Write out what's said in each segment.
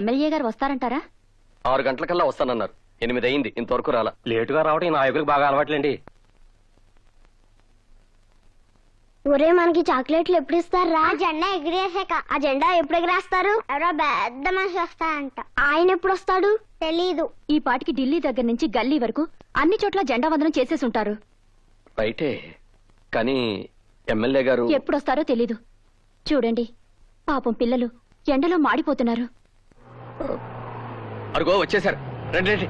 MLA గారు వస్తారంటారా? 6 గంటలకల్లా వస్తానన్నారు. 8 అయింది, ఇంతవరకు రాలా. లేటుగా రావడం ఈ నాయకులకు బాగా అలవాట్లేండి. ఒరే మనకి చాక్లెట్లు ఎప్పుడు ఇస్తారా? జెండా ఎగిరేసాక. ఆ జెండా ఎప్పుడు ఎగిరేస్తారు? ఎవరో పెద్ద మనిషి వస్తారంట. ఆయన ఎప్పుడు వస్తాడు తెలీదు. ఈ పాటికి ఢిల్లీ దగ్గర నుంచి గల్లీ వరకు అన్ని చోట్ల జెండా వందనం చేసేసి ఉంటారు. రైటే, కానీ ఎమ్మెల్యే గారు ఎప్పుడొస్తారో తెలీదు. చూడండి, పాపం పిల్లలు ఎండలో మాడిపోతున్నారు. అరుగో వచ్చేసారు. రండి రండి.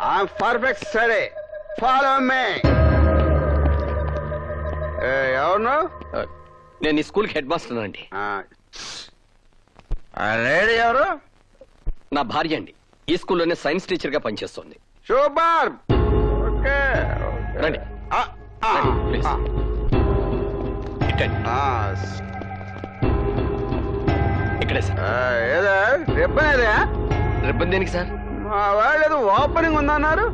I'm perfect steady. Follow me. ఎవరు? నేను ఈ స్కూల్కి హెడ్ మాస్టర్ అండి. లేడీ ఎవరు? నా భార్య అండి. ఈ స్కూల్లోనే సైన్స్ టీచర్ గా పనిచేస్తుంది. సూపర్. ఓకే రండి. ప్లీజ్. ఇక్కడే. ఇక్కడే సార్. ఏదా రిబ్బన్ ఏదా? రిబ్బన్ దేనికి సార్? మా వాళ్ళు ఏదో ఓపెనింగ్ ఉందన్నారు.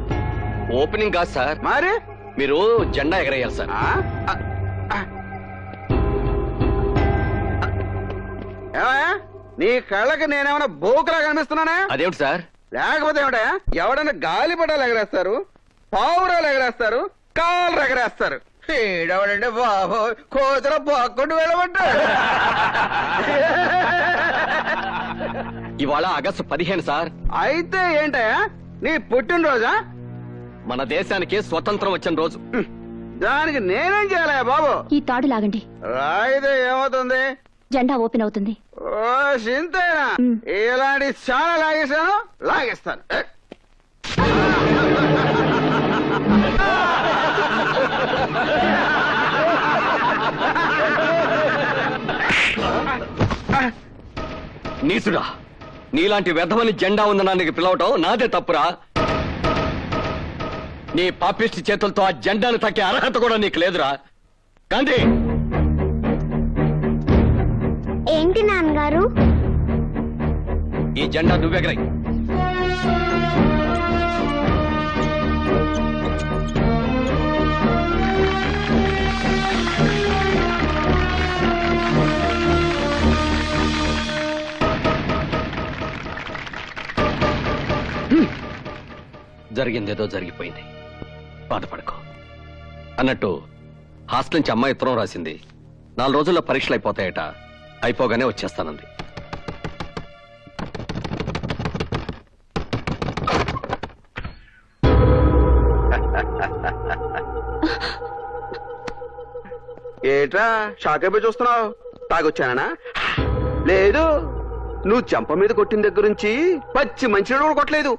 ఓపెనింగ్ కాదు సార్, మరి మీరు జెండా ఎగరేయాలి సార్. ఏమయ్యా, నీ కళ్ళకి నేనేమైనా బోకులా కనిపిస్తున్నానా? అదేమిటి సార్? లేకపోతే ఏమిటయా, ఎవడన్నా గాలిపటాలు ఎగరేస్తారు, పావురాలు ఎగరేస్తారు, కాళ్ళు ఎగరేస్తారు. ఈడవడంటే బాబు కోతుల పోక్కుంటూ వెళ్ళమంటాడు. ఇవాళ ఆగస్టు 15 సార్. అయితే ఏంటయా నీ పుట్టినరోజా? మన దేశానికి స్వతంత్రం వచ్చిన రోజు. దానికి నేనేం చేయాలయా బాబు? ఈ తాడు లాగండి. రాయితే ఏమవుతుంది? జెండా ఓపెన్ అవుతుంది. ఓ సింతేనా? ఇలాంటి చాలా లాగేశాను, లాగేస్తాను. నీసుడా, నీలాంటి వ్యర్థమని జెండా ఉందనానికి పిలవటం నాదే తప్పురా. నీ పాపిష్టి చేతులతో ఆ జెండాను తక్కే అర్హత కూడా నీకు లేదురా. గాంధీ, ఏంటి నాన్నగారు? ఈ జెండా నువ్వెగరై. జరిగిందేదో జరిగిపోయింది, బాధపడకు. అన్నట్టు హాస్టల్ నుంచి అమ్మాయి ఉత్తరం రాసింది. 4 రోజుల్లో పరీక్షలు అయిపోతాయట. అయిపోగానే వచ్చేస్తానంది. ఏట్రా షాక్ అయిపోయి చూస్తున్నావు? తాగొచ్చానా? లేదు, నువ్వు చెంప మీద కొట్టిన దగ్గర నుంచి పచ్చి మంచినీళ్ళు కూడా కొట్టలేదు.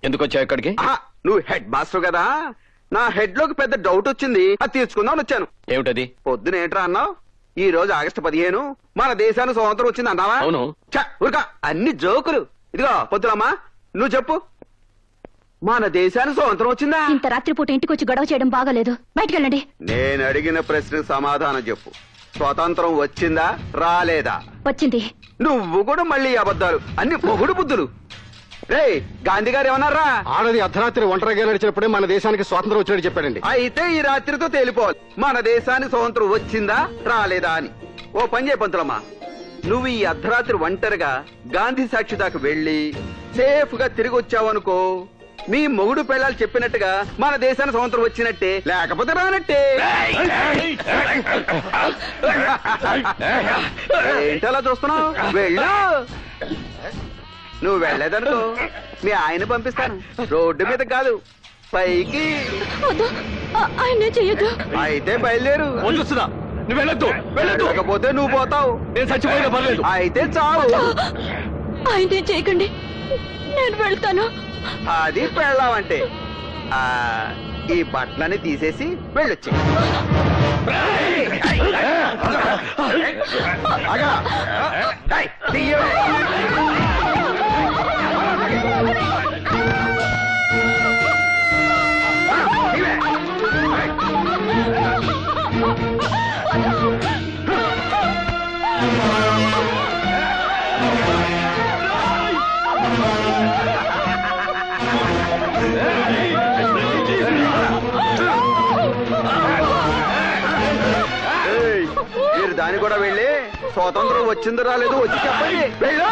ఎందుకు వచ్చావు ఇక్కడికి? నువ్వు హెడ్ మాస్టర్ కదా, నా హెడ్ లోకి పెద్ద డౌట్ వచ్చింది, అది తీర్చుకుందామని వచ్చాను. ఏమిటది? పొద్దున ఏంట్రా అన్నావు? ఈ రోజు ఆగస్టు 15 మన దేశానికి స్వాతంత్రం వచ్చింది అన్నావా? అవును. ఊరికా అన్ని జోకులు. ఇదిగో పొద్దునమ్మా, నువ్వు చెప్పు, మన దేశానికి స్వాతంత్రం వచ్చిందా? ఇంత రాత్రిపూట ఇంటికి వచ్చి గొడవ చేయడం బాగాలేదు. బయటకెళ్ళండి. నేను అడిగిన ప్రశ్నకు సమాధానం చెప్పు. స్వాతంత్రం వచ్చిందా రాలేదా? వచ్చింది. నువ్వు కూడా మళ్ళీ అబద్ధాలు, అన్ని పొగుడు బుద్ధులు. రే గాంధీ గారు ఏమన్నారా? ఆడది అర్ధరాత్రి ఒంటరిగా నడిచినప్పుడే మన దేశానికి స్వాతంత్రం వచ్చినట్టు చెప్పాడండి. అయితే ఈ రాత్రితో తేలిపోవాలి మన దేశానికి స్వాతంత్రం వచ్చిందా రాలేదా అని. ఓ పని చేయ పంతులమ్మా, నువ్వు ఈ అర్ధరాత్రి ఒంటరిగా గాంధీ సాక్షి దాకా వెళ్లి సేఫ్ గా తిరిగి వచ్చావనుకో, మీ మొగుడు పిల్లలు చెప్పినట్టుగా మన దేశానికి స్వాతంత్రం వచ్చినట్టే, లేకపోతే రానట్టే. ఏంటలా చూస్తున్నావు? వెళ్ళు. నువ్వు వెళ్ళేదనుకో మీ ఆయన పంపిస్తాను. రోడ్డు మీద కాదు, పైకి. ఆయన చెయ్యదు. అయితే బయలుదేరు. వద్దుసుదా, నువ్వు వెళ్ళొద్దు. వెళ్ళకపోతే నువ్వు పోతావు. నేను చచ్చిపోయినా పర్లేదు. అయితే చావు. ఆయన చేయకండి, నేను వెళ్తాను. అది పెళ్ళావంటే ఈ బట్టలని తీసేసి వెళ్ళొచ్చి. మీరు దాన్ని కూడా వెళ్ళి స్వాతంత్రం వచ్చిందో రాలేదు వచ్చి చెప్పండి. వెళ్ళు.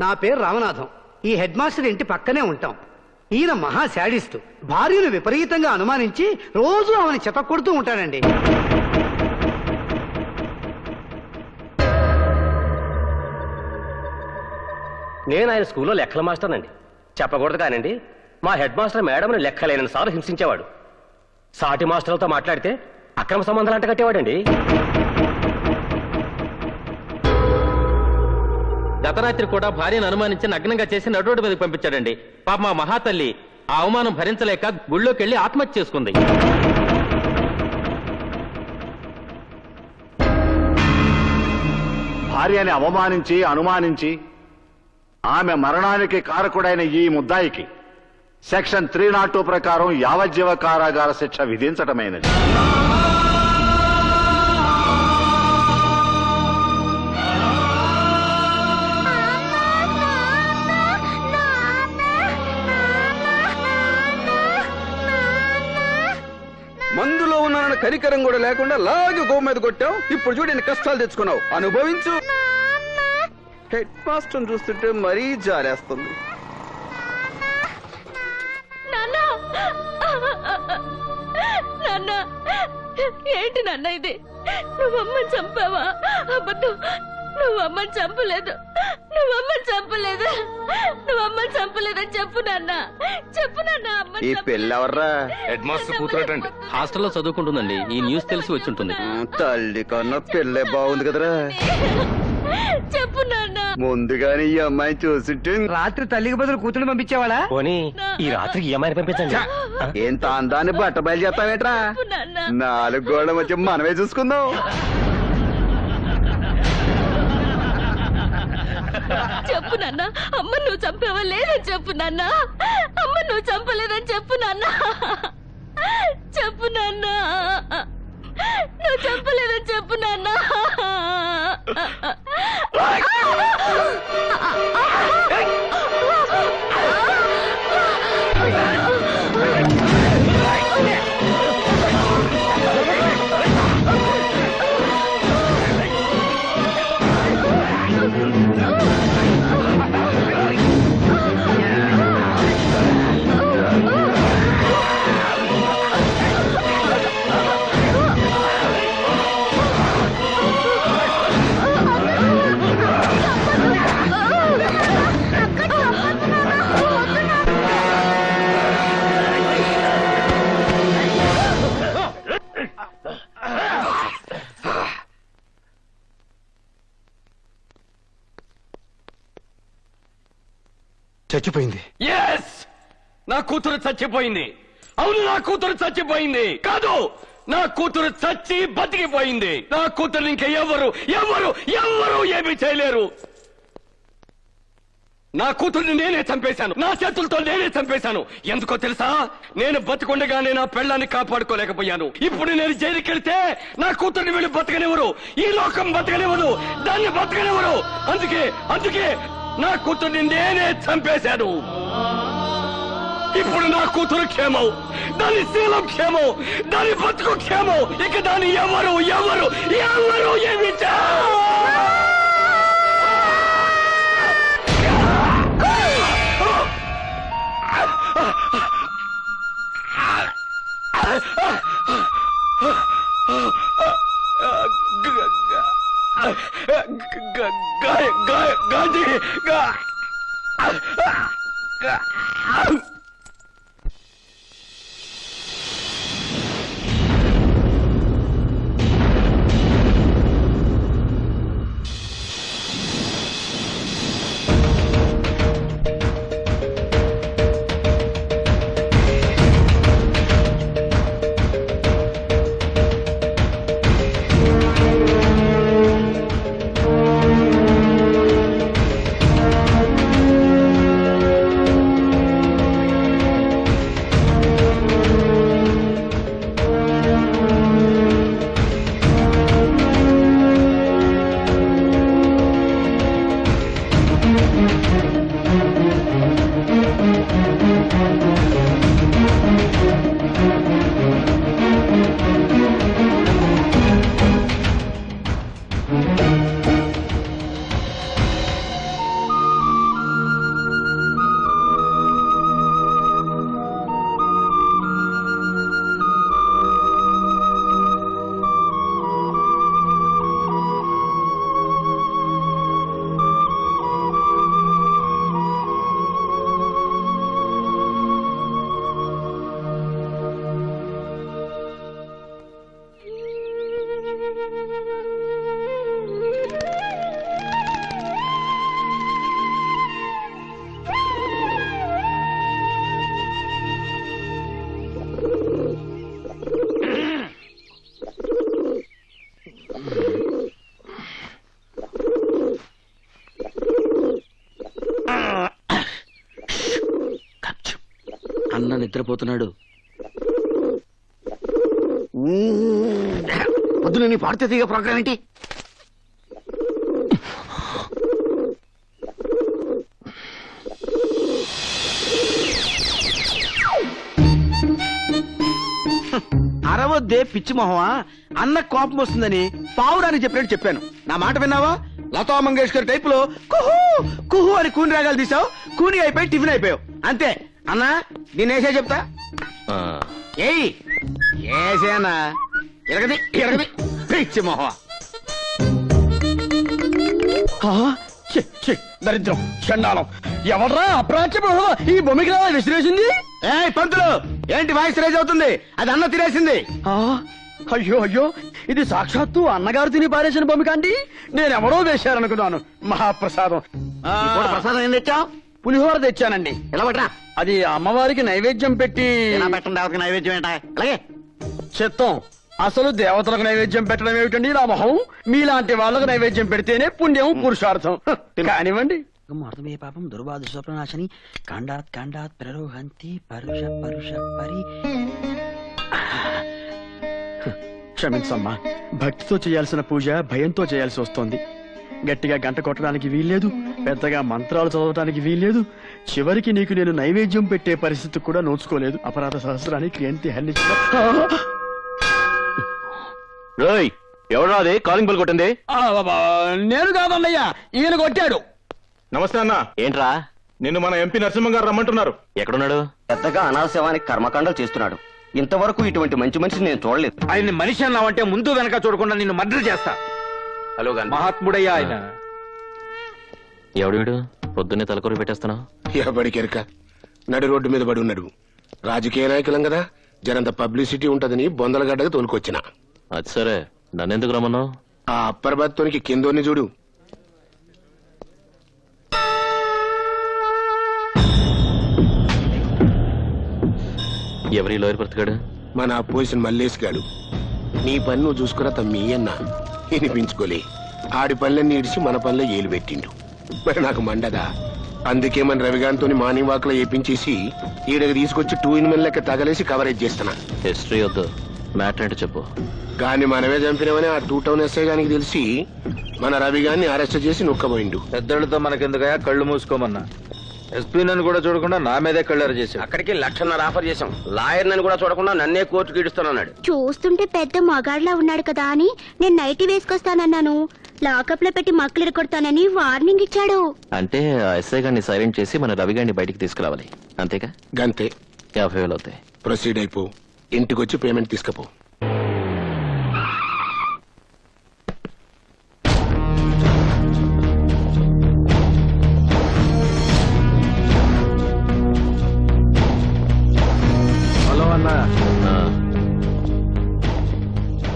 నా పేరు రామనాథం. ఈ హెడ్ మాస్టర్ ఇంటి పక్కనే ఉంటాం. ఈయన మహా శాడిస్టు. భార్యను విపరీతంగా అనుమానించి రోజు ఆమెను చెతకొడుతూ ఉంటాడండి. నేను ఆయన స్కూల్లో లెక్కల మాస్టర్నండి. చెప్పకూడదు కానండి, మా హెడ్ మాస్టర్ మేడంని లెక్కలేని సార్లు హింసించేవాడు. సాటి మాస్టర్లతో మాట్లాడితే అక్రమ సంబంధాలు అంట కట్టేవాడండి. గతరాత్రి కూడా భార్యను అనుమానించి నగ్నంగా చేసి నడురోడ్డు మీదకి పంపించాడండి. పాప మా మహాతల్లి ఆ అవమానం భరించలేక గుళ్ళోకి వెళ్లి ఆత్మహత్య చేసుకుంది. భార్యని అవమానించి అనుమానించి ఆమె మరణానికి కారకుడైన ఈ ముద్దాయికి సెక్షన్ 302 ప్రకారం యావజ్జీవ కారాగార శిక్ష విధించటమైనది. మందులో ఉన్న కనికరం కూడా లేకుండా లాగి గో మీద కొట్టావు. ఇప్పుడు చూడు ఎన్ని కష్టాలు తెచ్చుకున్నావు. అనుభవించు. హెడ్ మాస్టర్ చూస్తుంటే మరీ జాలేస్తుంది. నాన్న, ఏంటి నాన్న ఇది? నువ్వమ్మని చంపావా? అబద్ధం. నువ్వమ్మని చంపలేదు. నువ్వమ్మని చంపలేదు. నువ్వమ్మని చంపలేదని చెప్పు నాన్న. చెప్పు నాన్న. ఈ పెళ్ళెవర్రా? Head master కూతురటండి. హాస్టల్లో చదువుకుంటుందండి. ఈ న్యూస్ తెలిసి వచ్చి ఉంటుంది. తల్లి కన్నా పెళ్ళే బాగుంది కదరా. చెప్పు నాన్న. ముందుగానే ఈ అమ్మాయిని చూసింటే రాత్రి తల్లికి బదులు కూతురు పంపించేవాడా? పోనీ ఈ రాత్రికి ఈఎంఐని పంపించండి. ఎంత అందాన్ని బట్ట బయలు చేస్తావేట్రా? 4 గోళ్ల మధ్య మనమే చూసుకుందాం. చెప్పు నాన్న. అమ్మ నువ్వు చంపావా లేదని చెప్పు నాన్న. అమ్మ నువ్వు చంపలేదని చెప్పు నాన్న. చెప్పు నాన్న. నువ్వు చంపలేదని చెప్పు నాన్న. చచ్చిపోయింది. ఎస్, నా కూతురు చచ్చిపోయింది. అవును, నా కూతురు చచ్చిపోయింది. కాదు, నా కూతురు చచ్చి బతికిపోయింది. నా కూతురు ఇంకా ఎవరు ఎవరు ఎవరు ఏమీ చేయలేరు. నా కూతుర్ని నేనే చంపేశాను, నా చేతులతో నేనే చంపేశాను. ఎందుకో తెలుసా? నేను బతికుండగానే నా పెళ్ళాన్ని కాపాడుకోలేకపోయాను. ఇప్పుడు నేను జైలుకి వెళ్తే నా కూతుర్ని వీళ్ళు బతకనివ్వరు, ఈ లోకం బతకనివ్వరు, దాన్ని బతకనివ్వరు. అందుకే అందుకే నా కూతుర్ని నేనే చంపేశాను. ఇప్పుడు నా కూతురు క్షేమం, దాని శీలం క్షేమం, దాని బతుకు క్షేమం. ఇక దాన్ని ఎవరు ఎవరు ఎవరు ఏమి గాంధీ అన్న నిద్రపోతున్నాడు. పొద్దున నీ పాడితే తీగ ప్రోగ్రామ్ ఏంటి? అరవద్దే పిచ్చి మొహమా, అన్న కోపం వస్తుందని పావురానికి చెప్పినట్టు చెప్పాను. నా మాట విన్నావా? లతా మంగేష్కర్ టైప్ లో కుహు కుహు అని కూని రాగాలు తీసావు, కూని అయిపోయి టిఫిన్ అయిపోయావు. అంతే అన్నా, నేనేసే చెప్తా. ఏయ్ ఏసేనా, ఎరగది ఎరగది పిచ్చి మొహమా. దరిద్రం చండాలం, ఎవడ్రా అప్రాచ్య ఈ బొమ్మికి విసిరేసింది? ఏ పంతులు, ఏంటి వాయిస్ రేజ్ అవుతుంది? అది అన్న తినేసింది. అయ్యో అయ్యో, ఇది సాక్షాత్తు అన్నగారు తిని పారేసిన బొమ్మిక అండి. నేనెవరో వేశారనుకున్నాను. మహాప్రసాదం. ప్రసాదం ఏం తెచ్చావు? పులిహోర తెచ్చానండి. ఎలా పట్రా? అది అమ్మవారికి నైవేద్యం పెట్టి. పెట్టండి, దేవతకి నైవేద్యం ఏంటా? అలాగే చిత్తం. అసలు దేవతలకు నైవేద్యం పెట్టడం ఏమిటండి నా మొహం? మీలాంటి వాళ్ళకు నైవేద్యం పెడితేనే పుణ్యం, పురుషార్థం. కానివ్వండి. మార్తమే పాపం దుర్బాధ స్వప్నాశని కాండాత్ కాండాత్ ప్రరోహంతి పరుష పరుష పరి. క్షమించమ్మా, భక్తితో చేయాల్సిన పూజ భయంతో చేయాల్సి వస్తోంది. గట్టిగా గంట కొట్టడానికి వీల్లేదు, పెద్దగా మంత్రాలు చదవడానికి వీల్లేదు. చివరికి నీకు నేను నైవేద్యం పెట్టే పరిస్థితి కూడా నోచుకోలేదు. అపరాధ సహస్రానికి ఏంటి హెల్లించిన. ఎవరా అది కాలింగ్ బెల్ కొట్టింది? నేను కాదన్నయ్యా, ఈయన కొట్టాడు. నమస్తే అన్న. ఏంట్రా? నిన్ను మన ఎంపీ నరసింహ గారు రమ్మంటున్నారు. ఎక్కడున్నాడు? పెద్దగా అనాశవానికి కర్మకాండాలు చేస్తున్నాడు. ఇంతవరకు ఇటువంటి మంచి మనిషిని నేను చూడలేదు. ఆయన్ని మనిషి అన్నావంటే ముందు వెనక చూడకుండా నిన్ను మర్డర్ చేస్తా. హలో మహాత్ముడయ్యా ఆయన. ఎవడు వీడు? పొద్దున్నే తలకొరి పెట్టేస్తున్నావు. ఎవడికెరక నడి రోడ్డు మీద పడి ఉన్నాడు. రాజకీయ నాయకులం కదా, జనంత పబ్లిసిటీ ఉంటదని బొందలగడ్డగా తోలుకొచ్చిన. అది సరే, నన్నెందుకు రమ్మన్నావు? ఆ అప్పర్ బత్తోనికి కిందోని చూడు. ఎవరి లోయర్ బ్రతకాడు? మన అపోజిషన్ మల్లేష్ గాడు. నీ పని నువ్వు చూసుకురా తమ్మి అన్న వినిపించుకోలే. ఆడి పనులన్నీ ఇడిచి మన పనిలో ఏలు పెట్టిండు. మరి నాకు మండదా. అందుకే మన రవిగాంతో మార్నింగ్ వాక్ లో ఏపించేసి ఈడకి తీసుకొచ్చి 2 in 1 లెక్క తగలేసి కవరేజ్ చేస్తున్నా. హిస్టరీ వద్దు, మ్యాటర్ అంటే చెప్పు. గాని మనమే చంపినామని ఆ 2 టౌన్ ఎస్ఐ గానికి తెలిసి మన రవి గారిని అరెస్ట్ చేసి నొక్కబోయిండు. పెద్దలతో మనకెందుకయా, కళ్ళు మూసుకోమన్నా. ఎస్పీ నన్ను కూడా చూడకుండా నా మీదే కళ్ళారు చేశాడు. అక్కడికి 1,00,000 ఆఫర్ చేశాం. లాయర్ నన్ను కూడా చూడకుండా నన్నే కోర్టుకి ఇడుస్తానన్నాడు. చూస్తుంటే పెద్ద మగాడ్లా ఉన్నాడు కదా అని నేను నైటీ వేసుకొస్తానన్నాను. లాకప్ లో పెట్టి మక్కలు కొడతానని వార్నింగ్ ఇచ్చాడు. అంటే ఆ ఎస్ఐ గారిని సైలెంట్ చేసి మన రవి గారిని బయటికి తీసుకురావాలి, అంతేగా? గంతే. 50,000 అవుతాయి. ప్రొసీడ్ అయిపో. ఇంటికొచ్చి పేమెంట్ తీసుకపో. హలో అన్నా.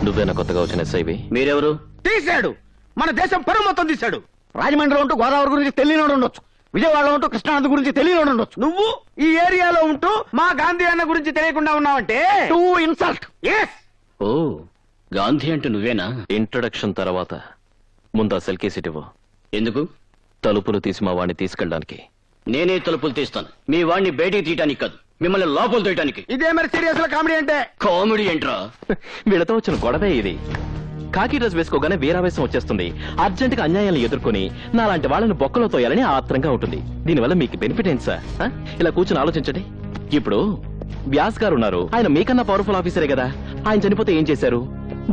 నువ్వేనా కొత్తగా వచ్చిన ఎస్ఐవి? మీరెవరు? తీశాడు. మన దేశం పరువు మొత్తం తీశాడు. రాజమండ్రిలో ఉంటూ గోదావరి గురించి తెలియనోడు ఉండొచ్చు, విజయవాడలో ఉంటూ కృష్ణానది గురించి తెలియనోడు ఉండొచ్చు. నువ్వు ఈ ఏరియాలో ఉంటూ మా గాంధీ అన్న గురించి తెలియకుండా ఉన్నావంటే టూ ఇన్సల్ట్. ఎస్. ఓ, గాంధీ అంటే నువ్వేనా? ఇంట్రొడక్షన్ తర్వాత ముందు ఆ సెల్ కేసు ఇవ్వు. ఎందుకు? తలుపులు తీసి మా వాడిని తీసుకెళ్ళడానికి. నేనే తలుపులు తీస్తాను. మీ వాడిని బయటికి తీయటానికి కాదు, మిమ్మల్ని లోపల తీయటానికి. ఇదే మరి సీరియస్ కామెడీ అంటే. కామెడీ ఏంట్రా? వీళ్ళతో వచ్చిన గొడవే ఇది. కాకి డ్రెస్ వేసుకోగానే వీరావేశం వచ్చేస్తుంది. అర్జెంట్ గా అన్యాయాలను ఎదుర్కొని నాలాంటి వాళ్ళని బొక్కలో తోయాలని ఆత్రంగా ఉంటుంది. దీనివల్ల మీకు బెనిఫిట్ ఏంటి సార్? ఇలా కూర్చొని ఆలోచించండి. ఇప్పుడు వ్యాస్ గారు ఉన్నారు, ఆయన మీకన్నా పవర్ఫుల్ ఆఫీసరే కదా. ఆయన చనిపోతే ఏం చేశారు?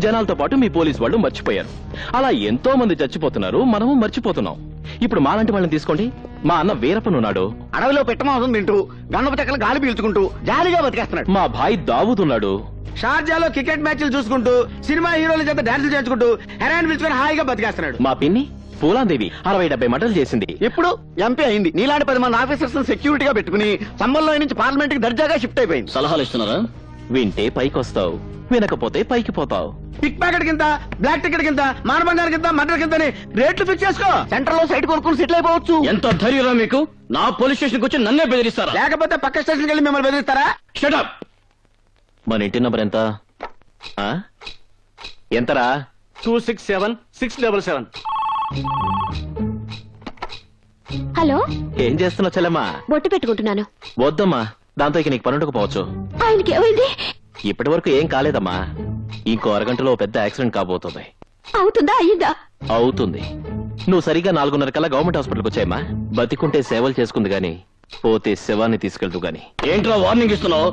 జనాలతో పాటు మీ పోలీసు వాళ్ళు మర్చిపోయారు. అలా ఎంతో మంది చచ్చిపోతున్నారు, మనము మర్చిపోతున్నాం. ఇప్పుడు మాలాంటి వాళ్ళని తీసుకోండి. మా అన్న వీరప్పనున్నాడు, అడవిలో పెట్టమాసం తింటూ గన్నప చెక్కలు గాలి పీల్చుకుంటూ జాలీగా బతికేస్తున్నాడు. మా భాయ్ దావూద్ ఉన్నాడు, షార్జాలో క్రికెట్ మ్యాచ్లు చూసుకుంటూ సినిమా హీరోల చేత డాన్సులు చేయించుకుంటూ హెరాయిన్ పిలుచుకొని హాయిగా బతికేస్తున్నాడు. మా పిన్ని పూలాందేవి 60-70 మటలు చేసింది. ఇప్పుడు ఎంపీ అయింది. నీలాంటి 10 మంది ఆఫీసర్స్ సెక్యూరిటీగా పెట్టుకుని సంబంధంలో నుంచి పార్లమెంట్ కి దర్జాగా షిఫ్ట్ అయిపోయింది. సలహాలు ఇస్తున్నారా? వింటే పైకొస్తావు, వినకపోతే పైకి పోతావు. పిక్ ప్యాకెట్ కింద, బ్లాక్ టికెట్ కింద, మానబంగారం కింద, మర్డర్ కింద రేట్లు ఫిక్స్ చేసుకో. సెంటర్ లో సైట్ కొనుక్కుని సెటిల్ అయిపోవచ్చు. ఎంత ధైర్యం మీకు? నా పోలీస్ స్టేషన్ వచ్చి నన్నే బెదిరిస్తారా? లేకపోతే పక్క స్టేషన్కి వెళ్ళి మిమ్మల్ని బెదిరిస్తారా? షటప్. మన ఇంటి నంబర్ ఎంత? ఎంతరా? 267-677. హలో, ఏం చేస్తున్నావు చెల్లమ్మా? బొట్టు పెట్టుకుంటున్నాను. వద్దమ్మా, దాంతో ఇక నీకు పనుండకపోవచ్చు. ఆయనకి ఏమైంది? ఇప్పటి వరకు ఏం కాలేదమ్మా. ఇంకో అరగంటలో పెద్ద యాక్సిడెంట్ కాబోతుంది. అవుతుందా? అయ్యిందా? అవుతుంది. నువ్వు సరిగ్గా 4:30 కల్లా గవర్నమెంట్ హాస్పిటల్కి వచ్చాయమ్మా. బతికుంటే సేవలు చేసుకుంది గాని, పోతే శవాన్ని తీసుకెళ్తూ గాని. ఏంట్రా వార్నింగ్ ఇస్తున్నావు?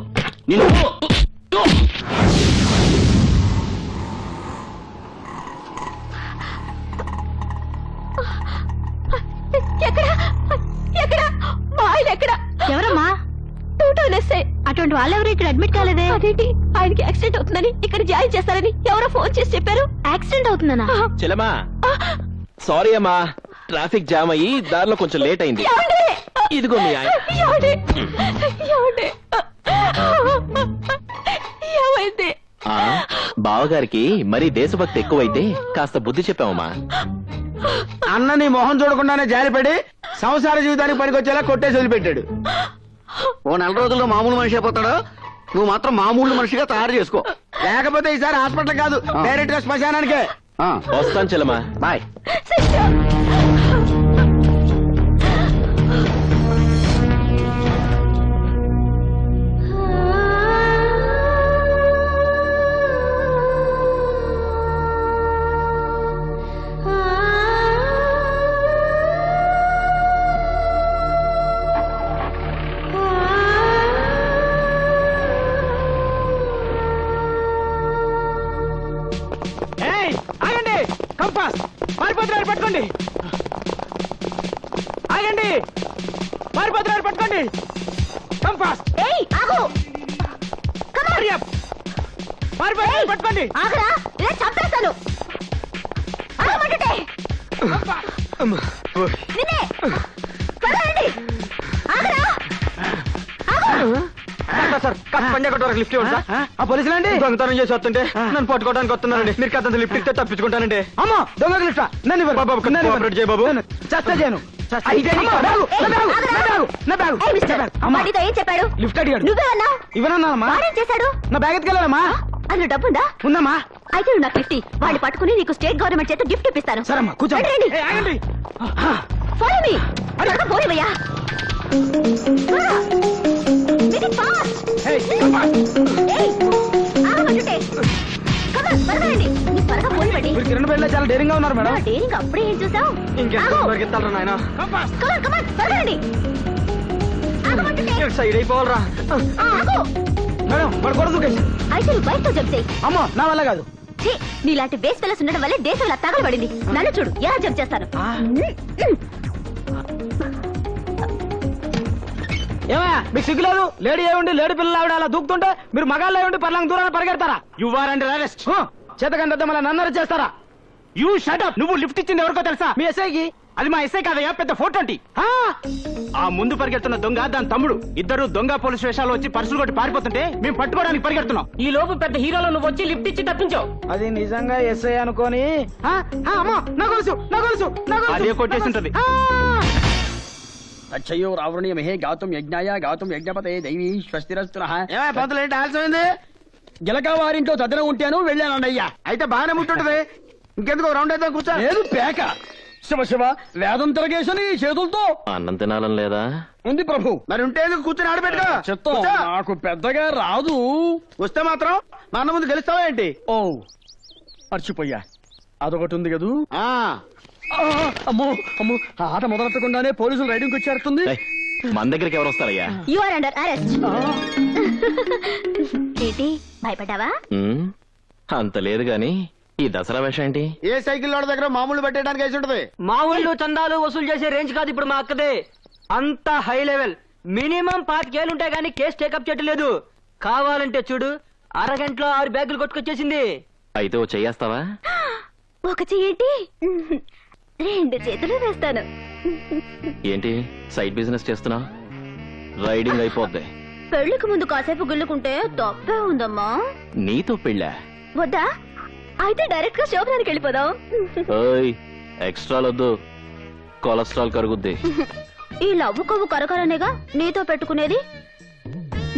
నిన్ను ఎక్కడ ఎక్కడ మా ఆయన ఎక్కడ? ఎవరమ్మా? అటువంటి వాళ్ళు ఎవరు ఇక్కడ అడ్మిట్ కాలేదే? అదేంటి, ఆయనకి యాక్సిడెంట్ అవుతుందని ఇక్కడ జాయిన్ చేస్తారని ఎవరో ఫోన్ చేసి చెప్పారు. యాక్సిడెంట్ అవుతుందనా? చెల్లమ్మా సారీ అమ్మా, ట్రాఫిక్ జామ్ అయ్యి దారిలో కొంచెం లేట్ అయింది. ఏమండి? ఇదిగో మీ ఆయన. ఏమండి? ఏమండి? ఏమైంది? బావగారికి మరీ దేశభక్తి ఎక్కువైతే కాస్త బుద్ధి చెప్పావమ్మా. అన్న నీ మొహం చూడకుండానే జారిపడి సంసార జీవితానికి పనికొచ్చేలా కొట్టేసి వదిలిపెట్టాడు. ఓ 4 రోజుల్లో మామూలు మనిషి అయిపోతాడు. నువ్వు మాత్రం మామూలు మనిషిగా తయారు చేసుకో. లేకపోతే ఈసారి హాస్పిటల్ కాదు, డైరెక్ట్ గా శ్మశానానికే. వస్తాను చెల్లమ్మా, బాయ్. ఆగండి, కంపాస్ పారిపోతున్నారు, పట్టుకోండి. ఆగండి, పారిపోతున్నారు, పట్టుకోండి. కంపాస్. పారిపోతున్నారు, పట్టుకోండి. ఆగరా, ఇలా చంపేస్తాను. ఆగమంటుంటే. నిన్నే. త్వరగా ఆగరా. సార్ కాస్త పంజా కొట్టవరకు లిఫ్ట్ ఇవ్వండి సార్. ఆ పోలీసులు అండి దొంగతనం చేసి వస్తుంటే నన్ను పట్టుకోవడానికి వస్తున్నారండి. మీరు కాస్త లిఫ్ట్ ఇస్తే తప్పించుకుంటానండి. అమ్మా, దొంగ లిఫ్ట్ నన్ను బాబు, చేయ బాబు. చేస్తా చేయను. వాడితో ఏం చెప్పాడు? లిఫ్ట్ అడిగాడు. నువ్వే అన్నావు. ఇవ్వనన్నానమ్మా. వాడేం చేశాడు? నా బ్యాగ్ ఎత్తుకెళ్ళాలమ్మా. అందులో డబ్బుందా? ఉందమ్మా. అయితే నువ్వు నాకు లిఫ్ట్ ఇవ్వు. వాడిని పట్టుకుని నీకు స్టేట్ గవర్నమెంట్ చేత గిఫ్ట్ ఇప్పిస్తాను. సరేమ్మా కూర్చోండి. రండి. ఏయ్, ఆగండి. Follow me. త్వరగా పోనివయ్యా. త్వరగా. Make it fast. ఏయ్, come on. ఏయ్, ఆగమంటుంటే. Come on, త్వరగా రండి. నీ త్వరగా పోనివ్వండి. మీరు కిరణ్ బయటలో చాలా డేరింగ్ గా ఉన్నారు మేడం. నా డేరింగ్ అప్పుడే ఏం చూసావు? ఇంకెంత పరిగెత్తాలరా నాయన. Come on, త్వరగా రండి. ఆగమంటుంటే. సైడ్ అయిపోవాలరా. ఆగు. మేడం వాడు కూడా దూకేసి. అయితే నువ్వు బయటతో జంప్ చేయి. అమ్మో నా వల్ల కాదు. ఛీ, నీలాంటి వేస్ట్ ఫెలోస్ ఉండడం వల్లే దేశం ఇలా తగలబడింది. నన్ను చూడు ఎలా జంప్ చేస్తాను. ఏమయ్యా మీకు సిగ్గులేదు? లేడీ ఏముండి లేడీ పిల్లలు ఆవిడ అలా దూకుతుంటే మీరు మగాళ్ళు ఏముండి పర్లాంగ దూరాన్ని పరిగెడతారా? You are under arrest. చేతకంటే మళ్ళీ నన్ను arrest చేస్తారా? You shut up. నువ్వు లిఫ్ట్ ఇచ్చింది ఎవరికో తెలుసా? మీ ఎస్ఐకి. అది మా ఎస్ఐ కాదయ్యా, పెద్ద 420. ఆ ముందు పరిగెడుతున్న దొంగ దాని తమ్ముడు ఇద్దరు దొంగ పోలీస్ వేషాలు వచ్చి పర్సులు కొట్టి పారిపోతుంటే మేము పట్టుకోవడానికి పరిగెడుతున్నాం. ఈ లోపు పెద్ద హీరోలో నువ్వు వచ్చి లిఫ్ట్ ఇచ్చి తప్పించావు. అది నిజంగా ఎస్ఐ అనుకోని అమ్మో నా గొలుసు నా గొలుసు నా గొలుసు. అదే కొట్టేసి ఉంటది. అచ్చయ్యో రావణీయమహే గాతుం యజ్ఞాయ గాతుం యజ్ఞపతే దైవీ స్వస్తిరస్తునః. ఏమయ్య పంతులు ఏంటి ఆలస్యమైంది? గిలక వారింట్లో తదిన ఉంటాను వెళ్ళానన్నయ్యా. అయితే బాగానే ముట్టుంటది. ఇంకెందుకు రౌండ్ అయితే కూర్చో. లేదు పేక. శివ శివ వేదం తిరగేసని చేతులతో అన్నం తినాలని లేదా? ఉంది ప్రభు. మరి ఉంటే ఎందుకు కూర్చొని ఆడబెట్టుకో. చిత్తం నాకు పెద్దగా రాదు. వస్తే మాత్రం మా అన్న ముందు గెలుస్తావా ఏంటి? ఓ మర్చిపోయా, అదొకటి ఉంది కదూ. ఆ అమ్మో అమ్మో, ఆ ఆట మొదలెట్టకుండానే పోలీసులు రైడింగ్ వచ్చేస్తుంది. ఏయ్, మన దగ్గరికి ఎవరు వస్తారయ్యా? You are under arrest. ఏంటి భయపడ్డావా? అంత లేదు గాని ఈ దసరా వేషం ఏంటి? ఏ సైకిల్ లోడ్ దగ్గర మామూలు పెట్టడానికి వేసి ఉంటది. మా ఊళ్ళో చందాలు వసూలు చేసే రేంజ్ కాదు ఇప్పుడు మా అక్కదే. అంత హై లెవెల్. మినిమం 5 ఏళ్ళు ఉంటాయి కానీ కేసు టేకప్ చేయట్లేదు. కావాలంటే చూడు, అరగంటలో 6 బ్యాగులు కొట్టుకొచ్చేసింది. అయితే ఓ చెయ్యేస్తావా? ఒక చెయ్యేంటి, 2 చేతులు వేస్తాను. ఏంటి సైడ్ బిజినెస్ చేస్తున్నా? రైడింగ్ అయిపోద్ది. పెళ్లికి ముందు కాసేపు గుల్లుకుంటే తప్పే ఉందమ్మా. నీతో పెళ్ళా? వద్దా? అయితే డైరెక్ట్ గా శోభనానికి వెళ్ళిపోదాం. ఓయ్ ఎక్స్ట్రాలొద్దు, కొలెస్ట్రాల్ కరుగుద్ది. ఈ లవ్వు కొవ్వు కరకరనేగా నీతో పెట్టుకునేది.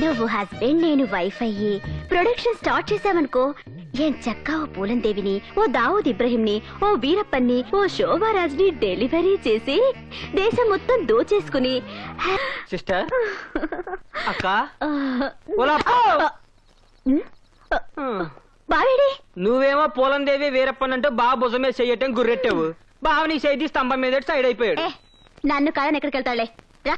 నువ్వు హస్బెండ్ నేను వైఫ్ అయ్యి ప్రొడక్షన్ స్టార్ట్ చేసావనుకో, ఏం చక్కా ఓ పూలం దేవిని, ఓ దావూద్ ఇబ్రహీంని, ఓ వీరప్పన్ని, ఓ శోభారాజ్ని డెలివరీ చేసి దేశం మొత్తం దోచేసుకుని సిస్టర్ అక్క బావేడి. నువ్వేమో పూలందేవి వీరప్పనంటూ బాగా భుజమే చెయ్యటం గుర్రెట్టావు. బావ నీ చేతి స్తంభం మీద సైడ్ అయిపోయాడు. నన్ను కాదని ఎక్కడికి వెళ్తాడులే రా.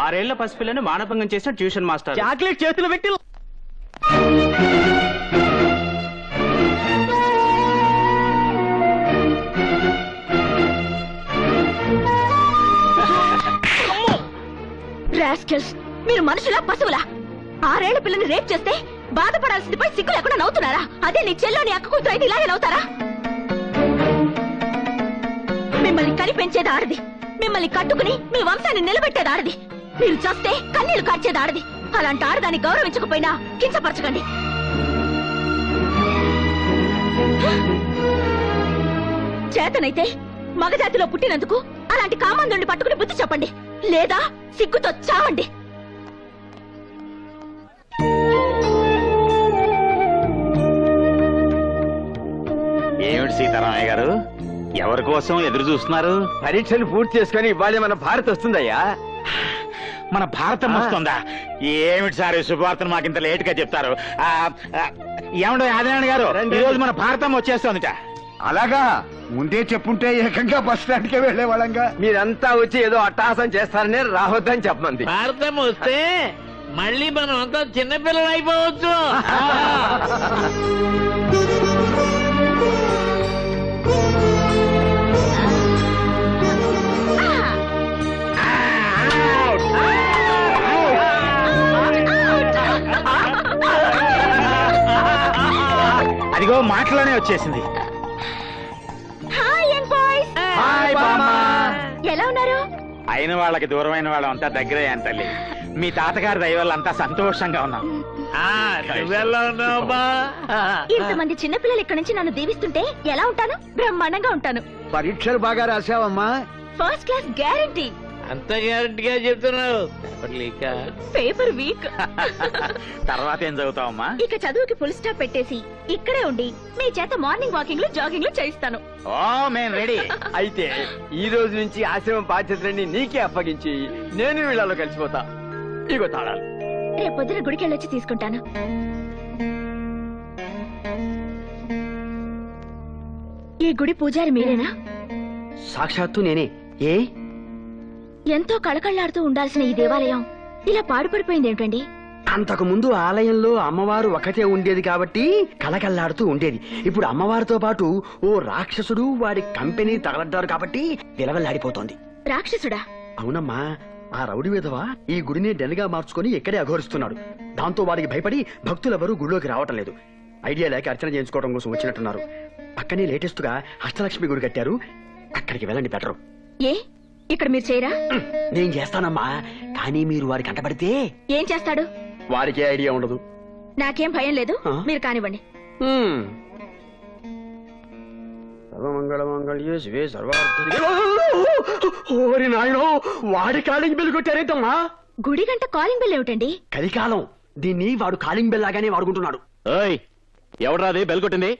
ఆరేళ్ల పసిపిల్లని మానభంగం చేసిన ట్యూషన్ మాస్టర్ చాక్లెట్ చేతులు పెట్టి రాస్కెల్స్, మీరు మనుషులా పశువులా? 6 ఏళ్ల పిల్లని రేప్ చేస్తే బాధపడాల్సింది పోయి సిగ్గు లేకుండా నవ్వుతున్నారా? అదే నీ చెల్లోని అక్క కూతురు అయితే ఇలాగే నవ్వుతారా? మిమ్మల్ని కనిపెంచేది ఆడది, మిమ్మల్ని కట్టుకుని మీ వంశాన్ని నిలబెట్టేది ఆడది, మీరు చేస్తే కన్నీళ్లు కార్చేది ఆడది. అలాంటి ఆడదాన్ని గౌరవించకపోయినా కించపరచకండి. చేతనైతే మగజాతిలో పుట్టినందుకు అలాంటి కామందుని పట్టుకుని బుద్ధి చెప్పండి, లేదా సిగ్గుతో చావండి. ఏమిటి సీతారామయ్య గారు, ఎవరి కోసం ఎదురు చూస్తున్నారు? పరీక్షలు పూర్తి చేసుకుని ఇవాళ మన భారత్ వస్తుందయ్యా. మన భారతం వస్తుందా? ఏమిటి సార్ ఈ శుభవార్తను మాకింత లేట్ గా చెప్తారు? ఏమండో ఆదినారాయణ గారు, ఈ రోజు మన భారతం వచ్చేస్తుందిట. అలాగా ముందే చెప్పుంటే ఏకంగా బస్ స్టాండ్ కే వెళ్లే వాళ్ళంగా. మీరంతా వచ్చి ఏదో అట్టహాసం చేస్తారని రావద్దని చెప్పమంది. భారతం వస్తే మళ్ళీ మనం అంతా చిన్నపిల్లలు అయిపోవచ్చు. అదిగో మాటలోనే వచ్చేసింది. ఎలా ఉన్నారు? అయిన వాళ్ళకి దూరమైన వాళ్ళం అంతా దగ్గరే తల్లి. మీ తాతగారి దయ వల్ల అంతా సంతోషంగా ఉన్నాం. నువ్వెలా ఉన్నావమ్మా? ఇంతమంది చిన్నపిల్లలు ఇక్కడ నుంచి నన్ను దీవిస్తుంటే ఎలా ఉంటాను? బ్రహ్మాండంగా ఉంటాను. పరీక్షలు బాగా రాసావమ్మా? First class guarantee. అంత గ్యారెంటీగా చెప్తున్నావు. Paper week. తర్వాత ఏం చదువుతావమ్మా? ఇక చదువుకి ఫుల్ స్టాప్ పెట్టేసి ఇక్కడే ఉండి మీ చేత మార్నింగ్ వాకింగ్ లో జాగింగ్ లో చేయిస్తాను. ఓ మేము రెడీ. అయితే ఈ రోజు నుంచి ఆశ్రమం బాధ్యతలన్నీ నీకే అప్పగించి నేను వీళ్ళలో కలిసిపోతా. ఇగో తాళాలు. రేపు పొద్దున గుడికి వెళ్ళొచ్చి తీసుకుంటాను. ఈ గుడి పూజారి మీరేనా? సాక్షాత్తు నేనే. ఏ ఎంతో కళకళ్లాడుతూ ఉండాల్సిన ఈ దేవాలయం ఇలా పాడుపడిపోయింది ఏమిటండి? అంతకు ముందు ఆలయంలో అమ్మవారు ఒకటే ఉండేది కాబట్టి కలకల్లాడుతూ ఉండేది. ఇప్పుడు అమ్మవారితో పాటు ఓ రాక్షసుడు వాడి కంపెనీ తగలడ్డారు కాబట్టి విలవల్లాడిపోతోంది. రాక్షసుడా? అవునమ్మా, ఆ రౌడీ విధవ ఈ గుడిని డెన్గా మార్చుకొని ఇక్కడే అఘోరిస్తున్నాడు. దాంతో వాడికి భయపడి భక్తులెవరూ గుడిలోకి రావటం లేదు. ఐడియా లేక అర్చన చేయించుకోవడం కోసం వచ్చినట్టున్నారు. పక్కనే లేటెస్ట్ గా అష్టలక్ష్మి గుడి కట్టారు, అక్కడికి వెళ్ళండి బెటరు. ఏ ఇక్కడ మీరు చేయరా? నేను చేస్తానమ్మా, కానీ మీరు వారికి కంటపడితే ఏం చేస్తాడు? వారికే ఐడియా ఉండదు. నాకేం భయం లేదు, మీరు కానివ్వండి. సర్వమంగళమంగళ్యే శివే సర్వార్థ. ఓరి నాయనో, వాడి కాలింగ్ బెల్ కొట్టారేంటమ్మా? గుడి గంట కాలింగ్ బెల్ ఏమిటండి? కలికాలం దీన్ని వాడు కాలింగ్ బెల్ లాగానే వాడుకుంటున్నాడు. ఎవడ్రాది బెల్ కొట్టింది?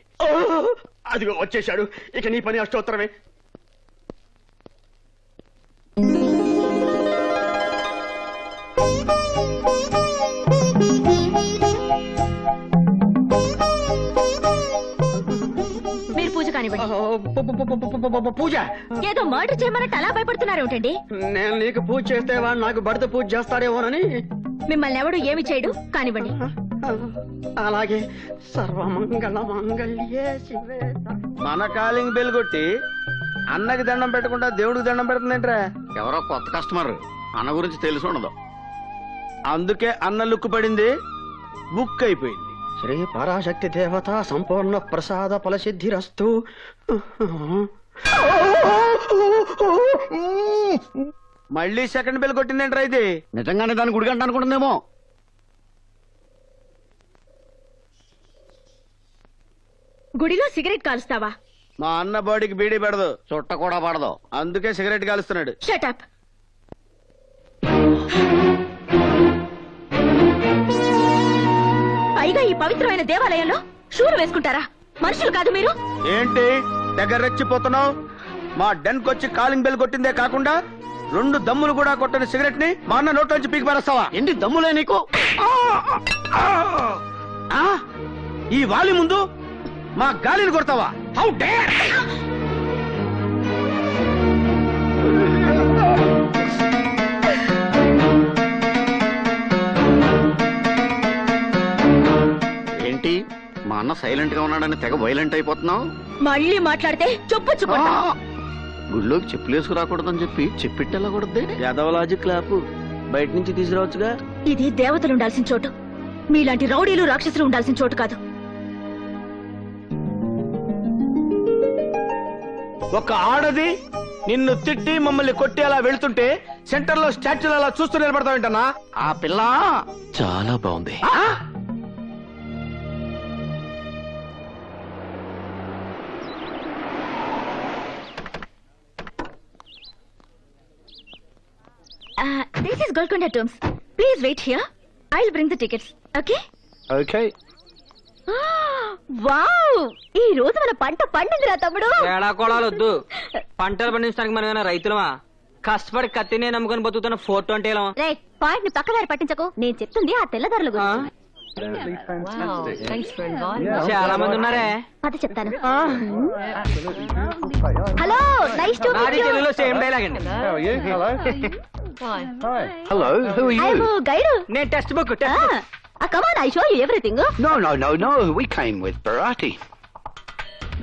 అదిగో వచ్చేశాడు. ఇక నీ పని అష్టోత్తరమే. మీరు పూజ కానివ్వండి. పూజ? ఏదో మర్డర్ చేయమన్నట్టు అలా భయపడుతున్నారు ఏమిటండి? నేను నీకు పూజ చేస్తే వాడు నాకు భర్త పూజ చేస్తాడేమోనని. మిమ్మల్ని ఎవడు ఏమి చేయడు, కానివ్వండి. అలాగే. సర్వమంగళ మంగళ్యే శివే. మన కాలింగ్ బెల్ కొట్టి అన్నకి దండం పెట్టకుండా దేవుడికి దండం పెడుతుందేంట్రా? ఎవరో కొత్త కస్టమర్, అన్న గురించి తెలిసి ఉండదు. అందుకే అన్న లుక్కు పడింది, బుక్ అయిపోయింది. శ్రీ పరాశక్తి దేవత సంపూర్ణ ప్రసాద ఫలసిద్ధిరస్తు. మళ్ళీ సెకండ్ బెల్ కొట్టిందేంట్రా ఇది? నిజంగానే దాని గుడిగంట అనుకుంటుందేమో. గుడిలో సిగరెట్ కాలుస్తావా? మా అన్న బాడీకి బీడీ పెడదు, చుట్ట కూడా పడదు, అందుకే సిగరెట్ కాలుస్తున్నాడు. Shut up. పైగా ఈ పవిత్రమైన దేవాలయంలో షూరు వేసుకుంటారా? మనుషులు కాదు మీరు. ఏంటి దగ్గర రెచ్చిపోతున్నావు? మా డెన్కి వచ్చి కాలింగ్ బెల్ కొట్టిందే కాకుండా 2 దమ్ములు కూడా కొట్టని సిగరెట్ ని మా అన్న నోట్లోంచి పీకి పారేస్తావా? ఏంటి దమ్ములే నీకు? ఈ వాలి ముందు మా గాలిని కొడతావా? How dare! ఏంటి మా అన్న సైలెంట్ గా ఉన్నాడని తెగ వైలెంట్ అయిపోతున్నావు? మళ్ళీ మాట్లాడితే చెప్పొచ్చు. గుళ్ళోకి చెప్పులు వేసుకురాకూడదని చెప్పి చెప్పిట్టెళ్ళకూడదు. యాదవలాజీ క్లాప్ బయట నుంచి తీసుకురావచ్చుగా. ఇది దేవతలు ఉండాల్సిన చోటు, మీలాంటి రౌడీలు రాక్షసులు ఉండాల్సిన చోటు కాదు. ఒక ఆడది నిన్ను తిట్టి మమ్మల్ని కొట్టి అలా వెళ్తుంటే సెంటర్ లో స్టాచ్యూలు అలా చూస్తూ నిలబడతావేంటన్నా? ఆ పిల్ల చాలా బాగుంది. This is Golconda Tombs. Please wait here. I'll bring the tickets. Okay? Okay. Wow! ఈ రోజు మన పంట పండిందిరా తమ్ముడు. తేడా కోళాలు వద్దు. పంటలు పండించడానికి మనం ఏమైనా రైతులమా? కష్టపడి కత్తినే నమ్ముకొని బతుకుతున్న 420. రైట్, పాయింట్ ని పక్కదారి పట్టించకు. నేను చెప్తుంది ఆ తెల్లదారుల గురించి. చాలా మంది ఉన్నారే. పద చెప్తాను. Hello, nice to meet you. తెలుగులో సేమ్ డైలాగ్ అండి. Hello, who are I am guide. నేను text book come on, I show you everything. No. We came with Bharati.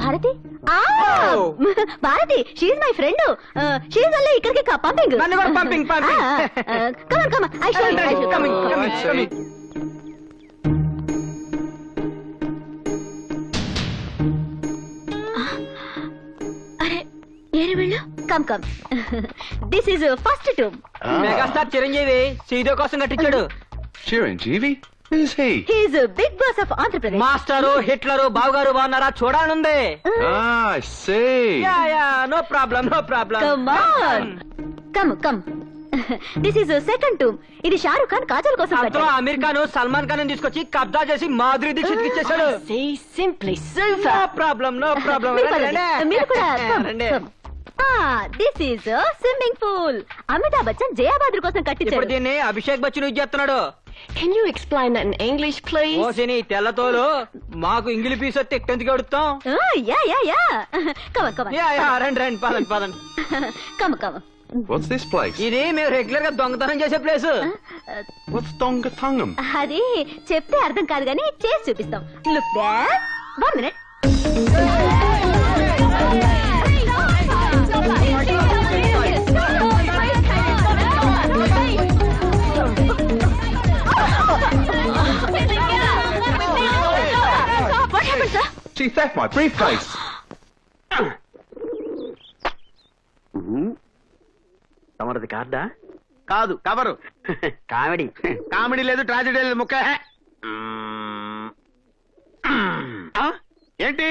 Bharati? Bharati, she is my friend. She is only ఇక్కడికి పంపింగ్. నన్ను కూడా పంపింగ్. Come on, I show you. Coming. అరే, ఏరి వెళ్ళు. Come come this is first tomb. Megastar Chiranjeevi సీదో కోసం కట్టించాడు. Chiranjeevi? Who's he? He's big boss of Andhra Pradesh. Master Hitler బావగారు బాగున్నారా చూడాలనుంది. Ah, I see. No problem no problem. Come on come this is second tomb. ఇది షారుఖ్ ఖాన్ కాజల్ కోసం అందులో కట్టాడు. అమీర్ ఖాన్ సల్మాన్ ఖాన్ తీసుకొచ్చి కబ్జా చేసి మాధురి దీక్షిత్ ఇచ్చేసాడు. Simply no problem no problem. మీరు కూడా this is swimming pool. Amitabh Bachchan Jaya Bhaduri కోసం ఇప్పుడు కట్టించాడు. దీన్ని అభిషేక్ బచ్చన్ యూజ్ చేస్తున్నాడు. Can you explain that in English, please? ఓసిని తెల్లతోలు మాకు ఇంగిలి పీస్ వస్తే ఎందుకు అడుగుతాం. యా కమ్ రండి రండి పదండి పదండి. Come What's this place? ఇది మేము రెగ్యులర్ గా దొంగతనం చేసే ప్లేస్. What's Dongatungam? అది చెప్తే అర్థం కాదు కానీ చేసి చూపిస్తాం. Look back 1 minute. What happened, sir? She theft my briefcase. తమరిది కార్డా? కాదు కవరు. కామెడీ కామెడీ లేదు, ట్రాజెడీ లేదు, ముక్క. ఏంటి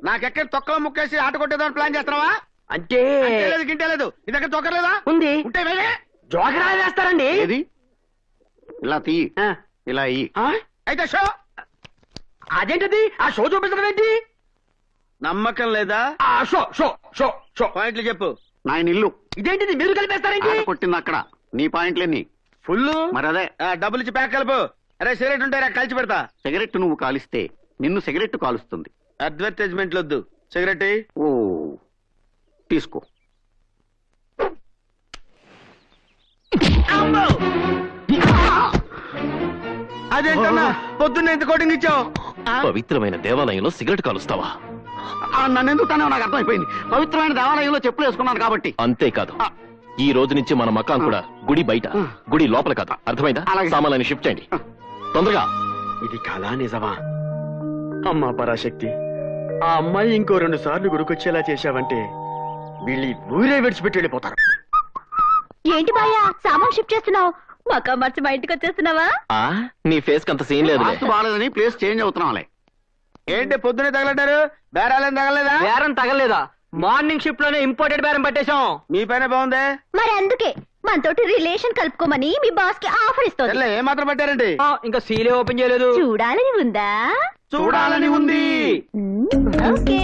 నాకెక్కడ తొక్కలో ముక్కేసి ఆట కొట్టేదాన్ని ప్లాన్ చేస్తున్నావా? అంటే లేదు గింటే లేదు, నీ దగ్గర తొక్కలేదా? ఉంది. ఉంటే వేరే జోకరా వేస్తారండి. ఏది ఇలా తీ, ఇలా ఇయ్యి. అయితే షో. అదేంటది ఆ షో చూపించడం ఏంటి? నమ్మకం లేదా? ఆ షో షో షో షో పాయింట్లు చెప్పు. నా ఇల్లు ఇదేంటిది మీరు కలిపేస్తారేంటి? ఆట కొట్టింది అక్కడ, నీ పాయింట్లన్నీ ఫుల్. మరి అదే డబ్బులు ఇచ్చి ప్యాక్ కలుపు. అరే సిగరెట్ ఉంటారా కలిసి పెడతా. సిగరెట్ నువ్వు కాలిస్తే నిన్ను సిగరెట్ కాలుస్తుంది. అడ్వర్టైజ్మెంట్లు వద్దు, సిగరెట్. ఓ తీసుకో. అదేంటన్నా పొద్దున్న ఎంత కోటింగ్ ఇచ్చావు? పవిత్రమైన దేవాలయంలో సిగరెట్ కాలుస్తావా? నన్ను ఎందుకు తనే నాకు అర్థమైపోయింది. పవిత్రమైన దేవాలయంలో చెప్పులు వేసుకున్నాను కాబట్టి. అంతేకాదు, ఈ రోజు నుంచి మన మకాం కూడా గుడి బయట, గుడి లోపల కాదు. అర్థమైందా? అలాగే. సామాన్యాన్ని షిఫ్ట్ చేయండి తొందరగా. ఇది కళా నిజమా? అమ్మా పరాశక్తి, ఆ అమ్మాయి ఇంకో 2 సార్లు గుడికొచ్చేలా చేశావంటే వీళ్ళు ఊరే విడిచిపెట్టి వెళ్ళిపోతారు. ఏంటి బాయా సామాన్ షిఫ్ట్ చేస్తున్నావు? మకా మార్చి మా ఇంటికి వచ్చేస్తున్నావా? ఆ నీ ఫేస్ కి అంత సీన్ లేదు. వాస్తు బాగాలేదని ప్లేస్ చేంజ్ అవుతున్నాంలే. ఏంటి పొద్దునే తగలడ్డారు? బేరాలేం తగలేదా? బేరం తగలేదా? మార్నింగ్ షిఫ్ట్ లోనే ఇంపోర్టెడ్ బేరం పట్టేశాం. మీ పైన బాగుందే. మరి అందుకే మనతోటి రిలేషన్ కలుపుకోమని మీ బాస్ కి ఆఫర్ ఇస్తుంది. ఏ మాత్రం పట్టారండి? ఇంకా సీలే ఓపెన్ చేయలేదు. చూడాలని ఉందా? చూడాలని ఉంది. ఓకే.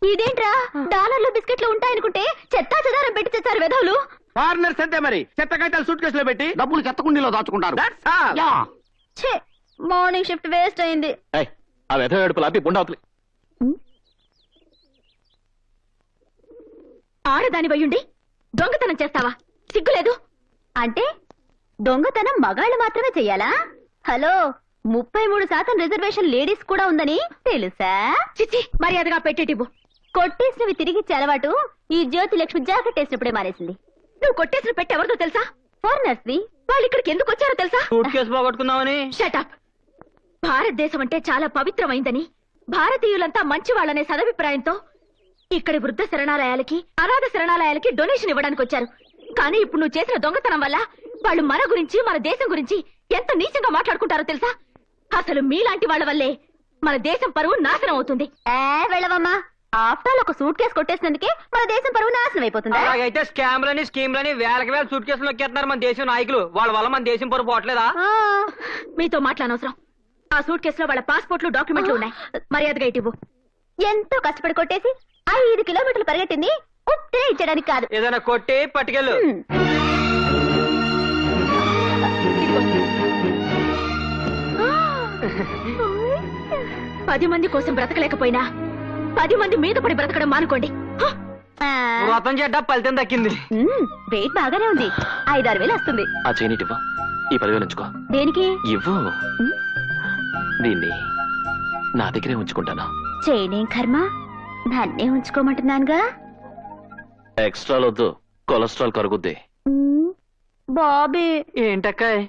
ఇదేంట్రా డాలర్లు బిస్కెట్లు ఉంటాయనుకుంటే చెత్తా చెదారం పెట్టి తెచ్చారు వెధవులు. ఫారినర్స్ అంతే మరి, చెత్త కాగితాలు సూట్ కేసులో పెట్టి డబ్బులు చెత్త కుండీలో దాచుకుంటారు. ఛే, మార్నింగ్ షిఫ్ట్ వేస్ట్ అయింది. ఏయ్, ఆ వెధవ ఏడుపులు ఆపి పుండావతలి. ఆడదాని వయ్యుండి దొంగతనం చేస్తావా? సిగ్గులేదు? అంటే దొంగతనం మగాళ్ళు మాత్రమే చెయ్యాలా? హలో, 33% రిజర్వేషన్ లేడీస్ కూడా ఉందని తెలుసా? చిచ్చి, మర్యాదగా పెట్టేటివ్వు. కొట్టేసినవి తిరిగిచ్చే అలవాటు ఈ జ్యోతి లక్ష్మి జాకెట్ వేసినప్పుడే మానేసింది. నువ్వు కొట్టేసిన పెట్టి ఎవరిదో తెలుసా? ఫారినర్స్ ని. వాళ్ళు ఇక్కడికి ఎందుకు వచ్చారో తెలుసా? సూట్ కేసు పోగొట్టుకుందామని. షటప్. భారతదేశం అంటే చాలా పవిత్రమైందని, భారతీయులంతా మంచి వాళ్ళనే సదభిప్రాయంతో ఇక్కడి వృద్ధ శరణాలయాలకి, అనాథ శరణాలయాలకి డొనేషన్ ఇవ్వడానికి వచ్చారు. కానీ ఇప్పుడు నువ్వు చేసిన దొంగతనం వల్ల వాళ్ళు మన గురించి, మన దేశం గురించి ఎంత నీచంగా మాట్లాడుకుంటారో తెలుసా? అసలు మీలాంటి వాళ్ళ వల్లే మన దేశం పరువు నాశనం అవుతుంది. వెళ్ళవమ్మా, ఆఫ్టర్ ఒక సూట్ కేసు కొట్టేసినందుకే మన దేశం పరువు నాశనం అయిపోతుంది. అలాగైతే స్కామ్లని స్కీమ్లని వేలకి వేల సూట్ కేసులు నొక్కేస్తున్నారు మన దేశం నాయకులు. వాళ్ళ వల్ల మన దేశం పరువు పోవట్లేదా? మీతో మాట్లాడనవసరం. ఆ సూట్ కేసులో వాళ్ళ పాస్పోర్ట్లు, డాక్యుమెంట్లు ఉన్నాయి. మర్యాదగా ఇటు. ఎంతో కష్టపడి కొట్టేసి 5 కిలోమీటర్లు పరిగెట్టింది ఉత్తే ఇచ్చడానికి కాదు. ఏదైనా కొట్టి పట్టుకెళ్ళు. 10 మంది కోసం బ్రతకలేకపోయినా 10 మంది మీద పడి బ్రతకడం మానుకోండి. వ్రతం చేద్దా ఫలితం దక్కింది. వెయిట్ బాగానే ఉంది. 5-6 వేలు వస్తుంది. ఆ చేయనిటి ఈ 10,000 ఉంచుకో. దేనికి? ఇవ్వు. దీన్ని నా దగ్గరే ఉంచుకుంటాను. చేయనేం కర్మ, నన్నే ఉంచుకోమంటున్నానుగా. ఎక్స్ట్రా వద్దు, కొలెస్ట్రాల్ కరుగుద్ది. బాబీ, ఏంటక్కాయ్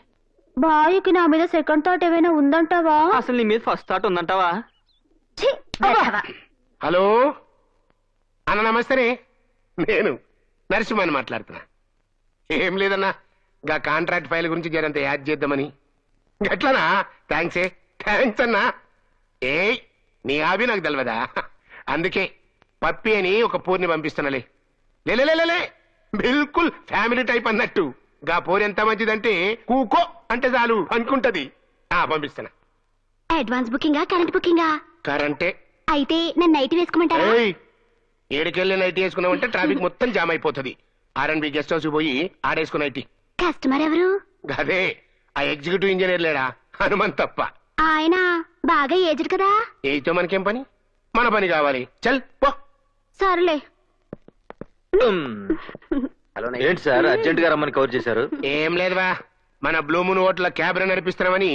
బాయ్కి నా మీద సెకండ్ థాట్ ఏమైనా ఉందంటావా? అసలు నీ మీద ఫస్ట్ థాట్ ఉందంటావా? ఛీ, వెధవ. హలో అన్న నమస్తే, నేను నరసింహని మాట్లాడుతున్నా. ఏం లేదన్నా, గా కాంట్రాక్ట్ ఫైల్ గురించి జరంత యాడ్ చేద్దామని. గట్లనా? థ్యాంక్స్ అన్నా. ఏ నీ హాబీ నాకు తెలియదా? అందుకే పప్పి అని ఒక పూర్ని పంపిస్తున్నాలే. లేలే బిల్కుల్ ఫ్యామిలీ టైప్ అన్నట్టు. గా పూరి ఎంత మంచిదంటే కూకో అంటే చాలు అనుకుంటది. పంపిస్తున్నా. Advance బుకింగా current బుకింగా? కరెంటే. అయితే నన్ను నైట్ వేసుకోమంటారా? ఏడుకెళ్ళి నైట్ వేసుకున్నామంటే ట్రాఫిక్ మొత్తం జామ్ అయిపోతుంది. R&B గెస్ట్ హౌస్ పోయి ఆడేసుకున్న నైట్. కస్టమర్ ఎవరు? అదే ఆ ఎగ్జిక్యూటివ్ ఇంజనీర్ లేడా, హనుమంత్ తప్ప. ఆయన బాగా ఏజ్డ్ కదా. ఏతో మనకేం పని, మన పని కావాలి. చల్ పో. సర్లే. ఏంటి సార్ అర్జెంట్ గా రమ్మని కవర్ చేశారు? ఏం లేదువా, మన బ్లూ మూన్ హోటల్ క్యాబ్ నడిపిస్తున్నామని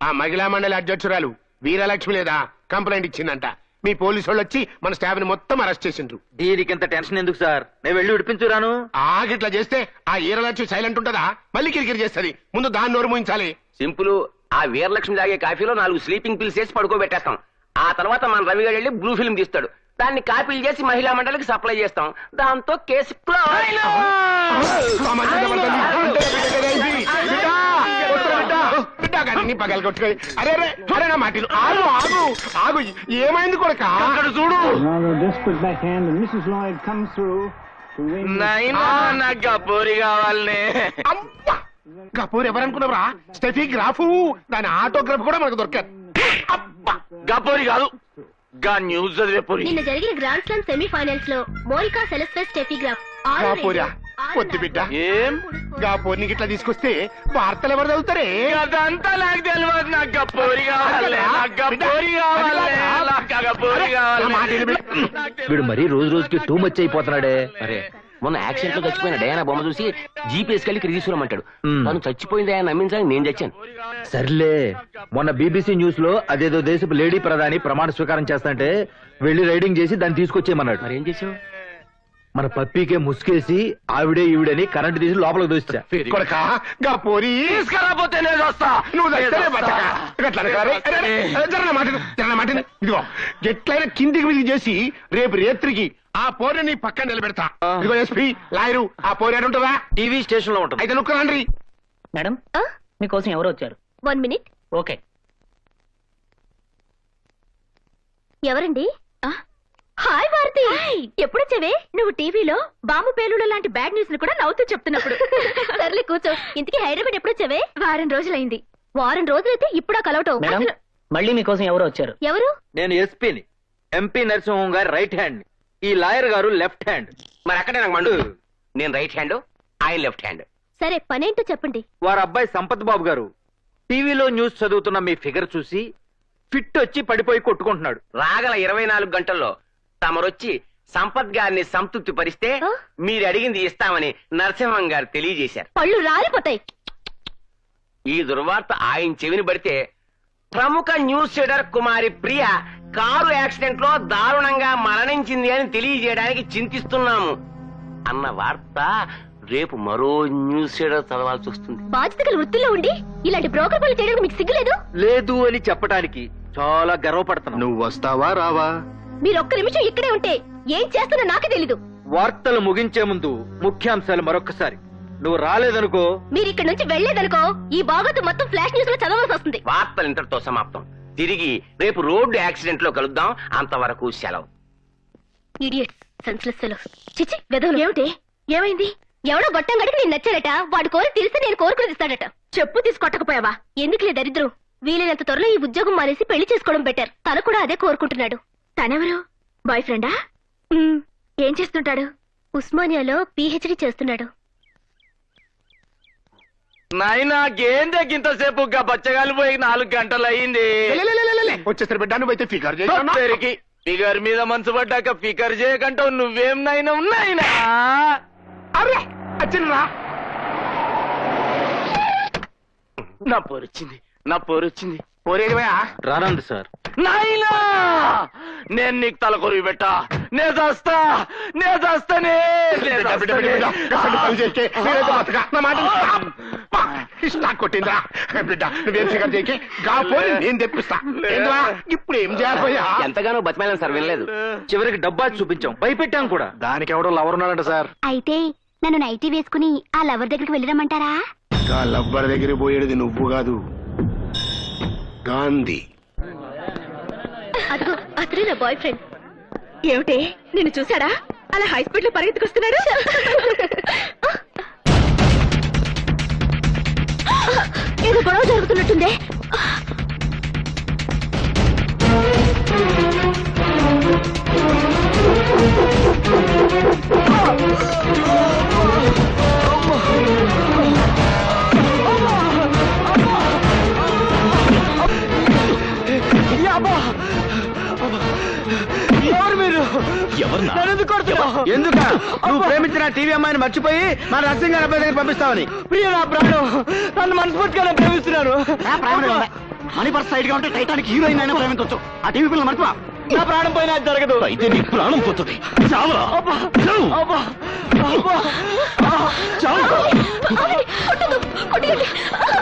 ఆ మహిళా మండలి అధ్యక్షురాలు వీరలక్ష్మి లేదా కంప్లైంట్ ఇచ్చిందంట. మీ పోలీసు వాళ్ళు వచ్చి మన స్టాఫ్ ని మొత్తం అరెస్ట్ చేసిండ్రు. దీనికింత టెన్షన్ ఎందుకు సార్, నేను వెళ్ళి విడిపించురాను. ఆగిట్లా చేస్తే ఆ వీరలక్ష్మి సైలెంట్ ఉంటదా? మళ్ళీ కిరికిరి చేస్తుంది. ముందు దాన్ని నోరు మూయించాలి. సింపుల్, ఆ వీరలక్ష్మి తాగే కాఫీలో 4 స్లీపింగ్ పిల్స్ వేసి పడుకోబెట్టేస్తాం. ఆ తర్వాత మన రవి గారు వెళ్ళి బ్లూ ఫిల్మ్ తీస్తాడు. దాన్ని కాపీలు చేసి మహిళా మండలికి సప్లై చేస్తాం. దాంతో కేసు ఆగు, ఏమైంది కొడుక? చూడు. గపోరి కావాలనే. గపూర్ ఎవరనుకున్నావురా? స్టెఫీ గ్రాఫు, దాని ఆటోగ్రాఫ్ కూడా మనకు దొరకదు. గపోరి కాదు, గా న్యూస్ చదివేపురి. నిన్న జరిగిన గ్రాండ్ స్లామ్ సెమీఫైనల్స్ లో మోనికా సెలెస్టెస్ స్టెఫీ గ్రాఫ్ గాపూరా పొద్దు బిడ్డ. ఏం గాపూర్ని గిట్లా తీసుకొస్తే వార్తలు ఎవరు చదువుతారే? అదంతా నాకు తెలియదు. నాకు గపోరి కావాలి, నాకు గపోరి కావాలి, నాకు గపోరి కావాలి. వీడు మరీ రోజు రోజుకి టూ మచ్ అయిపోతున్నాడే. అరే మొన్న యాక్సిడెంట్ లో చచ్చిపోయిన డయానా బొమ్మ చూసి జీపీఎస్ కలిగి తీసుకురమ్మంటాడు. తను చచ్చిపోయింది ఆయన నమ్మించడానికి నేను చచ్చాను. సర్లే, మొన్న BBC న్యూస్ లో అదేదో దేశపు లేడీ ప్రధాని ప్రమాణ స్వీకారం చేస్తాంటే వెళ్లి రైడింగ్ చేసి దాన్ని తీసుకొచ్చేయమన్నాడు. మరి ఏం చేసావు? మన పప్పీకే ముసుకేసి ఆవిడే ఈవిడని కరెంట్ తీసి లోపలికి దోస్తా. కొడక గాపూరి తీసుకురాపోతే నేను వస్తా. నువ్వు ఇదిగో ఎట్లయినా కిందికి విధి చేసి రేపు రేత్రికి ఆ పోరిని పక్కన నిలబెడతా. ఇదిగో ఎస్పీ లాయరు, ఆ పోరి ఉంటుందా? టీవీ స్టేషన్ లో ఉంటుంది. అయితే నువ్వు రండి. మేడం మీకోసం ఎవరు వచ్చారు? 1 minute. ఓకే. ఎవరండి? హాయ్ భారతి, ఎప్పుడొచ్చావే? నువ్వు టీవీలో బాంబు పేలుడు లాంటి బ్యాడ్ న్యూస్ ని కూడా నవ్వుతూ చెప్తున్నప్పుడు. సర్లే కూర్చో. ఇంతకీ హైదరాబాద్ ఎప్పుడొచ్చావే? వారం రోజులైంది. వారం రోజులైతే ఇప్పుడా కలవటం? మేడం మళ్ళీ మీకోసం ఎవరు వచ్చారు? ఎవరు? నేను ఎస్పీని, MP నరసింహం గారు రైట్ హ్యాండ్, ఈ లాయర్ గారు లెఫ్ట్ హ్యాండ్. మరి అక్కడే నాకు మండు. నేను రైట్ హ్యాండ్, ఆయన లెఫ్ట్ హ్యాండ్. సరే పనేంటో చెప్పండి. వారి అబ్బాయి సంపత్ బాబు గారు టీవీలో న్యూస్ చదువుతున్న మీ ఫిగర్ చూసి ఫిట్ వచ్చి పడిపోయి కొట్టుకుంటున్నాడు. రాగల 24 గంటల్లో తమరొచ్చి సంపత్ గారిని సంతృప్తి పరిస్తే మీరు అడిగింది ఇస్తామని నరసింహం గారు తెలియజేశారు. పళ్ళు రాలిపోతాయి. ఈ దుర్వార్త ఆయన చెవిని పడితే ప్రముఖ న్యూస్ రీడర్ కుమారి ప్రియ కారు యాక్సిడెంట్ లో దారుణంగా మరణించింది అని తెలియజేయడానికి చింతిస్తున్నాము అన్న వార్త రేపు మరో న్యూస్ రీడర్ చదవాల్సి వస్తుంది. బాధ్యత గల వృత్తిలో ఉండి ఇలాంటి బ్రోకర్ పనులు చేయడానికి మీకు సిగ్గులేదు? లేదు అని చెప్పడానికి చాలా గర్వపడుతున్నా. నువ్వు వస్తావా రావా? మీరు ఒక్క నిమిషం ఇక్కడే ఉంటే ఏం చేస్తున్నా నాకే తెలీదు. వార్తలు ముగించే ముందు ముఖ్యాంశాలు మరొక్కసారి. నువ్వు రాలేదనుకో, మీరు ఇక్కడ నుంచి వెళ్లేదనుకో, ఈ బాగోతు మొత్తం ఫ్లాష్ న్యూస్ లో చదవాల్సి వస్తుంది. వార్తలు ఇంతటితో సమాప్తం. తిరిగి రేపు రోడ్డు యాక్సిడెంట్ లో కలుద్దాం. అంతవరకు సెలవు. Idiots, senseless fellows. చిచి వెదవులు. ఏమిటి? ఏమైంది? ఎవడో గొట్టం గడికి నేను నచ్చాడట. వాడి కోరిక తీరిస్తే నేను కోరుకుని ఇస్తాడట. చెప్పు తీసుకొట్టకపోయావా? ఎందుకులే దరిద్రం. వీలైనంత త్వరలో ఈ ఉద్యోగం మానేసి పెళ్లి చేసుకోవడం బెటర్. తను కూడా అదే కోరుకుంటున్నాడు. తనెవరు? బాయ్ ఫ్రెండా? ఏం చేస్తుంటాడు? ఉస్మానియాలో PhD చేస్తున్నాడు. నాయనా గేందెక్కింతసేపు బచ్చగాలి పోయి 4 గంటలు అయింది. వచ్చేసరి బిడ్డ నువ్వైతే ఫిగర్ ఫిగర్ మీద మనసు పడ్డాక ఫిగర్ చేయకంటావు. నువ్వేం నాయనా ఉన్నాయినా? అరే వచ్చిందా? నా పోరొచ్చింది, నా పోరొచ్చింది. పోరేదివయా? రానంది సార్. నాయనా నేను నీకు తల కొరివి పెట్టా. నేను చేస్తానే. నాకు కొట్టిందా బిడ్డ నువ్వేం ఫిగర్ చేయకి కాపోయి నేను తెప్పిస్తా ఏందిరా? ఇప్పుడు ఏం చేయాలయ్యా? ఎంతగానో బతిమాలను సార్ వినలేదు. చివరికి డబ్బా చూపించాం భయపెట్టాం కూడా. దానికి ఎవడో లవర్ ఉన్నాడంట సార్. అయితే నన్ను నైటీ వేసుకుని ఆ లవర్ దగ్గరికి వెళ్ళిరమ్మంటారా? ఇంకా లబ్బర్ దగ్గర పోయేది నువ్వు కాదు, గాంధీ. అదిగో అతనే నా బాయ్ ఫ్రెండ్. ఏమిటి నిన్ను చూసాడా? అలా హై స్పీడ్ లో పరిగెత్తుకొస్తున్నాడు. ఏదో గొడవ జరుగుతున్నట్టుందే. ఎవరు మీరు? ఎవరన్నా? ఎందుక నువ్వు ప్రేమించిన టీవీ అమ్మాయిని మర్చిపోయి మన నర్సింగ్ గారి అబ్బాయి దగ్గర పంపిస్తావని. ప్రియ నా ప్రాణం, నన్ను మనస్ఫూర్తిగానే ప్రేమిస్తున్నాను. మనీ పర్స్ సైడ్ గా ఉంటే టైటానిక్ హీరోయిన్ అయినా ప్రేమించవచ్చు. ఆ టీవీ పిల్లలు మర్చిపో. నా ప్రాణం పోయినా అది జరగదు. అయితే నీ ప్రాణం పోతుంది. చావరా? చావు. చావు.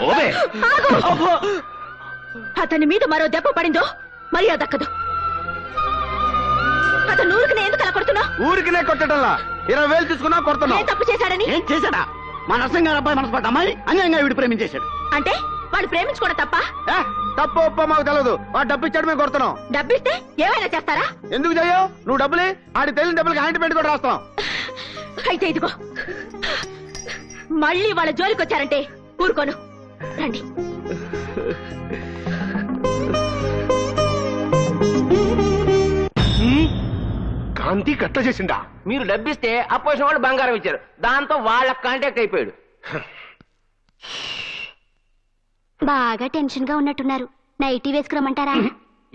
ఓవే. అతని మీద మరో దెబ్బ పడిందో మర్యాద దక్కదు. అతను ఊరికి ఎందుకు అలా కొడుతున్నా? ఊరికినే కొట్టడంలా 20,000 తీసుకున్నా కొడుతున్నా. ఏం తప్పు చేశాడని? ఏం చేశాడా? మా నర్సింగ్ గారి అబ్బాయి మనసు పడ్డ అమ్మాయి అన్యాయంగా వీడు ప్రేమించేశాడు. అంటే వాడు ప్రేమించుకోవడం తప్ప? తప్పు ఒప్ప మాకు తెలియదు. వాడు డబ్బు ఇచ్చాడు మేము కొడుతున్నాం. డబ్బిస్తే ఏమైనా చేస్తారా? ఎందుకు చెయ్యవు? నువ్వు డబ్బులే ఆడి తెలియని డబ్బులకి ఆయింట్మెంట్ కూడా రాస్తాం. అయితే ఇదిగో మళ్ళీ వాళ్ళ జోలికి వచ్చారంటే ఊరుకోను. రండి. గాంధీ గట్ట చేసిండా? మీరు డబ్బిస్తే అపోజిషన్ వాళ్ళు బంగారం ఇచ్చారు, దాంతో వాళ్ళ కాంటాక్ట్ అయిపోయాడు. బాగా టెన్షన్ గా ఉన్నట్టున్నారు. నైటీ వేసుకురమ్మంటారా?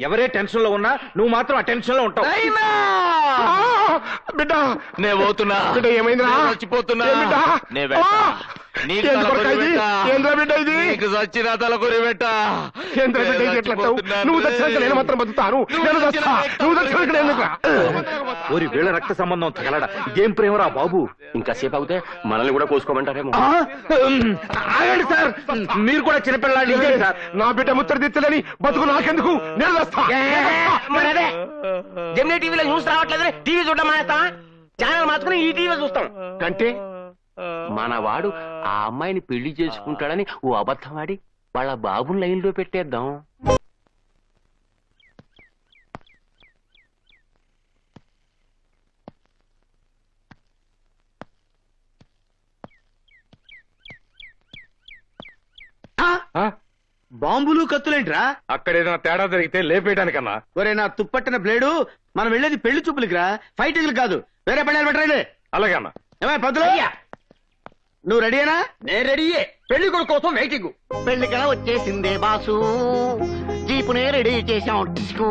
ఎవరే టెన్షన్ లో ఉన్నా నువ్వు మాత్రం ఆ టెన్షన్ లో ఉంటావు. బిడ్డ నే పోతున్నా. బిడ్డ ఏమైందిరా? చచ్చిపోతున్నా. ఏ బిడ్డ? నే వెళ్తా. నీకు ఎందుకు తలకొరి కొరకా ఇది? పెట్టా. ఏంద్రా బిడ్డ ఇది? నీకు చచ్చిన తలకొరి పెట్టా. ఏంద్రా బిడ్డ ఇది ఎట్లా అంటావు? నువ్వు దక్షిణకు నేను మాత్రం బతుకుతాను. నేను చస్తా. నువ్వు దక్షిణకు నేను ఎందుకురా? ఓరి వీళ్ళ రక్త సంబంధం తగలడా. ఇదేం ప్రేమరా బాబు. ఇంకా సేపు అవుతే మనల్ని కూడా కోసుకోమంటారేమో. ఆగండి సార్, మీరు కూడా చిన్నపిల్లాడి సార్. నా బిడ్డ ముత్తడి తెచ్చలేని బతుకు నాకెందుకు? నేను చస్తా. మరి అదే జెమినీ టీవీలో న్యూస్ రావట్లేదు, టీవీ చూడడం మానేస్తాం. ఛానల్ మార్చుకుని ఈ టీవీ చూస్తాం. అంటే మనవాడు ఆ అమ్మాయిని పెళ్లి చేసుకుంటాడని ఓ అబద్ధం ఆడి వాళ్ళ బాబుని లైన్ లో పెట్టేద్దాం. బాంబులు కత్తులేంట్రా? అక్కడేదైనా తేడా జరిగితే లేపేయడానికన్నా. ఒరే నా తుప్పట్టిన బ్లేడు, మనం వెళ్ళేది పెళ్లి చూపులకి రా, ఫైటింగ్లు కాదు. వేరే పెళ్ళాలి పెట్టరండి. అలాగే అన్న. ఏమై పంతులు, నువ్వు రెడీయేనా? నేను రెడీయే. పెళ్లి కొడుకు కోసం వెయిటింగ్. పెళ్లికలా వచ్చేసిందే బాసు, జీపునే రెడీ చేశాం. డిస్కో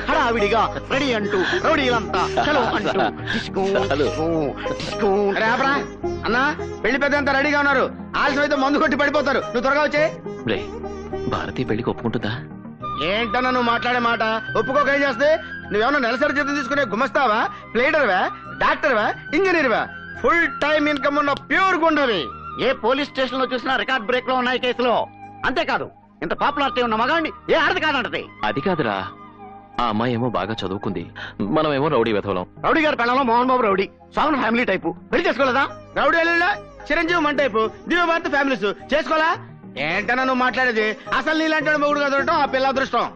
హడావిడిగా రెడీ అంటూ రౌడీలంతా చలో అంటూ డిస్కో డిస్కో డిస్కో. అరే ఆపరా అన్నా, పెళ్లి పెద్ద అంతా రెడీగా ఉన్నారు. ఆలస్యం అయితే మందు కొట్టి పడిపోతారు. నువ్వు త్వరగా వచ్చే. రే భారతీ పెళ్లికి ఒప్పుకుంటుందా? ఏంటన్నా నువ్వు మాట్లాడే మాట? ఒప్పుకోక ఏం చేస్తే? నువ్వేమన్నా నెలసరి జీతం తీసుకునే గుమస్తావా, ప్లేడర్వా, డాక్టర్వా, ఇంజనీర్వా? ఫుల్ టైం ఇన్కమ్ ఉన్న ప్యూర్ గుండవి. ఏ పోలీస్ స్టేషన్ లో చూసినా రికార్డ్ బ్రేక్ లో ఉన్నాయి కేసులో. అంతేకాదు ఇంత పాపులారిటీ ఉన్న మగాండి ఏ ఆడది కాదంటది. అది కాదురా, ఆ అమ్మాయి ఏమో బాగా చదువుకుంది, మనమేమో రౌడీ వెధవలం. రౌడీ గారి పెళ్ళలో Mohan Babu rowdy, సాగున్ family type. పెళ్లి చేసుకోలేదా? రౌడీ అల్లుళ్ళ చిరంజీవి మన టైపు, దివ్యభారతి ఫ్యామిలీస్ చేసుకోవాలా? ఏంటన్నా నువ్వు మాట్లాడేది? అసలు నీలాంటి మొగుడు గా దొరకటం ఆ పిల్ల అదృష్టం.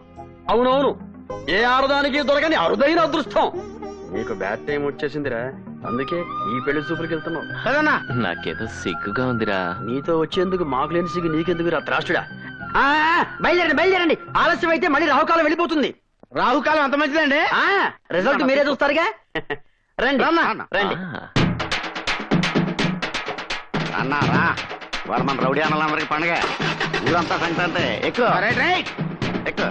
అవునవును, ఏ ఆడదానికి దొరకని అరుదైన అదృష్టం. నీకు బ్యాడ్ టైం వచ్చేసిందిరా, అందుకే ఈ పెళ్లి చూపులకి వెళ్తున్నావు కదన్నా? నాకేదో సిగ్గుగా ఉందిరా. నీతో వచ్చేందుకు మాకు లేని సిగ్గు నీకెందుకు రా త్రాష్టుడా? బయలుదేరండి బయలుదేరండి, ఆలస్యం అయితే మళ్ళీ రాహుకాలం వెళ్ళిపోతుంది. రాహుకాలం అంత మంచిదండి. రిజల్ట్ మీరే చూస్తారుగా. రండి రండి. అన్నారా వాడు మన రౌడీ అన్నలందరికి పండగ, ఊరంతా సంక్రాంతి. ఎక్కువ ఎక్కువ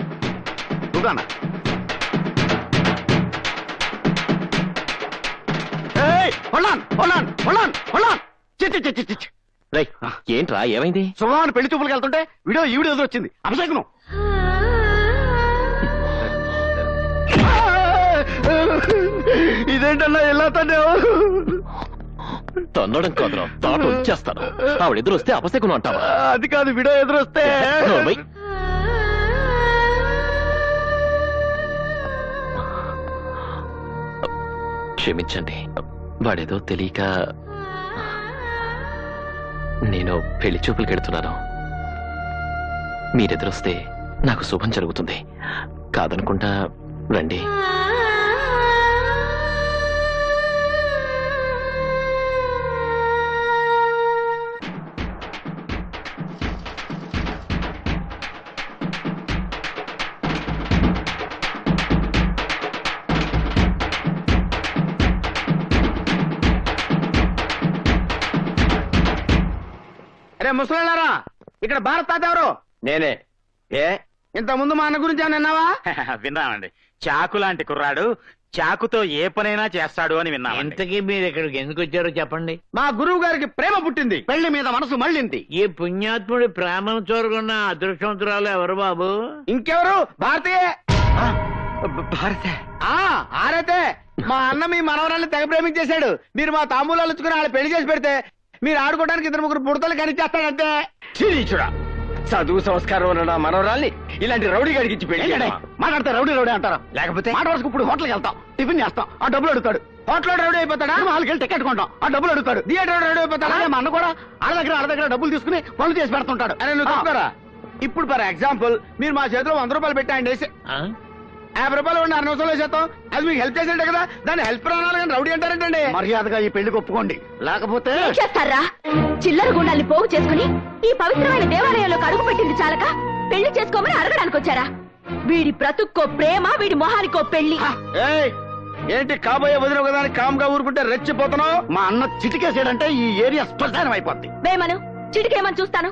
ఊగన్నా. ఏంట్రా ఏమైంది? శుభవాన్ని పెళ్లి చూపులకు వెళ్తుంటే వీడియో ఈ వీడియో వచ్చింది. అభిషేకం ఇదేంటన్నా ఎలా తండ్రి? తన్నడం కాదురా తాట వచ్చేస్తాను. ఆవిడ ఎదురు వస్తే అపశకునం అంటావా? అది కాదు, విడో ఎదురొస్తే. నోర్మై. క్షమించండి, వాడేదో తెలియక నేను పెళ్లి చూపులకు వెళ్తున్నాను. మీరెదురొస్తే నాకు శుభం జరుగుతుంది. కాదనుకుంటా రండి. అరే ముసలారా, ఇక్కడ భారత్ తాత ఎవరు? నేనే. ఏ ఇంత ముందు మా అన్న గురించి ఏమన్నా విన్నావా? విన్నామండి. చాకు లాంటి కుర్రాడు చాకుతో ఏ పనైనా చేస్తాడు అని విన్నా. ఇంతకీ మీరు ఇక్కడికి ఎందుకు వచ్చారో చెప్పండి. మా గురువు గారికి ప్రేమ పుట్టింది, పెళ్లి మీద మనసు మళ్ళింది. ఈ పుణ్యాత్ముడి ప్రేమను చూరగొన్న అదృష్టవంతురాలు ఎవరు బాబు? ఇంకెవరు? భారతీయ. భారతే. ఆరైతే మా అన్న మీ మనవరాన్ని తెగ ప్రేమించేశాడు. మీరు మా తాంబూలాలు ఇచ్చుకుని వాళ్ళ పెళ్లి చేసి పెడితే మీరు ఆడుకోవడానికి 2-3 బుడతలు కనిచేస్తాడంటే. చూడా, చదువు సంస్కారం ఉన్న నా మనవరాల్ని ఇలాంటి రౌడీ గడికి పెళ్లి మాట్లాడితే రౌడీ రౌడీ అంటారా? లేకపోతే మాట వరకు ఇప్పుడు హోటల్కి వెళ్తాం, టిఫిన్ చేస్తాం, ఆ డబ్బులు అడుగుతాడు. హోటల్ రౌడీ అయిపోతాడా? వాళ్ళకి వెళ్ళి టికెట్ కొంటాం, ఆ డబ్బులు అడుగుతాడు. థియేటర్ రౌడీ అయిపోతాడా? మా అన్న కూడా వాళ్ళ దగ్గర డబ్బులు తీసుకుని పనులు చేసి పెడుతుంటాడు. అరే నువ్వు తప్పుకోరా. ఇప్పుడు ఫర్ ఎగ్జాంపుల్ మీరు మా చేతిలో 100 రూపాయలు పెట్టాయండి, 50 రూపాయలు ఉండి 6 నిమిషాలు వేసేస్తాం. అది మీకు హెల్ప్ చేసేట కదా, దాన్ని హెల్ప్ రావాలి కానీ రౌడీ అంటారంటండి. మర్యాదగా ఈ పెళ్లికి ఒప్పుకోండి, లేకపోతే చేస్తారా? చిల్లర గుండాల్ని పోగు చేసుకుని ఈ పవిత్రమైన దేవాలయంలోకి అడుగు పెట్టింది చాలక పెళ్లి చేసుకోమని అడగడానికి వచ్చారా? వీడి బ్రతుక్కో ప్రేమ, వీడి మొహానికో పెళ్లి. ఏంటి కాబోయే వదిన కదా అని కామ్గా ఊరుకుంటే రెచ్చిపోతున్నావు? మా అన్న చిటికేసాడంటే ఈ ఏరియా శ్మశానం అయిపోద్ది. వేమను చిటికేమని చూస్తాను.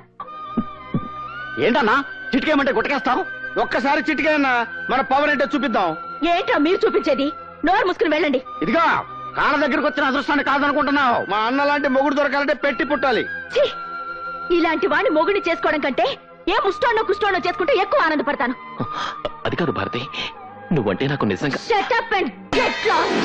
ఏంటన్నా చిటికేయమంటే గుట్టకేస్తావు? ఒక్కసారి చిటికేయన్నా మన పవర్ ఏంటో చూపిద్దాం. ఏంటో మీరు చూపించేది? నోరు మూసుకుని వెళ్ళండి. ఇదిగా కాళ్ళ దగ్గరకు వచ్చిన అదృష్టాన్ని కాదనుకుంటున్నావు. మా అన్న లాంటి మొగుడు దొరకాలంటే పెట్టి పుట్టాలి. ఇలాంటి వాడిని మొగుడిని చేసుకోవడం కంటే ఏ ముస్టోనో కుస్టోనో చేసుకుంటే ఎక్కువ ఆనందపడతాను. అది కాదు భారతి, నువ్వంటే నాకు నిజంగా. Shut up and get lost.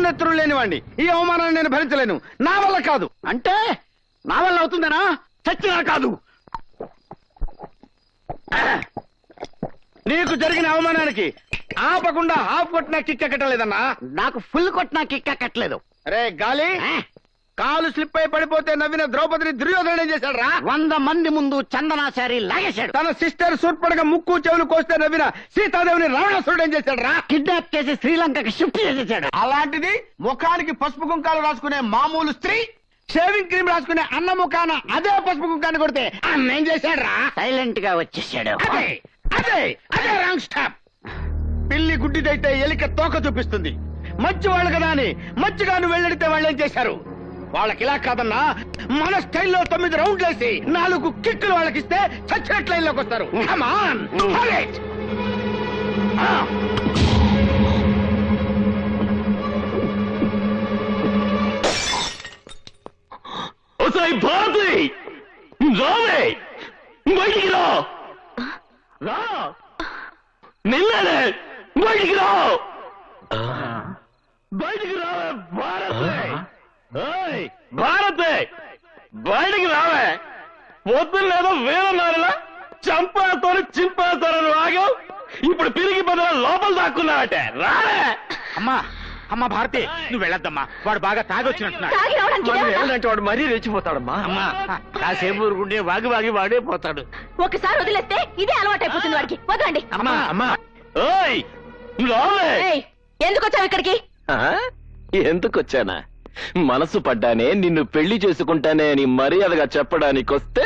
నెత్తురు లేనివాడిని ఈ అవమానాన్ని నేను భరించలేను. నా వల్ల కాదు అంటే నా వల్ల అవుతుందనా? చచ్చినా కాదు. నీకు జరిగిన అవమానానికి ఆపకుండా హాఫ్ కొట్టినా కిక్క కట్టలేదన్నా. నాకు ఫుల్ కొట్టినా కిక్క కట్టలేదు. రే గాలి, కాలు స్లిప్ అయి పడిపోతే నవ్విన ద్రౌపదిని దుర్యోధన ఏం చేశాడు రా? 100 మంది ముందు చందనాచారి లాగేశాడు. తన సిస్టర్ సూర్పడగ ముక్కు చెవులు కోస్తే నవ్విన సీతాదేవిని రావణాసురుడు ఏం చేశాడు రా? కిడ్నాప్ చేసి శ్రీలంకకి షిఫ్ట్ చేసేసాడు. అలాంటిది ముఖానికి పసుపు కుంకాలు రాసుకునే మామూలు స్త్రీ షేవింగ్ క్రీమ్ రాసుకునే అన్న ముఖాన అదే పసుపు కుంకాన్ని కొడితే అన్న ఏం చేశాడు రా? సైలెంట్ గా వచ్చేసాడు. అదే అదే రాంగ్ స్టాప్. పిల్లి గుడ్డిదైతే ఎలిక తోక చూపిస్తుంది. మంచి వాళ్ళు కదా అని మంచిగా నువ్వు వెళ్ళడితే వాళ్ళు ఏం చేశారు? వాళ్ళకి ఇలా కాదన్నా, మన స్టైల్లో 9 రౌండ్లు వేసి 4 కిక్కులు వాళ్ళకిస్తే చచ్చినట్టు లైన్లోకి వస్తారు. భారతి రావే, బయటికి రా. నిన్ననే బయటికి రా, బయటికి రావే భారతి. భారతే బయటికి రావే. పొద్దున్న లేదో వేరన్నారులా చంపేస్తాను చింపేస్తారని వాగావు, ఇప్పుడు పిరిగి బదులు లోపల దాక్కున్నావటే. రావే. అమ్మా అమ్మా భారతి, నువ్వు వెళ్ళొద్దమ్మా, వాడు బాగా తాగి వచ్చినట్టున్నాడు. వెళ్ళంటే వాడు మరీ రెచ్చిపోతాడమ్మా. అమ్మా కాసేపు ఊరుకుంటే వాగి వాగి వాడే పోతాడు. ఒకసారి వదిలేస్తే ఇదే అలవాటైపోతుంది వాడికి. వదలండి. అమ్మా అమ్మా, ఓయ్ రావే. ఎందుకు వచ్చావు ఇక్కడికి? ఎందుకు వచ్చానా? మనసు పడ్డానే నిన్ను పెళ్లి చేసుకుంటానే అని మర్యాదగా చెప్పడానికి వస్తే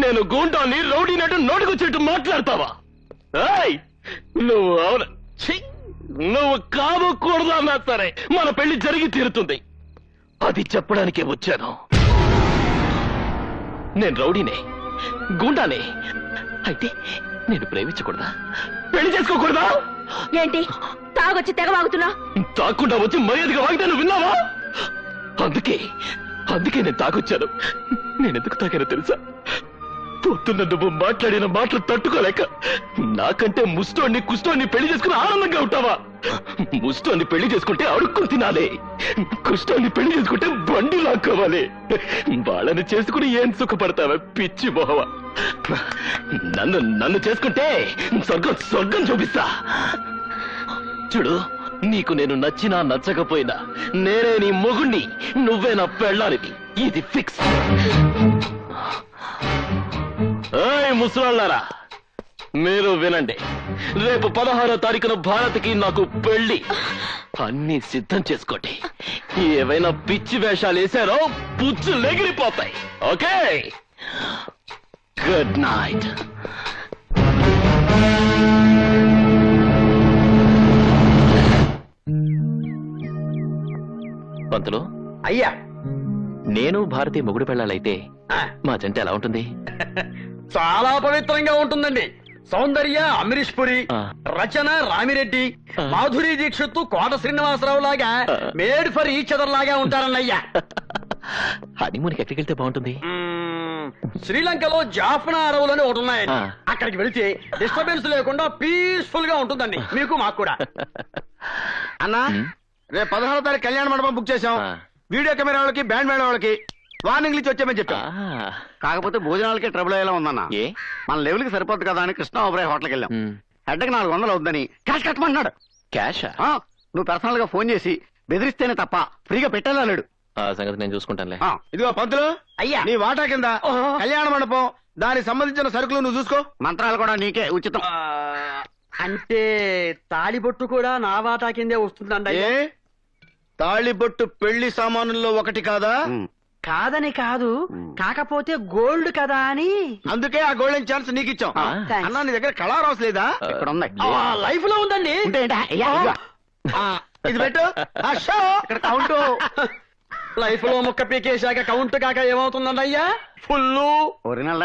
నేను గూంటాన్ని రౌడీనట్టు నోటికొచ్చినట్టు మాట్లాడతావా? నువ్వు అవును, నువ్వు కాదుకూడదు అన్నా సరే మన పెళ్లి జరిగి తీరుతుంది. అది చెప్పడానికే వచ్చాను. నేను రౌడీనే, గూండానే. అయితే నేను ప్రేమించకూడదా? పెళ్లి చేసుకోకూడదా? ఏంటి తాగొచ్చి తెగ వాగుతున్నా? తాకుండా వచ్చి మర్యాదగా వాగితే నువ్వు విన్నావా? అందుకే నేను తాగొచ్చాను. నేనెందుకు తాగానో తెలుసా? పొద్దున్న నువ్వు మాట్లాడిన మాటలు తట్టుకోలేక నాకంటే ముష్టోన్ని కుష్టోన్ని పెళ్లి చేసుకుని ఆనందంగా ఉంటావా? ముష్టోన్ని పెళ్లి చేసుకుంటే అడుక్కుని తినాలి, కుష్టోన్ని పెళ్లి చేసుకుంటే బండి లాక్కోవాలి. వాళ్ళని చేసుకుని ఏం సుఖపడతావా పిచ్చి మొహవా? నన్ను చేసుకుంటే స్వర్గం స్వర్గం చూపిస్తా. చూడు, నీకు నేను నచ్చినా నచ్చకపోయినా నేనే నీ మొగుణ్ణి, నువ్వే నా పెళ్ళానివి. ఇది ఫిక్స్. ముసలాళ్ళారా, మీరు వినండి. రేపు 16వ తారీఖున భారత్కి నాకు పెళ్లి. అన్ని సిద్ధం చేసుకోండి. ఏవైనా పిచ్చి వేషాలు వేశారో పుచ్చు లెగిరిపోతాయి. Okay, good night. పంతులు అయ్యా, నేను భారతి మొగుడు పెళ్ళాలైతే మా జంట ఎలా ఉంటుంది? చాలా పవిత్రంగా ఉంటుందండి. సౌందర్య అమరీష్ పురి, రచన రామిరెడ్డి, మాధురి దీక్షిత్ కోట శ్రీనివాసరావు లాగా మేడ్ ఫర్ ఈచ్ అదర్ లాగా ఉంటారన్నయ్యా. హనీమూన్కి ఎక్కడికి వెళ్తే బాగుంటుంది? శ్రీలంకలో జాఫ్నా అడవులని ఒకటి ఉన్నాయండి. అక్కడికి వెళితే డిస్టర్బెన్స్ లేకుండా పీస్ఫుల్ గా ఉంటుందండి, మీకు మాకు కూడా. అన్నా, రేపు 16వ తారీఖు కళ్యాణ మండపం బుక్ చేశాం. వీడియో కెమెరా వాళ్ళకి, బ్యాండ్ మేళ వాళ్ళకి వార్నింగ్లు ఇచ్చి వచ్చామని చెప్పా. కాకపోతే భోజనాలకే ట్రబుల్ అయ్యేలా ఉందన్నా. మన లెవెల్ కి సరిపోద్ది కదా అని కృష్ణ ఓబ్రాయ్ హోటల్కి వెళ్ళాం. హెడ్కి 400 అవుద్దని క్యాష్ కట్టమంటున్నాడు. క్యాష్? నువ్వు పర్సనల్ గా ఫోన్ చేసి బెదిరిస్తేనే తప్ప ఫ్రీగా పెట్టాలన్నాడు. ఆ సంగతి నేను చూసుకుంటానులే. ఇదిగో పంతులు, అయ్యా నీ వాటా కింద కళ్యాణ మండపం, దానికి సంబంధించిన సరుకులు నువ్వు చూసుకో. మంత్రాలు కూడా నీకే ఉచితం. అంటే తాళిబొట్టు కూడా నా వాటా కిందే వస్తుందండి. తాళిబొట్టు పెళ్లి సామానుల్లో ఒకటి కాదా? కాదని కాదు, కాకపోతే గోల్డ్ కదా అని. అందుకే ఆ గోల్డెన్ ఛాన్స్ నీకు ఇచ్చాం. అన్నా, నీ దగ్గర కళారాస్ లేదా? ఇక్కడ ఉంది. లైఫ్ లో ఉందండి. ఇది పెట్టు. ఇక్కడ కౌంట్. లైఫ్ లో ముక్క పీకేశాక కౌంట్ కాక ఏమవుతుందండి అయ్యా? Full original.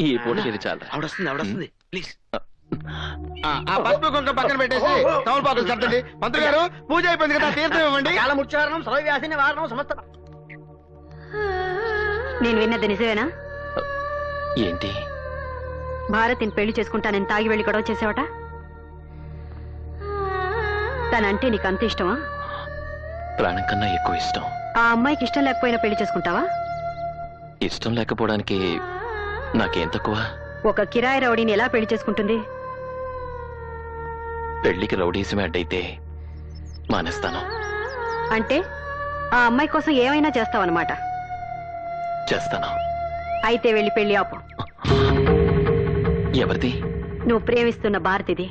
ఈ పూట ఇది చాలు. ఆవిడొస్తుంది ప్లీజ్. పసుపు కుంకుమ పక్కన పెట్టేసి తమలపాకులు కట్టండి. మంత్రి గారు, పూజ అయిపోయింది కదా, తీర్థం ఇవ్వండి. కాలముచ్చారణం సర్వవ్యాసిని వారణం సమస్త. నేను విన్నది నిజమేనా? ఏంటి? భారతిని పెళ్లి చేసుకుంటానని తాగి వెళ్ళి గొడవ చేసావట. తనంటే నీకు అంత ఇష్టమా? ప్రాణం కన్నా ఎక్కువ ఇష్టం. ఆ అమ్మాయికి ఇష్టం లేకపోయినా పెళ్లి చేసుకుంటావా? ఇష్టం లేకపోవడానికి నాకేం తక్కువ? ఒక కిరాయి రౌడీని ఎలా పెళ్లి చేసుకుంటుంది? పెళ్లికి రౌడీసమే అడ్డైతే మానేస్తాను. అంటే ఆ అమ్మాయి కోసం ఏమైనా చేస్తావన్నమాట. చేస్తాను. అయితే వెళ్ళి పెళ్లి ఆపు. ఎవరిది? నువ్వు ప్రేమిస్తున్న భారతిది.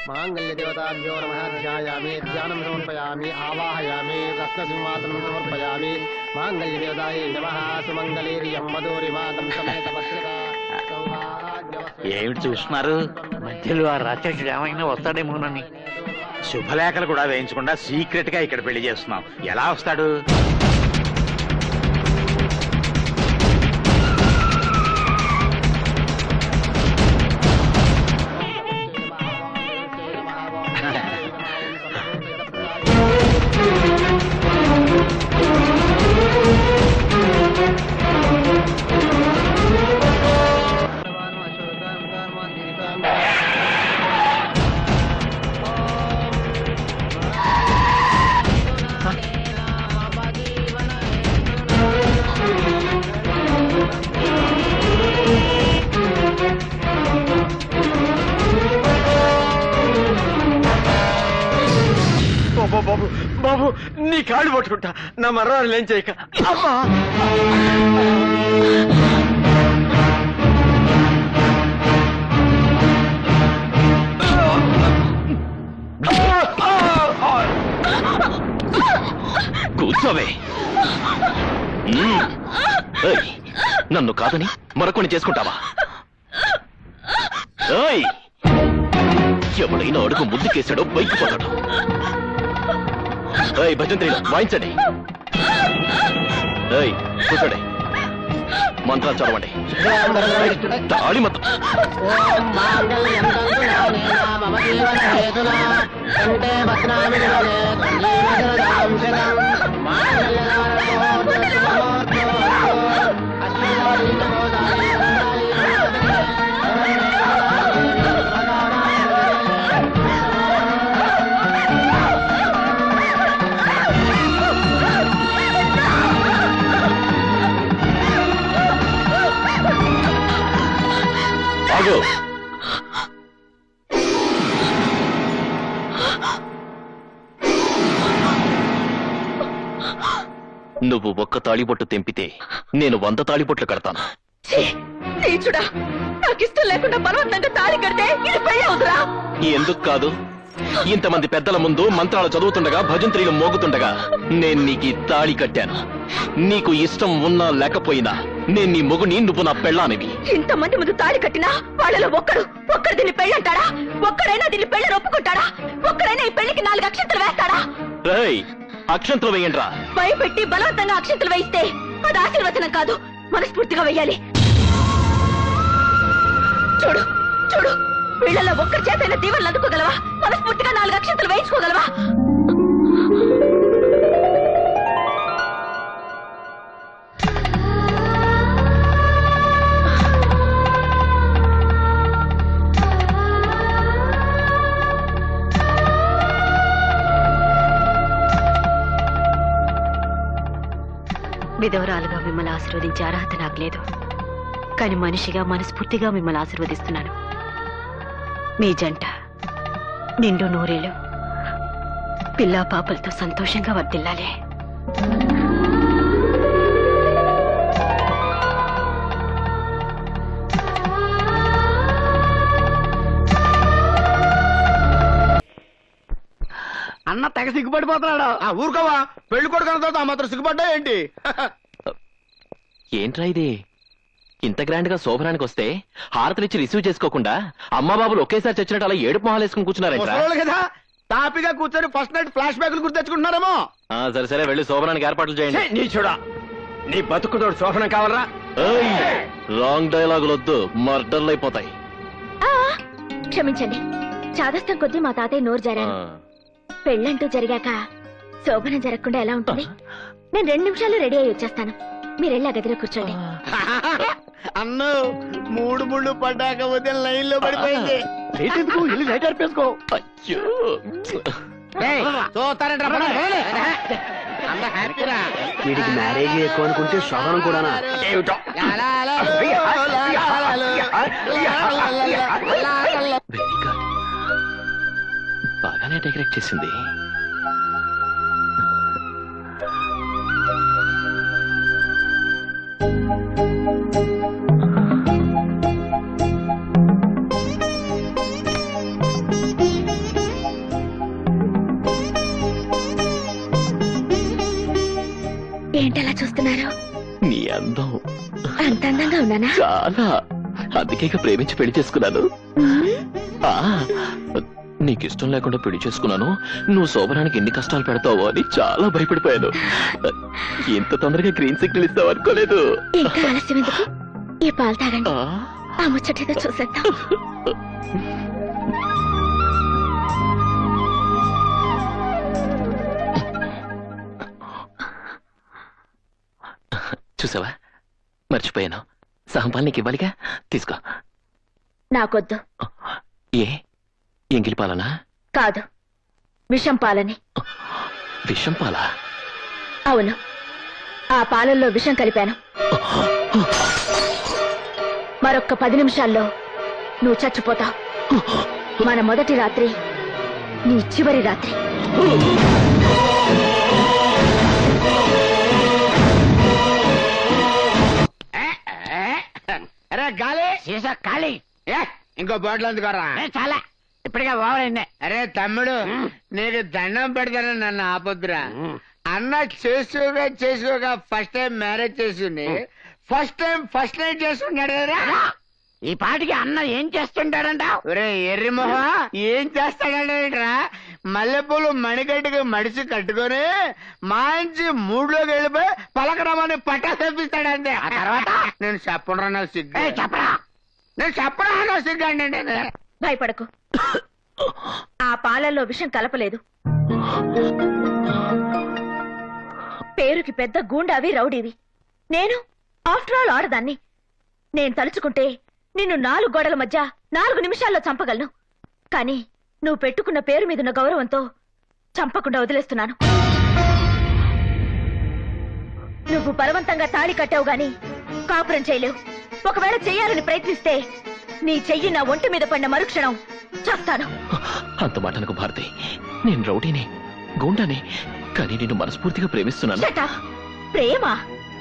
మాంగళ్య దేవతాభ్యో నమః. ధ్యాయామి, ధ్యానం సమర్పయామి, ఆవాహయామి, రత్నసింహాసనం సమర్పయామి. మాంగళ్య దేవతాయే నమః. సుమంగళీర్యం మధురిమాతం సమేత భద్రతా. ఏమిటి చూస్తున్నారు? మధ్యలో ఆ రాక్షసుడు ఏమైనా వస్తాడేమోనని. శుభలేఖలు కూడా వేయించకుండా సీక్రెట్ గా ఇక్కడ పెళ్లి చేస్తున్నాం. ఎలా వస్తాడు? బాబు బాబు, నీ కాళ్ళు పట్టుకుంటా, నా మర్రాలు ఏం చేయక. అమ్మా, కూర్చోవే. నన్ను కాదని మరొకని చేసుకుంటావా? ఎవడైనా అడుగు ముందుకేసాడో బైక్ పోతాడు. భజంత్రి వాయించండి. కూర్చోండి. మంత్రాలు చదవండి. తాళి మొత్తం. మాంగళ్య ఇవ్వు. నువ్వు ఒక్క తాళిబొట్టు తెంపితే నేను 100 తాళిబొట్లు కడతాను. నీచుడా, నాకు ఇష్టం లేకుండా బలవంతంగా తాళి కడితే ఇది పెళ్లి అవుతురా? ఎందుకు కాదు? ఇంతమంది పెద్దల ముందు మంత్రాలు చదువుతుండగా భజంత్రీలు మోగుతుండగా నేను నీకు తాళి కట్టాను. నీకు ఇష్టం ఉన్నా లేకపోయినా నేను నీ మొగుని, నువ్వు నా పెళ్ళానివి. ఇంతమంది ముందు తాళి కట్టినా వాళ్ళలో ఒక్కడు దీన్ని పెళ్లి అంటాడా? ఒక్కడైనా దీన్ని పెళ్లి ఒప్పుకుంటాడా? ఒక్కడైనా ఈ పెళ్లికి 4 అక్షంతలు వేస్తాడా? రేయ్, అక్షంతలు వేయండిరా. భయపెట్టి బలవంతంగా అక్షంతలు వేయిస్తే అది ఆశీర్వచనం కాదు, మనస్ఫూర్తిగా వెయ్యాలి. చూడు చూడు, వీళ్ళలో ఒక్కరి చేతైనా దీవెనలు అందుకోగలవా? మనస్ఫూర్తిగా 4 అక్షంతలు వేయించుకోగలవా? విధవరాలుగా మిమ్మల్ని ఆశీర్వదించే అర్హత నాకు లేదు, కానీ మనిషిగా మనస్ఫూర్తిగా మిమ్మల్ని ఆశీర్వదిస్తున్నాను. మీ జంట నిండు నూరేళ్ళు పిల్లా పాపలతో సంతోషంగా వర్ధిల్లాలి. అన్న తెగ సిగ్గుపడిపోతున్నాడు. ఊరుకోవా, పెళ్లి కొడుకు అన్న తర్వాత ఆ మాత్రం సిగ్గుపడ్డా ఏంటి? ఏంట్రా ఇది? ఇంత గ్రాండ్ గా శోభనానికి వస్తే హారతలిచ్చి రిసీవ్ చేసుకోకుండా అమ్మా బాబులు ఒకేసారి చచ్చినట్టు అలా ఏడుపు మొహాలు వేసుకుని కూర్చున్నారంట కదా, తాపిగా కూర్చొని ఫస్ట్ నైట్ ఫ్లాష్ బ్యాక్లు గుర్తు తెచ్చుకుంటున్నారేమో. సరే సరే, వెళ్ళి శోభనానికి ఏర్పాట్లు చేయండి. నీ చూడా, నీ బతుకుతోడు శోభనం కావాలరా? రాంగ్ డైలాగులు వద్దు, మర్డర్లు అయిపోతాయి. క్షమించండి, చాదస్తం కొద్దీ మా తాతయ్య నోరు జారాను. పెళ్ళంటూ జరిగాక శోభనం జరగకుండా ఎలా ఉంటుంది? నేను 2 నిమిషాల్లో రెడీ అయ్యి వచ్చేస్తాను. మీరెళ్ళి ఆ గదిలో కూర్చోండి. అన్ను 3 ముళ్ళు పడ్డాక ఉదయం లైన్ లో పడిపోయింది. లైట్ అర్పేసుకో. వీడికి మ్యారేజ్ ఎక్కువ అనుకుంటే శోభనం కూడానా? బాగానే డెకరేట్ చేసింది. ఏంటలా చూస్తున్నారు? నీ అందం అంత అందంగా ఉన్నానా? చాలా, అందుకే ప్రేమించి పెళ్లి చేసుకున్నాను. నీకిష్టం లేకుండా పెళ్లి చేసుకున్నాను. నువ్వు శోభనానికి ఎన్ని కష్టాలు పెడతావో అని చాలా భయపడిపోయాను. ఇంత తొందరగా గ్రీన్ సిగ్నల్ ఇస్తావు అనుకోలేదు. ఇంకా ఆలస్యం ఎందుకు? ఈ పాలు తాగండి, ఆ ముచ్చటగా చూసేద్దాం. చూసావా, మర్చిపోయాను. సహంపాలు నీకు ఇవ్వాలిగా, తీసుకో. నాకొద్దు. ఏ, ఎంగిలి పాలనా? కాదు, విషం పాలని. విషం పాలా? అవును, ఆ పాలల్లో విషం కలిపాను. మరొక్క 10 నిమిషాల్లో నువ్వు చచ్చిపోతావు. మన మొదటి రాత్రి నీ చివరి రాత్రి. అరే గాలి సీసా ఖాళీ. ఇంకో బాటిల్ అందుకోరా? చాలా, ఇప్పటికే ఓవరైంది. అరే తమ్ముడు, నీకు దండం పెడతాను, నన్ను ఆపొద్దురా. అన్న చేసుకోగా ఫస్ట్ టైం మ్యారేజ్ చేసుకుని ఫస్ట్ నైట్ చేసుకున్నాడు కదా. ఈ పాటికి అన్న ఏం చేస్తుంటాడంట? ఒరే ఎర్రి మొహ, ఏం చేస్తాడంటరా? మల్లెపూలు మణికట్టుకు మడిసి కట్టుకొని మంచి మూడ్లోకి వెళ్ళిపోయి పలకరమని పట్టా తెప్పిస్తాడంతే. ఆ తర్వాత నేను చెప్పరా నా సిగ్గు? చెప్పరా, నేను చెప్పరా నా సిగ్గు అంటే. భయపడకు, ఆ పాలల్లో విషం కలపలేదు. పేరుకి పెద్ద గూండావి, రౌడీవి. నేను ఆఫ్టర్ ఆల్ ఆడదాన్ని. నేను తలుచుకుంటే నిన్ను 4 గోడల మధ్య 4 నిమిషాల్లో చంపగలను. కానీ నువ్వు పెట్టుకున్న పేరు మీదున్న గౌరవంతో చంపకుండా వదిలేస్తున్నాను. నువ్వు బలవంతంగా తాళి కట్టావు గాని కాపురం చేయలేవు. ఒకవేళ చెయ్యాలని ప్రయత్నిస్తే నీ చెయ్యి నా ఒంటి మీద పడిన మరుక్షణం చేస్తాను. అంత మాటనకు భారతి, నేను రౌడీని, గూండాని, కానీ నిన్ను మనస్ఫూర్తిగా ప్రేమిస్తున్నాను. ప్రేమ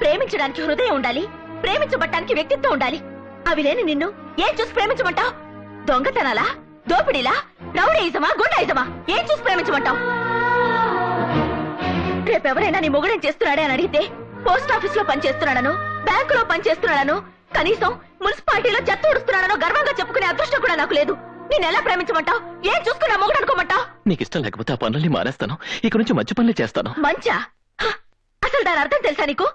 ప్రేమించడానికి హృదయం ఉండాలి, ప్రేమించబట్టానికి వ్యక్తిత్వం ఉండాలి. అవి లేని నిన్ను ఏం చూసి ప్రేమించమంటావు? దొంగతనాలా, దోపిడీలా, రౌడీయిజమా, గుండాయిజమా? ఏం చూసి ప్రేమించమంటావు? రేపెవరైనా నీ మొగుడేం చేస్తున్నాడే అని అడిగితే పోస్ట్ ఆఫీస్ లో పనిచేస్తున్నాడను, బ్యాంకులో పనిచేస్తున్నాడను, కనీసం మున్సిపాలిటీలో చెత్త ఉడుస్తున్నాడనో గర్వంగా చెప్పుకునే అదృష్టం కూడా నాకు లేదు. నేను ఎలా ప్రేమించమంటావు? ఏం చూసుకున్నా మొగుడు అనుకోమంటావు? నీకు ఇష్టం లేకపోతే ఆ పనుల్ని మానేస్తాను. ఇక నుంచి మంచి పనులే చేస్తాను. మంచా? అసలు దాని అర్థం తెలుసా నీకు?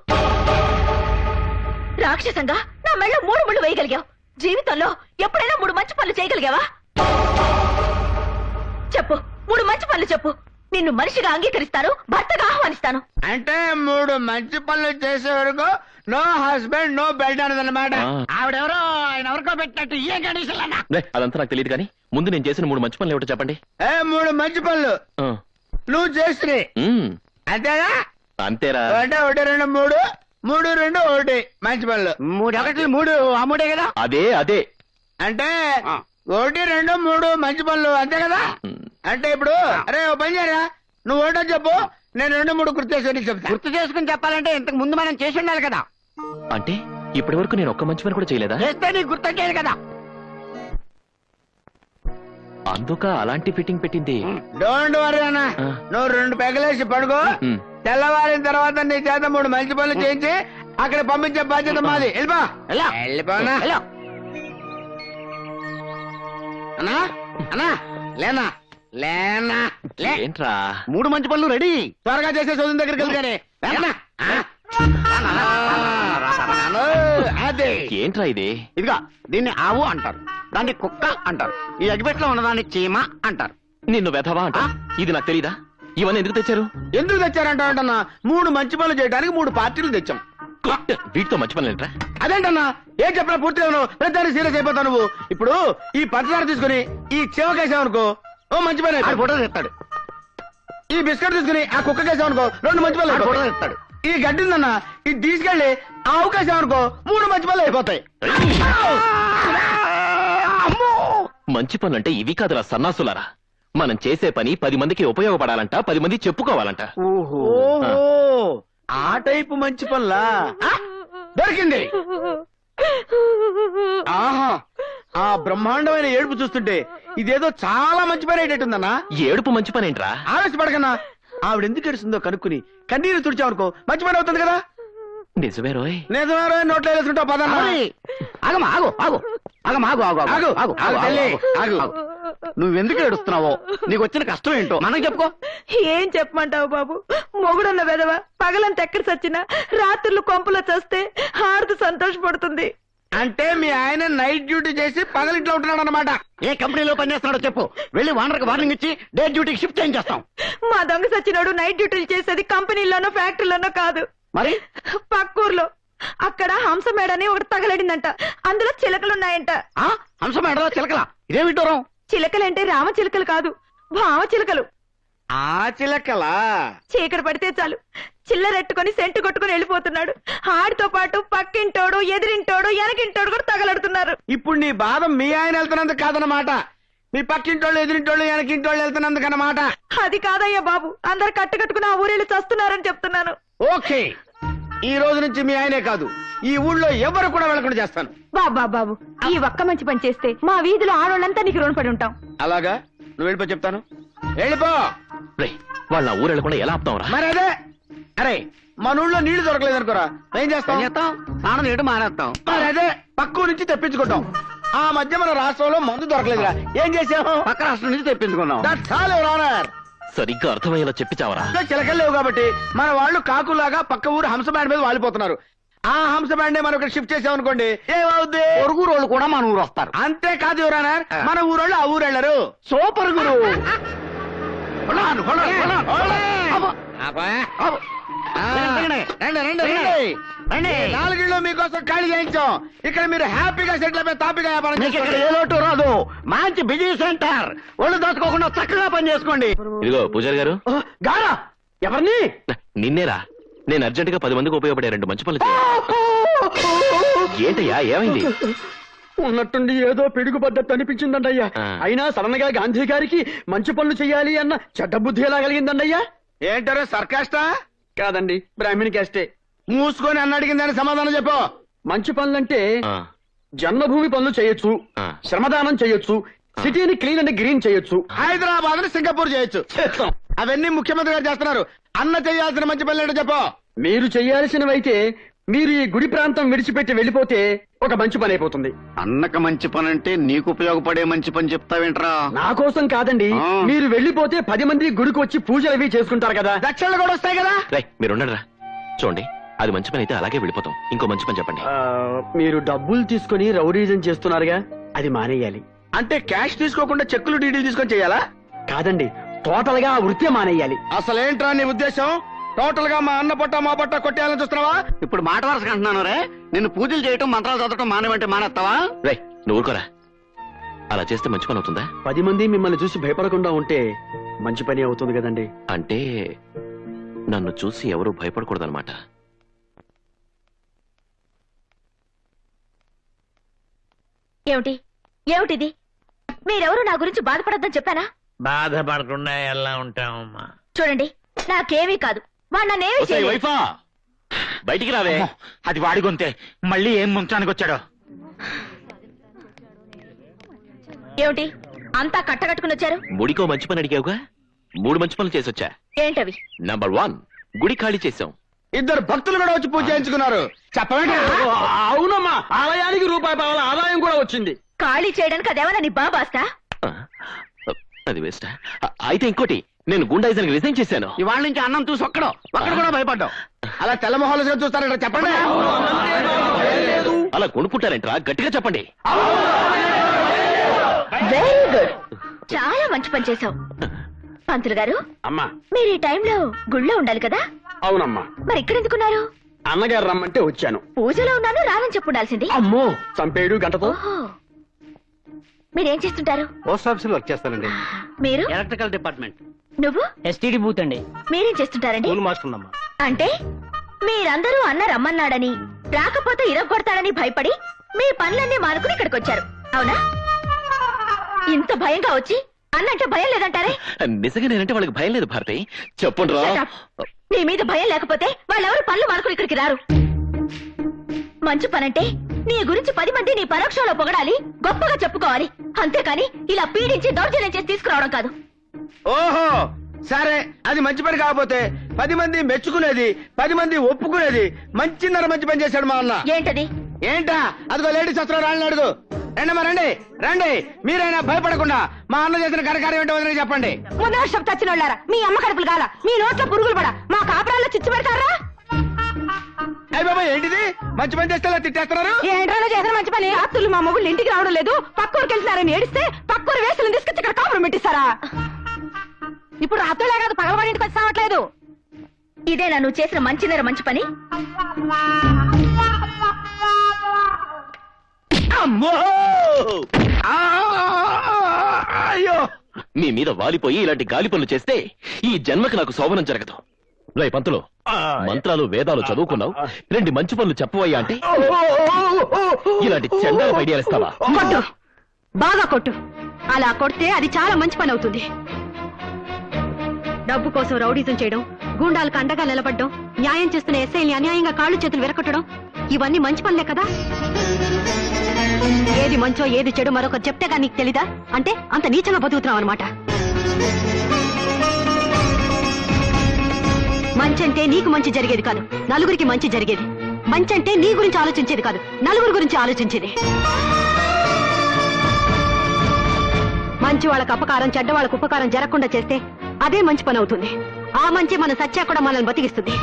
రాక్షసంగా నా మెళ్ళ 3 ముళ్ళు వేయగలిగావు. జీవితంలో ఎప్పుడైనా 3 మంచి పనులు చేయగలిగావా? చెప్పు, 3 మంచి పనులు చెప్పు. నిన్ను మనిషిగా అంగీకరిస్తాను, భర్తగా ఆహ్వానిస్తాను. అంటే 3 మంచి పనులు చేసే వరకు నో హస్బెండ్ నో బెడ్ అన్నదన్నమాట. ఆవిడెవరో ఆయన ఎవరికో పెట్టినట్టు ఏ కండిషన్ అన్నా. అదంతా నాకు తెలియదు కానీ ముందు నేను చేసిన 3 మంచి పనులు ఏమిటో చెప్పండి. 3 మంచి పనులు నువ్వు చేస్తే అంతేగా? అంతేరా. అంటే 1 2 3 3 2 1 మంచి పనులు. 3 1 3 ఆ 3 కదా? అదే అదే. అంటే 1 2 3 మంచి పనులు అంతే కదా? అంటే ఇప్పుడు అరే ఓ పని చేయరా, నువ్వు 1 చెప్పు, నేను 2 3 గుర్తు చేసుకుని చెప్తా. గుర్తు చేసుకుని చెప్పాలంటే ఇంతకు ముందు మనం చేసి ఉండాలి కదా. అంటే ఇప్పటి వరకు నేను ఒక్క మంచి పని కూడా చేయలేదా? చేస్తే నీకు గుర్తొచ్చేది కదా. అందుక అలాంటి ఫిట్టింగ్ పెట్టింది. డోంట్ వరీ అన్న, నువ్వు 2 పెగలేసి పడుకో. తెల్లవారిన తర్వాత నీ చేత 3 మంచి పనులు చేయించి అక్కడ పంపించే బాధ్యత మాది. వెళ్ళిపోనా అన్నా? అన్నా లేనా లేనా ఏంట్రా? 3 మంచి పనులు రెడీ. త్వరగా చేసే చదువు దగ్గరికి వెళ్తానే. అదే ఏంట్రా ఇది? ఇదిగా దీన్ని ఆవు అంటారు, దాన్ని కుక్క అంటారు, ఈ అగ్గిపెట్లో ఉన్నదాన్ని చీమ అంటారు. నిన్ను వెధవా అంట. ఇది నాకు తెలీదా? ఇవన్నీ ఎందుకు తెచ్చారు? ఎందుకు తెచ్చారంటా? 3 మంచి పనులు చేయడానికి 3 పార్టీలు తెచ్చాం. వీటితో మంచి పనులు ఏంట్రా? అదేంటన్నా ఏం చెప్పినా పూర్తిగా ప్రతిదానికి సీరియస్ అయిపోతావు నువ్వు. ఇప్పుడు ఈ పంచదార తీసుకుని ఈ చెవకేసావనుకో ఓ మంచి పని ఫోటో తెస్తాడు. ఈ బిస్కెట్ తీసుకుని ఆ కుక్క కేసావనుకో 2 మంచి పనులు ఫోటో తెస్తాడు. ఈ గడ్డి ఉందన్న ఇది తీసుకెళ్లి ఆ ఆవుకేసావనుకో 3 మంచి పనులు అయిపోతాయి. మంచి పనులు అంటే ఇవి కాదురా సన్నాసులారా. మనం చేసే పని 10 మందికి ఉపయోగపడాలంట, 10 మంది చెప్పుకోవాలంట. ఓహో ఆ టైపు మంచి పనులా? దొరికింది. ఆహా ఆ బ్రహ్మాండమైన ఏడుపు చూస్తుంటే ఇదేదో చాలా మంచి పని అయ్యేటట్టుందన్నా. ఏడుపు మంచి పని ఏంట్రా? ఆవేశపడకన్నా, ఆవిడ ఎందుకు ఏడుస్తుందో కనుక్కుని కన్నీరు తుడిచావనుకో మంచి పని అవుతుంది కదా. నిజమే రోయ్. నిజమే రోయ్. నోట్లో వేసుకుంటావు పదన్నా. ఆగమా ఆగు ఆగు ఆగమాగు ఆగు ఆగు ఆగు ఆగు ఆగు. నువ్వెందుకు ఏడుస్తున్నావో, నీకు వచ్చిన కష్టం ఏంటో మనకు చెప్పుకో. ఏం చెప్పమంటావు బాబు? మొగుడున్న వెదవ పగలంత ఎక్కడ చచ్చినా రాత్రులు కొంపలో చస్తే హారతి సంతోషపడుతుంది. అంటే మీ ఆయన నైట్ డ్యూటీ చేసి పగలింట్లో ఉంటున్నాడు అన్నమాట. ఏ కంపెనీలో పనిచేస్తున్నాడో చెప్పు, వెళ్ళి వానర్కి వార్నింగ్ ఇచ్చి డే డ్యూటీకి షిఫ్ట్ చేయించేస్తాం. మా దొంగ సచ్చినాడు నైట్ డ్యూటీలు చేసేది కంపెనీలోనో ఫ్యాక్టరీలోనో కాదు, మరి పక్కూర్లో. అక్కడ హంస మేడని ఒకటి తగలడిందంట, అందులో చిలకలున్నాయంట. హంస మేడలో చిలకలా? ఇదేమి దూరం? చిలకలంటే రామ చిలకలు కాదు, భావ చిలకలు. ఆ చిలకలా? చీకటి పడితే చాలు చిల్లరెట్టుకుని సెంటు కొట్టుకుని వెళ్ళిపోతున్నాడు. ఆడితో పాటు పక్కింటోడు, ఎదిరింటోడు, వెనకింటోడు కూడా తగలడుతున్నారు. ఇప్పుడు నీ బాధ మీ ఆయన వెళ్తున్నందుకు కాదన్నమాట, మీ పక్కింటోళ్ళు, ఎదిరింటోళ్ళు, వెనకింటోళ్ళు వెళ్తున్నందుకు అన్నమాట. అది కాదయ్యా బాబు, అందరు కట్టుకట్టుకుని ఆ ఊరేళ్ళు చస్తున్నారని చెప్తున్నాను. ఓకే, ఈ రోజు నుంచి మీ ఆయనే కాదు ఈ ఊళ్ళో ఎవరు కూడా వెళ్ళకుండా చేస్తాను. బాబా బాబు, ఈ ఒక్క మంచి పని చేస్తే మా వీధిలో ఆడోళ్ళంతా నీకు రుణపడి ఉంటాం. అలాగా? నువ్వు వెళ్ళిపో చెప్తాను. వెళ్ళిపో. వాళ్ళ ఊరు వెళ్ళకుండా ఎలా ఆపుతావురా? మరి అదే, అరే మన ఊళ్ళో నీళ్లు దొరకలేదు అనుకోరా, ఏం చేస్తాం? స్నానం చేయడం మానేస్తాం. మరి అదే పక్క నుంచి తెప్పించుకుంటాం. ఆ మధ్య మన రాష్ట్రంలో మందు దొరకలేదురా, ఏం చేసాము? పక్క రాష్ట్రం నుంచి తెప్పించుకున్నాం. చాలా రానర్ సరిగ్గా అర్థమయ్యేలా చెప్పి చావరా. చిలకలు లేవు కాబట్టి మన వాళ్ళు కాకులాగా పక్క ఊరు హంస బ్యాండ్ మీద వాలిపోతున్నారు. ఆ హంస బ్యాండ్ మనం ఇక్కడ షిఫ్ట్ చేసామనుకోండి, ఏమవుద్ది? పొరుగు రోళ్ళు కూడా మన ఊరు వస్తారు. అంతేకాదు ఎవరన్నారు, మన ఊరోళ్ళు ఆ ఊరు వెళ్ళరు. సూపర్ గురు. నాలుగిళ్ళు మీకోసం ఖాళీ చేయించాం. ఇక్కడ మీరు హ్యాపీగా సెటిల్ అయిపోయి తాపిగా వ్యాపారం చేస్తారు. ఏ లోటు రాదు. మంచి బిజీ సెంటర్, ఒళ్ళు దాచుకోకుండా చక్కగా పని చేసుకోండి. ఇదిగో పూజారి గారు. గారా? ఎవరిని? నిన్నేరా. నేను అర్జెంట్ గా 10 మందికి ఉపయోగపడే 2 మంచి పనులు చేయాలి. ఏంటయ్యా ఏమైంది? ఉన్నట్టుండి ఏదో పిడుగుపడ్డట్టు అనిపించిందండి అయ్యా. అయినా సడన్ గా గాంధీ గారికి మంచి పనులు చేయాలి అన్న చెడ్డ బుద్ధి ఎలా కలిగిందండి అయ్యా? ఏంటారో సర్కాస్టా? కాదండి, బ్రాహ్మణి క్యాస్టే. మూసుకొని అన్న అడిగిన దానికి సమాధానం చెప్పు. మంచి పనులంటే జన్మభూమి పనులు చేయొచ్చు, శ్రమదానం చేయొచ్చు, సిటీని క్లీన్ అండ్ గ్రీన్ చేయొచ్చు, హైదరాబాద్ ని సింగపూర్ చేయొచ్చు. అవన్నీ ముఖ్యమంత్రి గారు చేస్తున్నారు. అన్న చేయాల్సిన మంచి పనులు ఏంటో చెప్పు. మీరు చేయాల్సినవైతే మీరు ఈ గుడి ప్రాంతం విడిచిపెట్టి వెళ్ళిపోతే ఒక మంచి పని అయిపోతుంది. అన్నక మంచి పని అంటే నీకు ఉపయోగపడే మంచి పని చెప్తావేంట్రా? నా కోసం కాదండి, మీరు వెళ్ళిపోతే 10 మంది గుడికి వచ్చి పూజలు అవి చేసుకుంటారు కదా, దక్షిణలు కూడా వస్తాయి కదా. మీరు ఉండరా, చూడండి అది మంచి పని అయితే అలాగే వెళ్ళిపోతాం. ఇంకో మంచి పని చెప్పండి. మీరు డబ్బులు తీసుకుని రౌడీజం చేస్తున్నారుగా, అది మానేయాలి. అంటే క్యాష్ తీసుకోకుండా చెక్కులు డీడీలు తీసుకొని చేయాలా? కాదండి, టోటల్ గా ఆ వృత్తే మానేయాలి. అసలేంట్రా నీ ఉద్దేశం? టోటల్ గా మా అన్న పట్ట మా పట్ట కొట్టేయాలని చూస్తున్నావా? ఇప్పుడు మాట వరుసగా అంటున్నాను రే, నిన్ను పూజలు చేయటం మంత్రాలు చదవటం మానేమంటే మానేస్తావా? రే నువ్వు ఊరుకోరా, అలా చేస్తే మంచి పని అవుతుందా? 10 మంది మిమ్మల్ని చూసి భయపడకుండా ఉంటే మంచి పని అవుతుంది కదండి. అంటే నన్ను చూసి ఎవరూ భయపడకూడదన్నమాట. ఏమిటి ఏమిటిది? మీరెవరు నా గురించి బాధపడద్దని చెప్పానా? బాధపడకుండా ఎలా ఉంటామమ్మా? చూడండి, నాకేమీ కాదు, వాడు నన్నేమీ చేయలేదు. వైఫా బయటికి రావే. అది వాడి గొంతే, మళ్ళీ ఏం ముంచడానికి వచ్చాడో. ఏమిటి అంతా కట్టగట్టుకుని వచ్చారు? ముడికో మంచి పని అడిగావుగా, 3 మంచి పనులు చేసొచ్చా. ఏంటవి? నంబర్ 1, గుడి ఖాళీ చేశాం. 2 భక్తులు కూడా వచ్చి పూజ చేయించుకున్నారు. చెప్పండి. అవునమ్మా, ఆలయానికి ₹1 ఆదాయం కూడా వచ్చింది. ఖాళీ చేయడానికి అదేమన్నా నీ బాబాస్తా? అది వేస్ట్. అయితే ఇంకోటి, నేను గుండాయిజానికి రిజైన్ చేశాను. ఇవాళ నుంచి అన్నం చూసి ఒక్కడ కూడా భయపడ్డావు. అలా తెల్ల మొహాలుగా చూస్తారంట. చెప్పండి. అలా కొనుక్కుంటారంటరా, గట్టిగా చెప్పండి. వెరీ గుడ్, చాలా మంచి పని చేశావు. పంతులు గారు, అమ్మా మీరు ఈ టైంలో గుళ్ళో ఉండాలి కదా? అవునమ్మా. మరి ఇక్కడ ఎందుకున్నారు? అన్నగారు రమ్మంటే వచ్చాను. పూజలో ఉన్నాను రానని చెప్పుండాల్సింది. అమ్మో, చంపేడు గంటతో. ఓహో, మీరేం చేస్తుంటారు? పోస్ట్ ఆఫీస్ లో వర్క్ చేస్తానండి. మీరు? Electrical department. నువ్వు? ఎస్టీడీ బూత్ అండి. మీరేం చేస్తుంటారండి? స్కూల్ మాస్టర్ అమ్మా. అంటే మీరందరూ అన్న రమ్మన్నాడని, రాకపోతే ఇరగొడతాడని భయపడి మీ పనులన్నీ మానుకుని ఇక్కడికి వచ్చారు, అవునా? ఇంత భయంగా వచ్చి అన్నంటే భయం లేదంటారే? నిజంగా నేనంటే వాళ్ళకి భయం లేదు భారతి. చెప్పండి రా. Shut up. నీ మీద భయం లేకపోతే వాళ్ళెవరు పనులు మానుకుని ఇక్కడికి రారు. మంచి పనంటే నీ గురించి 10 మంది నీ పరోక్షంలో పొగడాలి, గొప్పగా చెప్పుకోవాలి, అంతేకాని ఇలా పీడించి దౌర్జన్యం చేసి తీసుకురావడం కాదు. ఓహో సరే, అది మంచి పని కాకపోతే 10 మంది మెచ్చుకునేది, 10 మంది ఒప్పుకునేది మంచిన్నర మంచి పని చేశాడు మా అన్న. ఏంటది? ఏంటా? అదిగో లేడీస్ వస్తారు, రాళ్ళని అడుగు. రండి రండి రండి. మీరైనా భయపడకుండా మా అన్న చేసిన ఘనకార్యం ఏంటో వదిలేసి చెప్పండి. ముందు వర్షం చచ్చినోళ్ళారా, మీ అమ్మ కడుపులు కాల, మీ నోట్లో పురుగులు పడ, మా కాపురాల్లో చిచ్చు పెడతారా? అయ్య బాబా, ఏంటిది? మంచి పని చేస్తే తిట్టేస్తున్నారు. ఏంట్రా చేసిన మంచి పని? అత్తులు మా మొగుళ్ళు ఇంటికి రావడం లేదు, పక్కూరికి వెళ్తున్నారని ఏడిస్తే పక్కూరు వేసులు తీసుకొచ్చి ఇక్కడ కాపురం పెట్టిస్తారా? ఇప్పుడు అత్తులే కాదు, పగలవాడి ఇంటికి వచ్చి రావట్లేదు. ఇదేనా నువ్వు చేసిన మంచి పని? అమ్మో! అయ్యో! మీ మీద వాలిపోయి ఇలాంటి గాలి పనులు చేస్తే ఈ జన్మకి నాకు శోభనం జరగదు. రే పంతులు, మంత్రాలు వేదాలు చదువుకున్నావు, 2 మంచి పనులు చెప్పవయ్యా అంటే ఇలాంటి చెండాల ఐడియాలు ఇస్తావా? కొట్టు, బాగా కొట్టు. అలా కొడితే అది చాలా మంచి పని అవుతుంది. డబ్బు కోసం రౌడీజం చేయడం, గూండాలకు అండగా నిలబడడం, న్యాయం చేస్తున్న ఎస్ఐని అన్యాయంగా కాళ్ళు చేతులు విరగొట్టడం, ఇవన్నీ మంచి పనులే కదా. ఏది మంచో ఏది చెడు మరొకరు చెప్తేగా నీకు తెలీదా? అంటే అంత నీచంగా బతుకుతున్నావు అనమాట. మంచంటే నీకు మంచి జరిగేది కాదు, నలుగురికి మంచి జరిగేది. మంచంటే నీ గురించి ఆలోచించేది కాదు, నలుగురి గురించి ఆలోచించేది. మంచి వాళ్ళకు అపకారం, చెడ్డ వాళ్ళకు ఉపకారం జరగకుండా చేస్తే అదే మంచి పని అవుతుంది. ఆ మంచి మన సత్యా కూడా మనల్ని బతికిస్తుంది.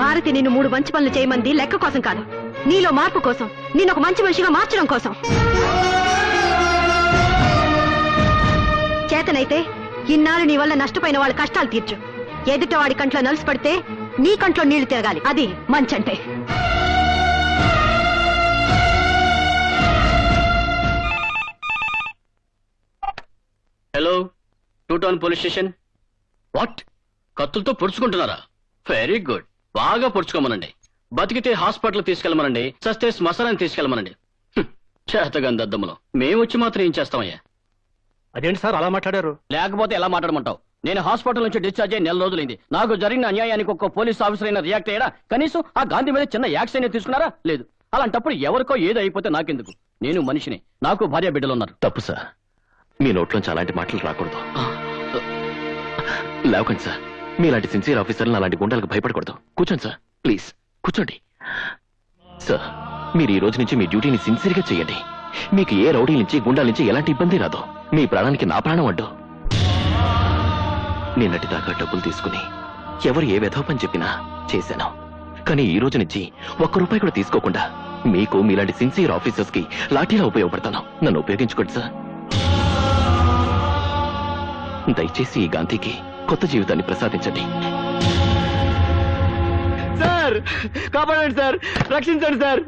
భారతి నిన్ను 3 మంచి పనులు చేయమంది లెక్క కోసం కాదు, నీలో మార్పు కోసం, నేను ఒక మంచి మనిషిగా మార్చడం కోసం. చేతనైతే ఇన్నాళ్ళు నీ వల్ల నష్టపోయిన వాళ్ళ కష్టాలు తీర్చు. ఎదుట వాడి కంట్లో నలుసు పడితే నీ కంట్లో నీళ్లు తిరగాలి, అది మంచంటే. Hello, 2 town police station. What? కత్తులతో పొడుచుకుంటున్నారా? వెరీ గుడ్, బాగా పొడుచుకోమనండి. బతికితే హాస్పిటల్ తీసుకెళ్ళమనండి, చస్తే శ్మశానాన్ని తీసుకెళ్ళమనండి. చేతగాని దద్దమ్మలో మేము వచ్చి మాత్రం ఏం చేస్తామయ్యా? అదేంటి సార్ అలా మాట్లాడారు? లేకపోతే ఎలా మాట్లాడమంటావు? నేను హాస్పిటల్ నుంచి డిశ్చార్జ్ అయ్యి 4 రోజులైంది. నాకు జరిగిన అన్యాయానికి ఒక్క పోలీస్ ఆఫీసర్ అయినా రియాక్ట్ అయ్యారా? కనీసం ఆ గాంధీ మీద చిన్న యాక్షన్ తీసుకున్నారా? లేదు. అలాంటప్పుడు ఎవరికో ఏదో అయిపోతే నాకెందుకు? నేను మనిషిని, నాకు భార్య బిడ్డలు ఉన్నారు. తప్పు సార్, మీ నోట్లోంచి అలాంటి మాటలు రాకూడదు. లేకండి సార్, మీలాంటి సిన్సియర్ ఆఫీసర్లు అలాంటి గుండాలకు భయపడకూడదు. కూర్చోండి సార్, ప్లీజ్ కూర్చోండి. సార్, మీరు ఈ రోజు నుంచి మీ డ్యూటీని సిన్సియర్గా చేయండి. మీకు ఏ రౌడీ నుంచి గుండాల నుంచి ఎలాంటి ఇబ్బంది రాదు. మీ ప్రాణానికి నా ప్రాణం అడ్డు. నిన్నటి దాకా డబ్బులు తీసుకుని ఎవరు ఏ వెధవ పని చెప్పినా చేశాను. కానీ ఈ రోజు నుంచి ₹1 కూడా తీసుకోకుండా మీకు మీలాంటి సిన్సియర్ ఆఫీసర్స్ కి లాఠీలా ఉపయోగపడతాను. నన్ను ఉపయోగించుకోండి సార్. దయచేసి ఈ గాంధీకి కొత్త జీవితాన్ని ప్రసాదించండి. సార్, కాపాడండి సార్, రక్షించండి సార్.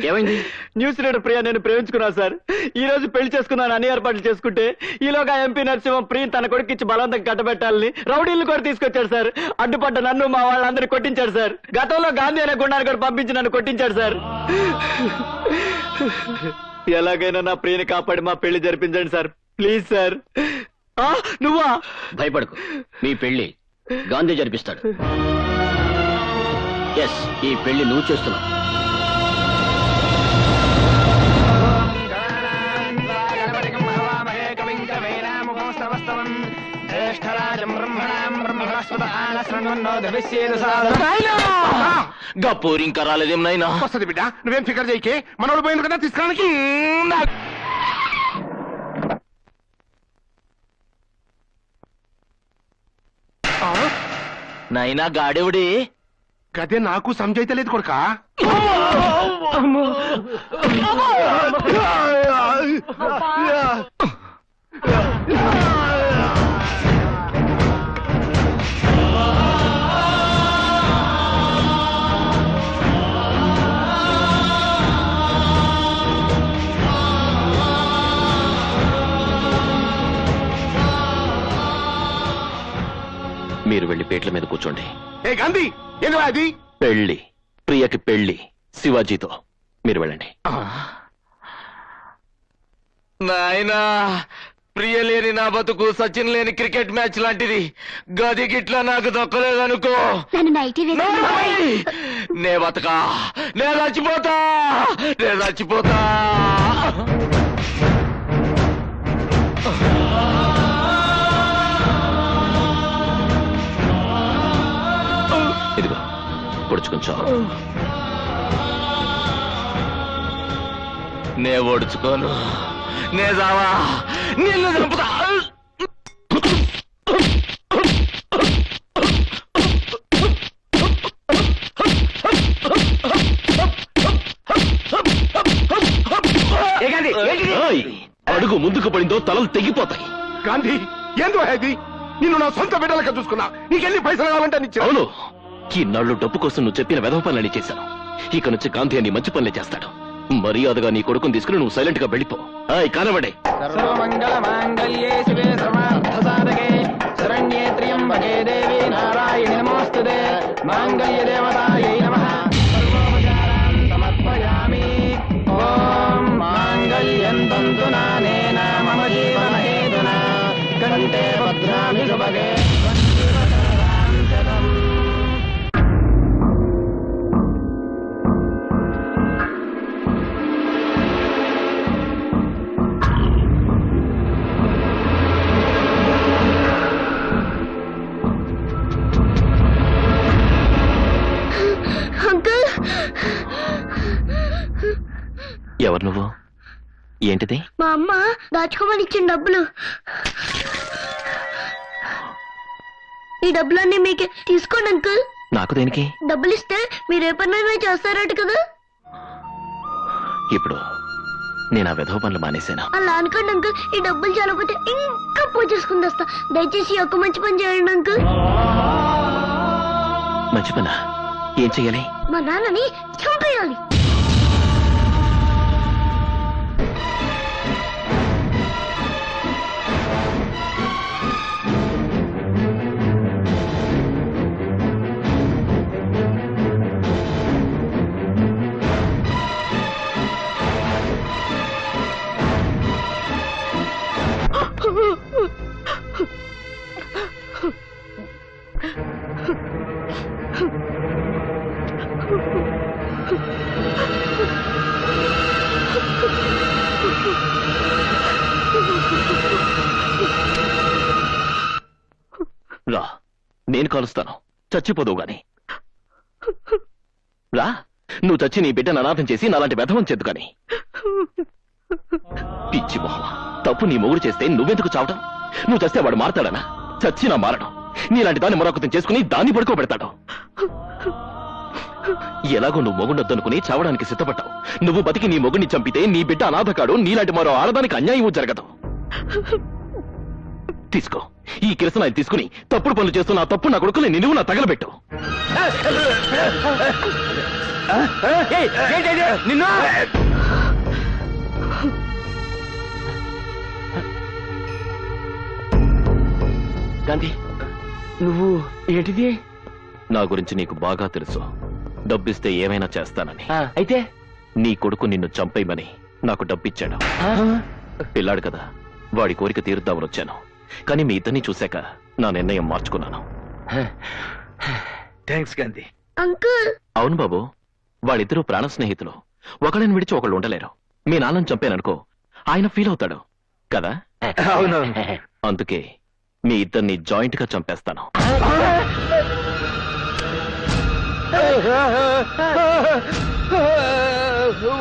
ఏమైంది? న్యూస్ రీడర్ ప్రియా నేను ప్రేమించుకున్నాను సార్. ఈ రోజు పెళ్లి చేసుకున్నాను అన్ని ఏర్పాట్లు చేసుకుంటే ఈలోగా ఎంపీ నరసింహం ప్రియ తన కొడుకిచ్చి బలవంతం కట్టబెట్టాలని రౌడీలు కూడా తీసుకొచ్చాడు సార్. అడ్డుపడ్డ నన్ను మా వాళ్ళందరినీ కొట్టించాడు సార్. గతంలో గాంధీ అనే గుండాన్ని కూడా పంపించి నన్ను కొట్టించాడు సార్. ఎలాగైనా నా ప్రియని కాపాడి మా పెళ్లి జరిపించండి సార్, ప్లీజ్ సార్. నువ్వా? భయపడకు, మీ పెళ్లి గాంధీ జరిపిస్తాడు. ఎస్, ఈ పెళ్లి నువ్వు చేస్తున్నావు. గప్పూరి ఇంకా రాలేదేం నాయనా? వస్తుంది బిడ్డ, నువ్వేం ఫికర్ చేయకే. మనోడు పోయింది కదా తీసుకురానికి. నాయనా గాడెవుడి? గదే నాకు సంజయితలేదు కొడుక. మీరు వెళ్ళి పేట్ల మీద కూర్చోండి. ఏ గాంధీ, ఏంది అది? పెళ్లి, ప్రియకి పెళ్లి శివాజీతో. మీరు వెళ్ళండి. నాయనా, ప్రియ లేని నా బతుకు సచిన్ లేని క్రికెట్ మ్యాచ్ లాంటిది. గది గిట్లా నాకు దక్కలేదనుకో, నే బతకా, నే చచ్చిపోతా, నే చచ్చిపోతా. ఇదిగో పొడుచుకుంచో. నే ఓడుచుకోను, నే జావా, నిన్ను చంపుతా. అడుగు ముందుకు పడిందో తలలు తెగిపోతాయి. గాంధీ, ఏందో అది? నిన్ను నా సొంత బిడ్డలక చూసుకున్నా. నీకెన్ని పైసలు కావాలంటే అని. అవును, ఈనాళ్ళు డబ్బు కోసం నువ్వు చెప్పిన వెధవ పనులని చేశాను. ఇక నుంచి గాంధీ అని మంచి పనులే చేస్తాడు. మర్యాదగా నీ కొడుకుని తీసుకుని నువ్వు సైలెంట్ గా వెళ్ళిపో. కానబడే. సర్వమంగళ మాంగళ్యే శివే సర్వార్థ సాధకే శరణ్యే త్ర్యంబకే దేవి నారాయణి నమోస్తుతే మాంగళ్య దేవతాయై నమః. సర్వోపచారాన్ సమర్పయామి. ఓం మాంగళ్యం తంతు నానేన మమ జీవన హేతునా కంఠే భద్రామి శుభగే. ఎవరు నువ్వు? ఏంటిది? మా అమ్మ దాచుకోమని ఇచ్చిన డబ్బులు. ఈ డబ్బులన్నీ మీకే తీసుకోండి అంకుల్. నాకు దేనికి? డబ్బులు ఇస్తే మీరు ఏ పనైనా చేస్తారట కదా. ఇప్పుడు నేను ఆ వెధవ పనులు మానేశాను. అలా అనుకోండి అంకుల్. ఈ డబ్బులు చాలకపోతే ఇంకా పూజ చేసుకుని వస్తా. దయచేసి ఈ ఒక్క మంచి పని చేయండి అంకుల్. మంచి పనా? ఏం చెయ్యాలి? మా నాన్నని చంపేయాలి. నేను కాలుస్తాను, చచ్చిపోదువు గాని. రా, నువ్వు చచ్చి నీ బిడ్డను అనాథం చేసి నాలాంటి వ్యధవం చేద్దు గాని. పిచ్చి మొహమ, తప్పు నీ మొగుడు చేస్తే నువ్వెందుకు చావటం? నువ్వు చేస్తే వాడు మారతాడనా? చచ్చినా మారడం. నీలాంటి దాన్ని మరొకతం చేసుకుని దాన్ని పడుకోబెడతాడు. ఎలాగో నువ్వు మొగుడొద్దనుకుని చావడానికి సిద్ధపడ్డావు. నువ్వు బతికి నీ మొగుడిని చంపితే నీ బిడ్డ అనాథకాడు, నీలాంటి మరో ఆడదానికి అన్యాయం జరగదు. తీసుకో, ఈ కిరసనాయి తీసుకుని తప్పుడు పనులు చేస్తున్న ఆ తప్పు నా కొడుకుని నిన్ను నా తగలబెట్టు. నిన్ను గాంధీ, నువ్వు ఏంటిది? నా గురించి నీకు బాగా తెలుసు. డబ్బిస్తే ఏమైనా చేస్తానని. అయితే నీ కొడుకు నిన్ను చంపేయమని నాకు డబ్బిచ్చాడు. పిల్లాడు కదా, వాడి కోరిక తీరుద్దామని వచ్చాను. కానీ మీ ఇద్దరిని చూశాక నా నిర్ణయం మార్చుకున్నాను. థ్యాంక్స్ గాంధీ. అంకుల్, అవును బాబు, వాళ్ళిద్దరూ ప్రాణ స్నేహితులు. ఒకళ్ళని విడిచి ఒకళ్ళు ఉండలేరు. మీ నాన్నని చంపాననుకో, ఆయన ఫీల్ అవుతాడు కదా. అవునవును. అందుకే మీ ఇద్దరిని జాయింట్ గా చంపేస్తాను.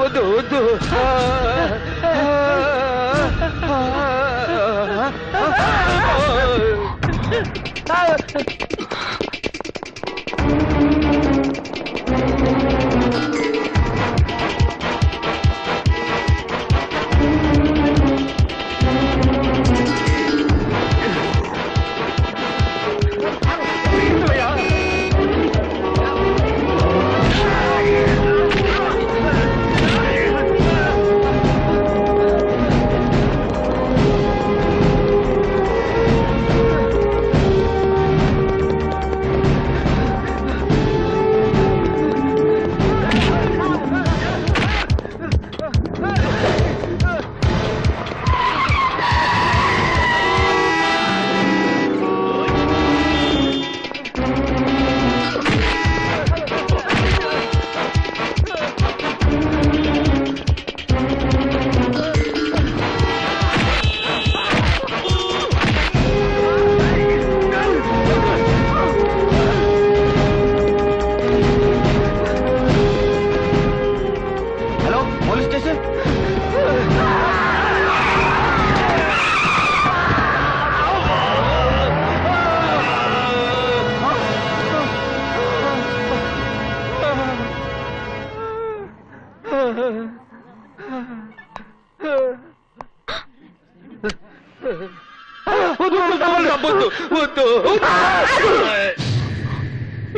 వద్దు వద్దు.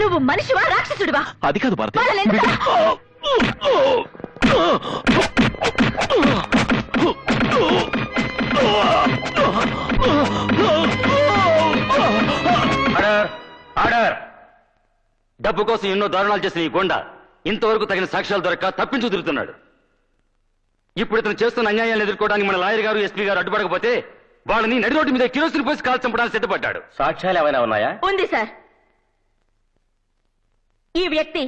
నువ్వు మనిషివా రాక్షసుడివా? అది కాదు భారతి. డబ్బు కోసం ఎన్నో దారుణాలు చేసిన ఈ కొండ ఇంతవరకు తగిన సాక్ష్యాలు దొరక్క తప్పించు తిరుగుతున్నాడు. ఇప్పుడు ఇతను చేస్తున్న అన్యాయాలను ఎదుర్కోవడానికి మన లాయర్ గారు, ఎస్పీ గారు అడ్డుపడకపోతే వాళ్ళని నడి రోడ్డు మీద కిరోసిన్ పోసి కాల్ చంపడానికి సిద్ధపడ్డాడు. సాక్ష్యాలు ఏమైనా ఉన్నాయా? ఉంది సార్. ఈ వ్యక్తి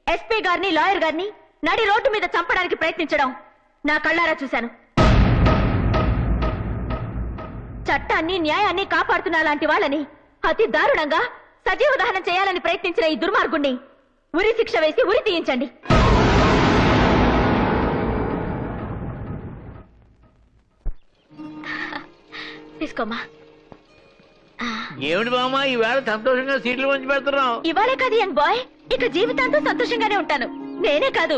ఎస్పీ గారిని, లాయర్ గారిని నడి రోడ్డు మీద చంపడానికి ప్రయత్నించడం నా కళ్ళారా చూశాను. చట్టాన్ని, న్యాయాన్ని కాపాడుతున్న లాంటి వాళ్ళని అతి దారుణంగా సజీవ దహనం చేయాలని ప్రయత్నించిన ఈ దుర్మార్గుణ్ణి ఉరి శిక్ష వేసి ఉరి తీయించండి. తీసుకోమ్మా. ఏమిటి బామ్మ ఈవేళ సంతోషంగా సీట్లు పంచి పెడుతున్నావు? ఇవాళే కాదు యంగ్ బాయ్, ఇక జీవితాంతం సంతోషంగానే ఉంటాను. నేనే కాదు,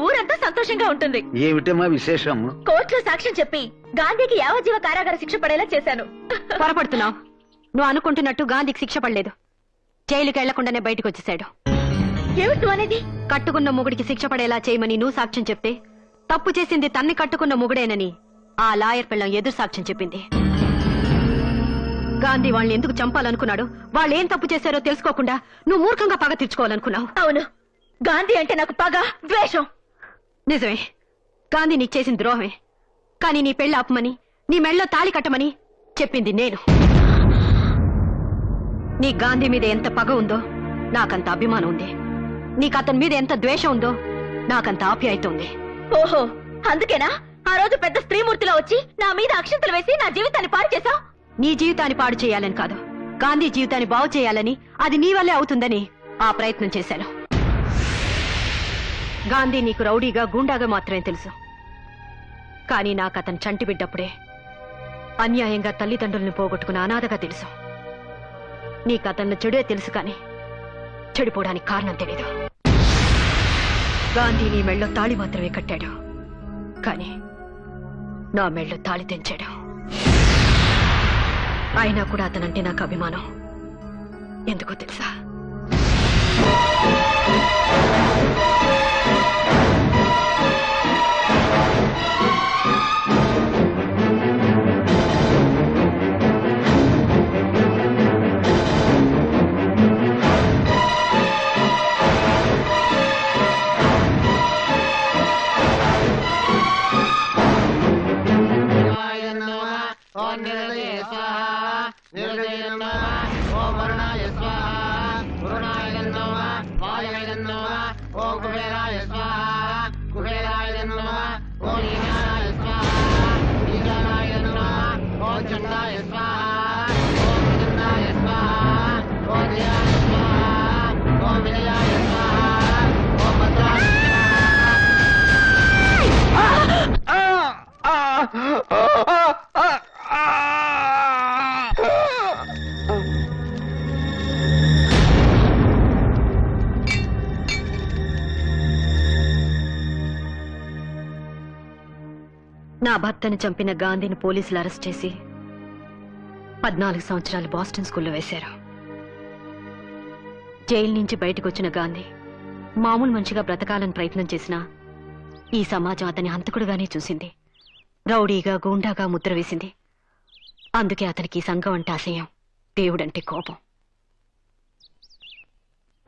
ఊరంతా సంతోషంగా ఉంటుంది. ఏమిటమ్మా విశేషం? కోర్టులో సాక్ష్యం చెప్పి గాంధీకి యావజ్జీవ కారాగార శిక్ష పడేలా చేశాను. పొరపడుతున్నావు. నువ్వు అనుకుంటున్నట్టు గాంధీకి శిక్ష పడలేదు. జైలుకి వెళ్లకుండానే బయటకు వచ్చేశాడు. ఏమిటి నువ్వు అనేది? కట్టుకున్న మొగుడికి శిక్ష పడేలా చేయమని నువ్వు సాక్ష్యం చెప్తే తప్పు చేసింది తన్ని కట్టుకున్న మొగుడేనని ఆ లాయర్ పిల్లం ఎదురు సాక్ష్యం చెప్పింది. గాంధీ వాళ్ళని ఎందుకు చంపాలనుకున్నాడు, వాళ్ళు ఏం తప్పు చేశారో తెలుసుకోకుండా నువ్వు మూర్ఖంగా పగ తీర్చుకోవాలనుకున్నావు. అవును, గాంధీ అంటే నాకు పగ, ద్వేషం. నిజమే, గాంధీ నీకు చేసిన ద్రోహమే. కానీ నీ పెళ్లి ఆపమని, నీ మెళ్ళలో తాళి కట్టమని చెప్పింది నేను. నీ గాంధీ మీద ఎంత పగ ఉందో నాకంత అభిమానం ఉంది. నీకు అతని మీద ఎంత ద్వేషం ఉందో నాకంత ఆప్యాయత ఉంది. ఓహో, అందుకేనా ఆ రోజు పెద్ద స్త్రీమూర్తిలో వచ్చి నా మీద అక్షంతలు వేసి నా జీవితాన్ని పాడు చేశావు? నీ జీవితాన్ని పాడు చేయాలని కాదు, గాంధీ జీవితాన్ని బాగు చేయాలని, అది నీ వల్లే అవుతుందని ఆ ప్రయత్నం చేశాను. గాంధీ నీకు రౌడీగా, గూండాగా మాత్రమే తెలుసు. కానీ నాకు అతను చంటి బిడ్డప్పుడే అన్యాయంగా తల్లిదండ్రుల్ని పోగొట్టుకున్న అనాథగా తెలుసు. నీకు అతను చెడే తెలుసు, కానీ చెడిపోవడానికి కారణం తెలీదు. గాంధీ నీ మెళ్ళో తాళి మాత్రమే కట్టాడు, కానీ నా మెళ్ళో తాళి తెంచాడు. అయినా కూడా అతనంటే నాకు అభిమానం. ఎందుకో తెలుసా? నా భర్తను చంపిన గాంధీని పోలీసులు అరెస్ట్ చేసి 14 సంవత్సరాలు బాస్టన్ స్కూల్లో వేశారు. జైలు నుంచి బయటకు వచ్చిన గాంధీ మామూలు మనిషిగా బ్రతకాలని ప్రయత్నం చేసినా ఈ సమాజం అతని హంతకుడుగానే చూసింది. రౌడీగా, గూండాగా ముద్ర వేసింది. అందుకే అతనికి సంఘం అంటే అసహ్యం, దేవుడంటే కోపం.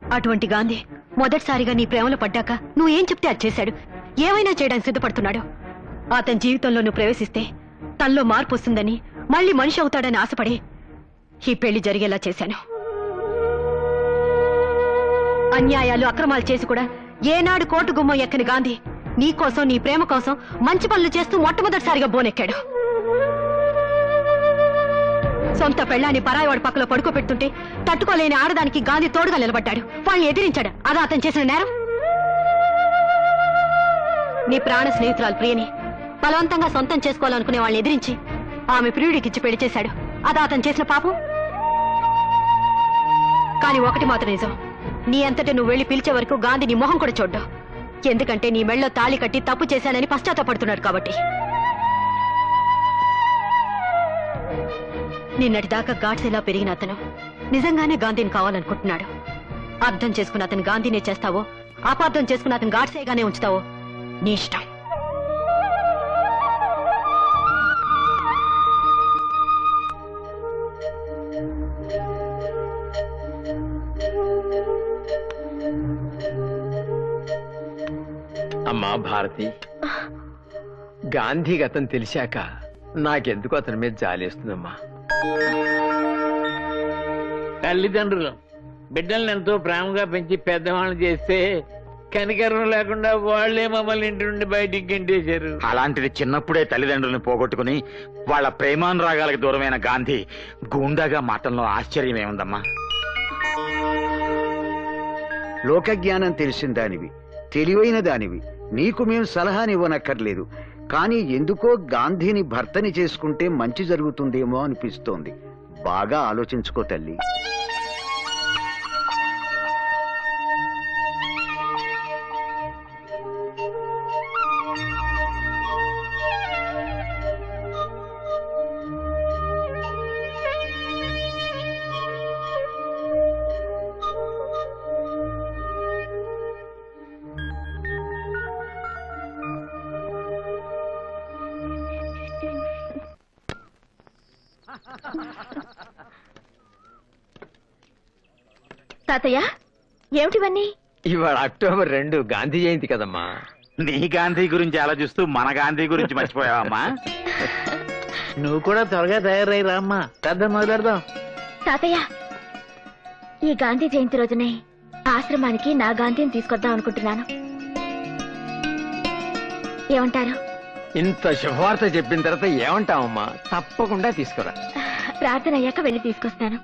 అటువంటి గాంధీ మొదటిసారిగా నీ ప్రేమలో పడ్డాక నువ్వేం చెప్తే అది చేశాడు. ఏమైనా చేయడానికి సిద్ధపడుతున్నాడు. అతని జీవితంలో నువ్వు ప్రవేశిస్తే తనలో మార్పు వస్తుందని, మళ్ళీ మనిషి అవుతాడని ఆశపడి ఈ పెళ్లి జరిగేలా చేశాను. అన్యాయాలు, అక్రమాలు చేసి కూడా ఏనాడు కోర్టు గుమ్మం ఎక్కని గాంధీ నీకోసం, నీ ప్రేమ కోసం మంచి పనులు చేస్తూ మొట్టమొదటిసారిగా బోనెక్కాడు. సొంత పెళ్ళాన్ని పరాయివాడి పక్కలో పడుకోబెడుతుంటే తట్టుకోలేని ఆడదానికి గాంధీ తోడుగా నిలబడ్డాడు. వాళ్ళని ఎదిరించాడు. అదా అతను చేసిన నేరం? నీ ప్రాణ స్నేహితురాలు ప్రియని బలవంతంగా సొంతం చేసుకోవాలనుకునే వాళ్ళని ఎదిరించి ఆమె ప్రియుడికిచ్చి పెళ్లి చేశాడు. అదా అతను చేసిన పాపం? కానీ ఒకటి మాత్రం నిజం, నీ అంతటా నువ్వు వెళ్లి పిలిచే వరకు గాంధీ నీ మొహం కూడా చూడ్డావు. ఎందుకంటే నీ మెళ్ళలో తాళి కట్టి తప్పు చేశానని పశ్చాత్తాపడుతున్నాడు కాబట్టి. నిన్నటిదాకా గాడ్సేలా పెరిగిన అతను నిజంగానే గాంధీని కావాలనుకుంటున్నాడు. అర్థం చేసుకున్న అతను గాంధీనే చేస్తావో, అపార్థం చేసుకున్న అతను గాడ్సేగానే ఉంచుతావో నీ ఇష్టం. అమ్మా భారతి, గాంధీ గతం తెలిసాక నాకెందుకు అతని మీద జాలేస్తుందమ్మా. తల్లిదండ్రులు బిడ్డల్ని ఎంతో ప్రేమగా పెంచి పెద్దవాళ్ళు చేస్తే కనికరం లేకుండా వాళ్లే మమ్మల్ని ఇంటి నుండి బయటికి గెంటేశారు. అలాంటిది చిన్నప్పుడే తల్లిదండ్రులను పోగొట్టుకుని వాళ్ళ ప్రేమానురాగాలకు దూరమైన గాంధీ గూండాగా మాటల్లో ఆశ్చర్యం ఏముందమ్మా. లోకజ్ఞానం తెలిసిన దానివి, తెలివైన దానివి, నీకు మేము సలహానివ్వనక్కర్లేదు. కానీ ఎందుకో గాంధీని భర్తని చేసుకుంటే మంచి జరుగుతుందేమో అనిపిస్తోంది. బాగా ఆలోచించుకో తల్లి. తాతయ్య, ఏమిటివన్నీ? ఇవాళ అక్టోబర్ 2 గాంధీ జయంతి కదమ్మా. నీ గాంధీ గురించి ఆలోచిస్తూ మన గాంధీ గురించి మర్చిపోయావమ్మా. నువ్వు కూడా త్వరగా తయారై రామ్మా, పెద్ద మొదలెడదాం. తాతయ్య, ఈ గాంధీ జయంతి రోజునే ఆశ్రమానికి నా గాంధీని తీసుకొద్దాం అనుకుంటున్నాను. ఏమంటారు? ఇంత శుభవార్త చెప్పిన తర్వాత ఏమంటావమ్మా? తప్పకుండా తీసుకురా. ప్రార్థన అయ్యాక వెళ్ళి తీసుకొస్తాను.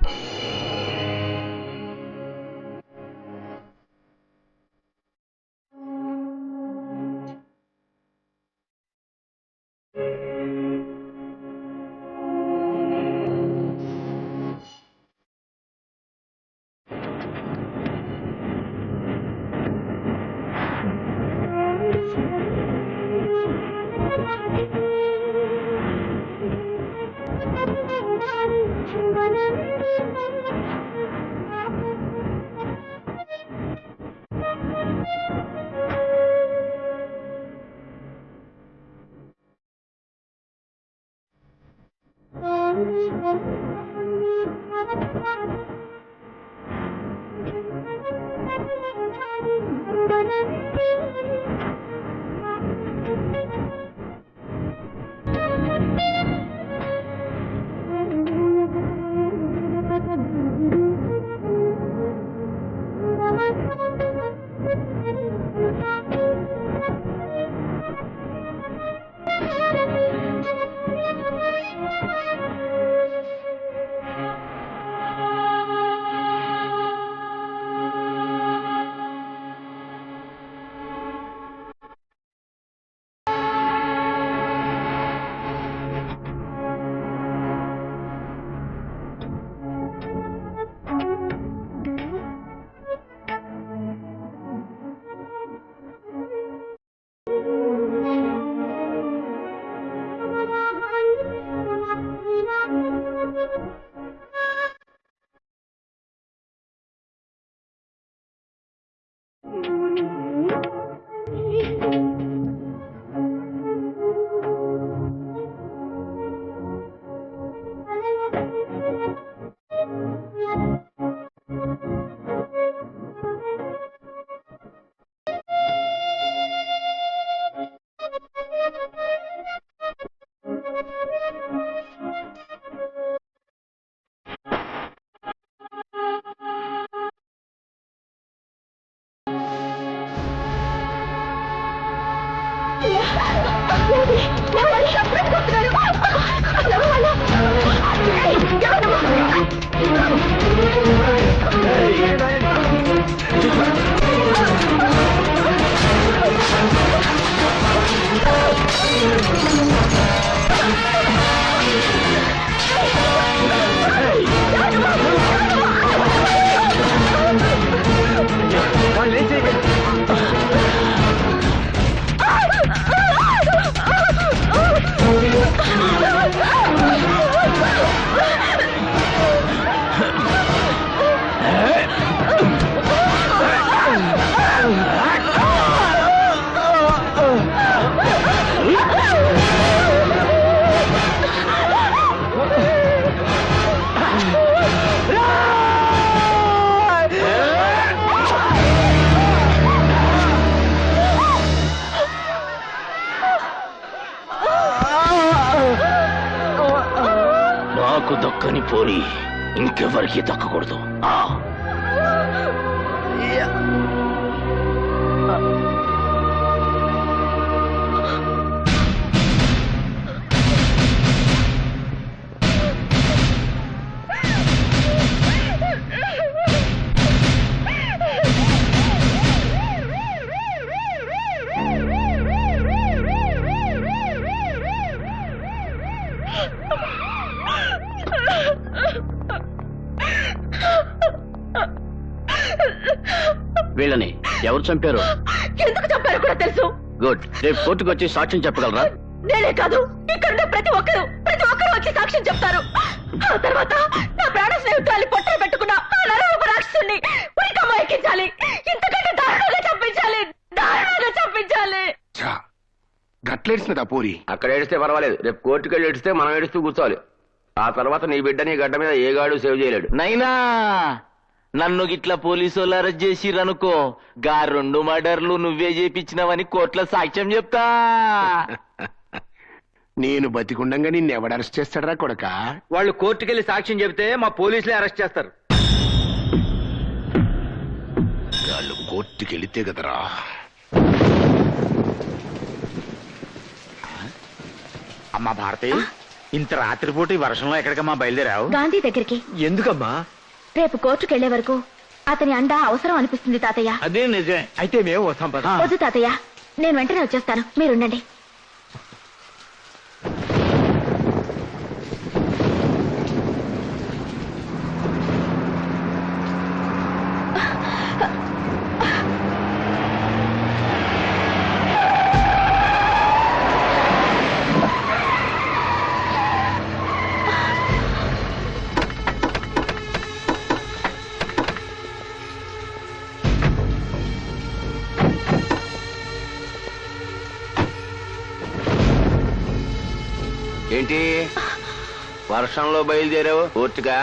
నాకు దక్కని పోరి ఇంకెవరికి దక్కకూడదు. వీళ్ళని ఎవరు చంపారు? ఎందుకు చంపారో కూడా తెలుసు. గుడ్. రేపు కోర్టుకు వచ్చి సాక్ష్యం చెప్పగలరా? నేనే కాదు, ఇక్కడ ప్రతి ఒక్కరు వచ్చి సాక్ష్యం చెప్తారు. ఆ తర్వాత నా ప్రాణ స్నేహితురాలి పొట్టలు పెట్టుకున్న ఆ నరరూప రాక్షసుని ఉరికమ్మ ఎక్కించాలి. ఇంతకంటే దారుణంగా చంపించాలి. గట్లేడిసినదా పోరి? అక్కడ ఏడిస్తే పర్వాలేదు, రేపు కోర్టుకు వెళ్ళి ఏడిస్తే మనం ఏడుస్తూ కూర్చోవాలి. ఆ తర్వాత నీ బిడ్డ నీ గడ్డ మీద ఏ గాడు సేవ్ చేయలేడు. నైనా నన్ను గిట్లా పోలీసు వాళ్ళు అరెస్ట్ చేసిరనుకో, గా 2 మర్డర్లు నువ్వే చేపించినవని కోర్టులో సాక్ష్యం చెప్తా. నేను బతికుండంగా నిన్ను ఎవడు అరెస్ట్ చేస్తాడరా కొడక? వాళ్ళు కోర్టుకెళ్లి సాక్ష్యం చెబితే మా పోలీసులే అరెస్ట్ చేస్తారు. వాళ్ళు కోర్టుకెళితే కదరా. అమ్మా భారతి, ఇంత రాత్రిపూట ఈ వర్షంలో ఎక్కడికమ్మా బయలుదేరావు? గాంధీ దగ్గరికి. ఎందుకమ్మా? రేపు కోర్టుకెళ్లే వరకు అతని అండ అవసరం అనిపిస్తుంది తాతయ్య. అదే నిజమే. అయితే మేము వస్తాం పద. వద్దు తాతయ్య, నేను వెంటనే వచ్చేస్తాను, మీరుండండి. ఏంటి వర్షంలో బయలుదేరావు కోర్టుగా?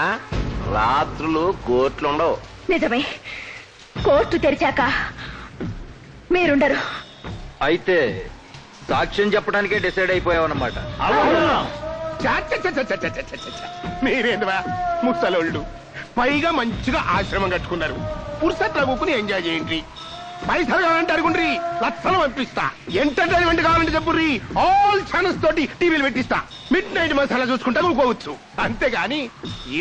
రాత్రులు కోర్టులు ఉండవు. నిజమే, కోర్టు తెరిచాక మీరుండరు. అయితే సాక్ష్యం చెప్పడానికే డిసైడ్ అయిపోయావన్నమాట. మీరేందువా ముసలోళ్ళు, పైగా మంచిగా ఆశ్రమం కట్టుకున్నారు. పురుషత్ రఘుకుని ఎంజాయ్ చేయండి. పైసలు కావాలంటే అడుగుండ్రి, లక్షలు పంపిస్తా. ఎంటర్టైన్మెంట్ కావాలంటే చెప్పుర్రి, ఆల్ ఛానల్స్ తోటి టీవీలు పెట్టిస్తా. మిడ్ నైట్ మసాలా చూసుకుంటా ఊరుకోవచ్చు. అంతేగాని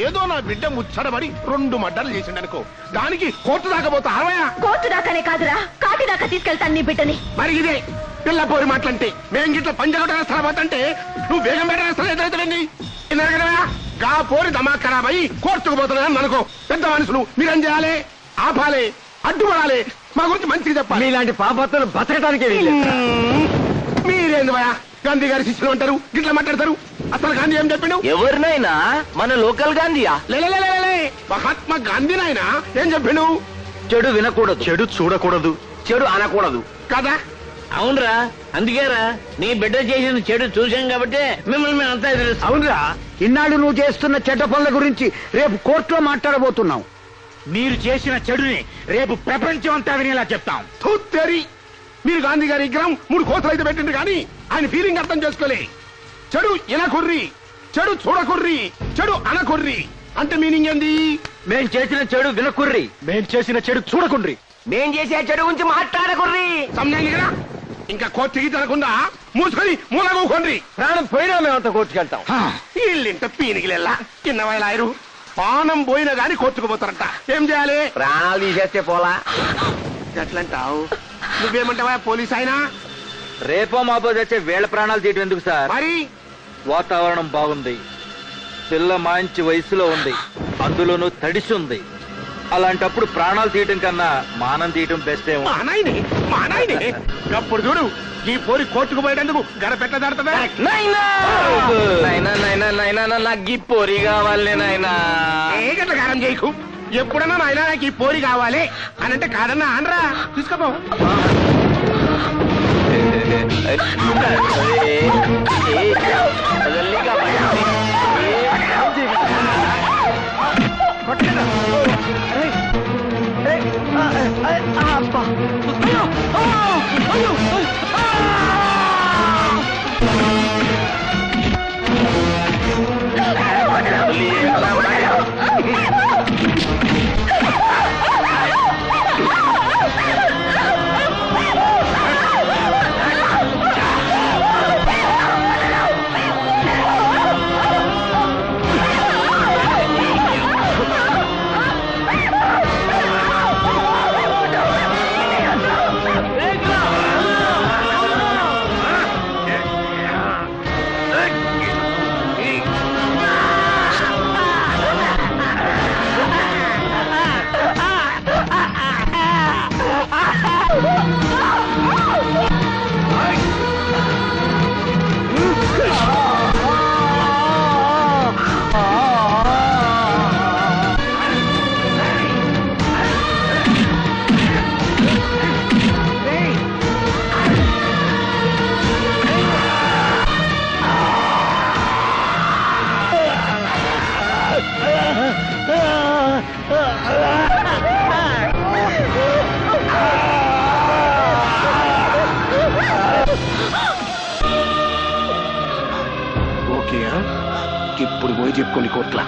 ఏదో నా బిడ్డ ముచ్చటబడి 2 మర్డర్లు చేసిండనుకో, దానికి కోర్టు దాకా పోతా. కోర్టు దాకానే కాదురా, కాటి దాకా తీసుకెళ్తాను నీ బిడ్డని. మరి ఇదే పిల్ల పోరి మాటలంటే, మేం గిట్ల పంజగొట్ట స్థలం పోతంటే నువ్వు వేగం పెట్ట స్థలం ఎదురైతే గా పోరి దమా ఖరాబ్ అయ్యి కోర్టుకు పోతున్నాను అనుకో. పెద్ద మనుషులు మీరేం చేయాలి? ఆపాలి, అడ్డుపడాలి, మా గురించి మంచిగా చెప్పాలి. ఇలాంటి పాపత్తులు బతకటానికే మీరేంది భయ? గాంధీ గారి శిష్యులు అంటారు, గిట్లా మాట్లాడతారు. అసలు గాంధీ ఏం చెప్పిండు? ఎవరినైనా మన లోకల్ గాంధీయా? మహాత్మా గాంధీ నాయన ఏం చెప్పిండు? చెడు వినకూడదు, చెడు చూడకూడదు, చెడు అనకూడదు కదా? అవునరా, అందుకేరా నీ బిడ్డ చేసిన చెడు చూశాం కాబట్టి మిమ్మల్ని మేము అంతా తెలుసు. అవునరా, ఇన్నాళ్ళు నువ్వు చేస్తున్న చెడ్డ పనుల గురించి రేపు కోర్టులో మాట్లాడబోతున్నాం. మీరు చేసిన చెడుని రేపు ప్రపంచం అంతా వినేలా చెప్తాం. తూత్తేరి, మీరు గాంధీ గారి విగ్రహం 3 కోతలు అయితే పెట్టండి కానీ ఆయన ఫీలింగ్ అర్థం చేసుకోలే. చెడు ఎనకుర్రి, చెడు చూడకుర్రి, చెడు అనకుర్రి అంటే మీనింగ్ ఏంది? మేం చేసిన చెడు వినకుర్రి, మేం చేసిన చెడు చూడకుండ్రి. మేం చేసే చెడు గురించి మాట్లాడకుర్రి. సమజాయింది కదా? ఇంకా కోర్టుకి తినకుండా మూసుకొని మూలగోకండి. ప్రాణం పోయినా మేమంతా కోర్టుకెళ్తాం. వీళ్ళింత పీనికిలెల్లా కింద వాళ్ళాయరు పానం పోయినా గాని కోర్టుకు పోతారంట. ఏం చేయాలి? ప్రాణాలు తీసేస్తే పోలా. ఎట్లంటావు? నువ్వేమంటావా పోలీస్ అయినా? రేపో మాపో తెచ్చే వేళ ప్రాణాలు తీయటం ఎందుకు సార్? మరి వాతావరణం బాగుంది, పిల్ల మంచి వయసులో ఉంది, అందులోనూ తడిసి ఉంది. అలాంటప్పుడు ప్రాణాలు తీయటం కన్నా మానం తీయటం బెస్ట్ ఏమో. మా నాయనే అప్పుడు చూడు ఈ పోరి కోర్టుకు పోయేందుకు గడపెట్ట దాడుతుందా? నాకు ఈ పొరి కావాలి నాయనా. ఏ గట్ల కారం చేయకు. ఎప్పుడన్నా నాయన నాకు ఈ పోరి కావాలి అని అంటే కాదన్నా అనరా, తీసుకోపో. ఓకేయా? ఇప్పుడు పోయి చెప్పుకోండి కోట్ల.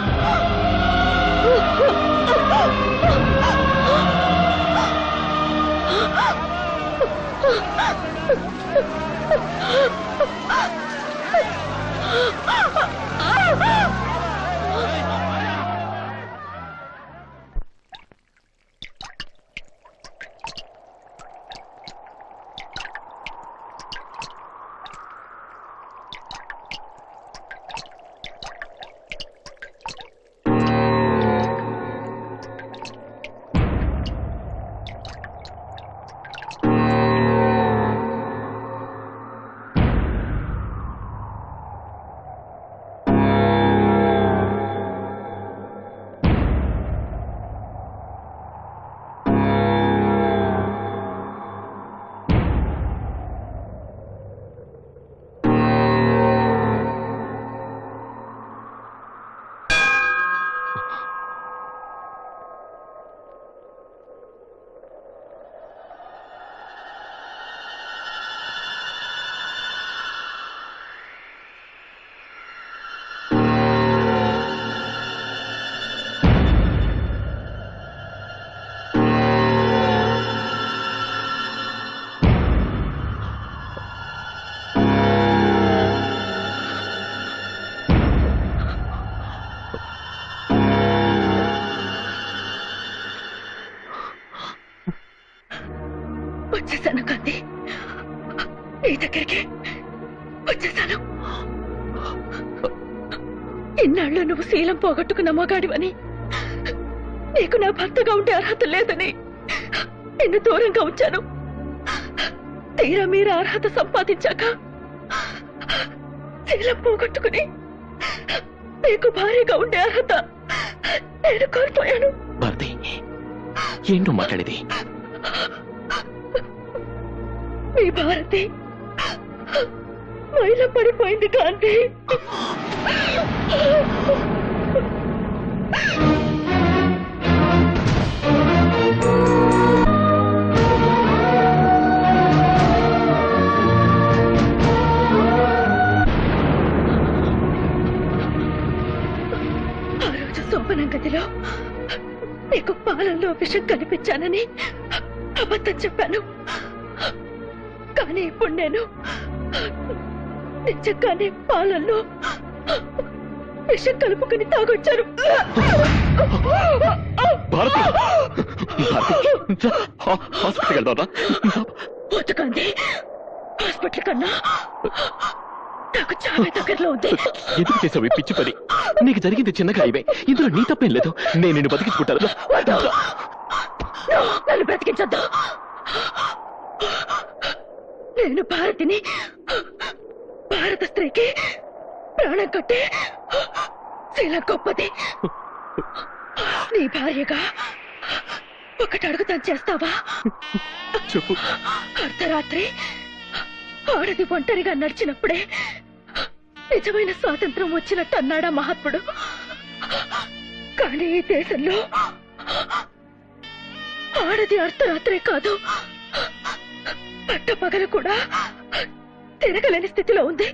వచ్చేసాను కాంతి, నీ దగ్గరికి వచ్చేసాను. ఇన్నాళ్ళు నువ్వు శీలం పోగొట్టుకున్న మగాడివని, నీకు నా భర్తగా ఉండే అర్హత లేదని నిన్ను దూరంగా ఉంచాను. తీరా మీరు అర్హత సంపాదించాక శీలం పోగొట్టుకుని నీకు భార్యగా ఉండే అర్హత నేను కోల్పోయాను. భారతి, ఏంటో మాట్లాడేది? మీ భారతి మైల పడిపోయింది కాంతి. ఆ రోజు శోభనం గదిలో నీకు పాలల్లో విషం కనిపించానని అబద్ధం చెప్పాను. కానీ ఇప్పుడు నేను నిజంగానే పాలల్లో విషం కలుపుకుని తాగొచ్చారు. హాస్పిటల్ వెళ్దాం. బతుకంది హాస్పిటల్ కన్నా నాకు చాలా దగ్గరలో ఉంది. ఎందుకు చేసావు పిచ్చి పని? నీకు జరిగింది చిన్నగా ఇవే, ఇందులో నీ తప్పేం లేదు. నేను నిన్ను బతికించుకుంటాను. నన్ను బ్రతికించొద్దు. నేను భారతిని, భారత స్త్రీకి ప్రాణం కట్టే శీలం గొప్పది. నీ భార్యగా ఒకటి అడుగుతాను, చేస్తావా? చెప్పు. అర్ధరాత్రి ఆడది ఒంటరిగా నడిచినప్పుడే నిజమైన స్వాతంత్రం వచ్చినట్టు అన్నాడా మహాత్ముడు. కానీ ఈ దేశంలో ఆడది అర్ధరాత్రే కాదు, పట్టపగలు కూడా తిరగలేని స్థితిలో ఉంది.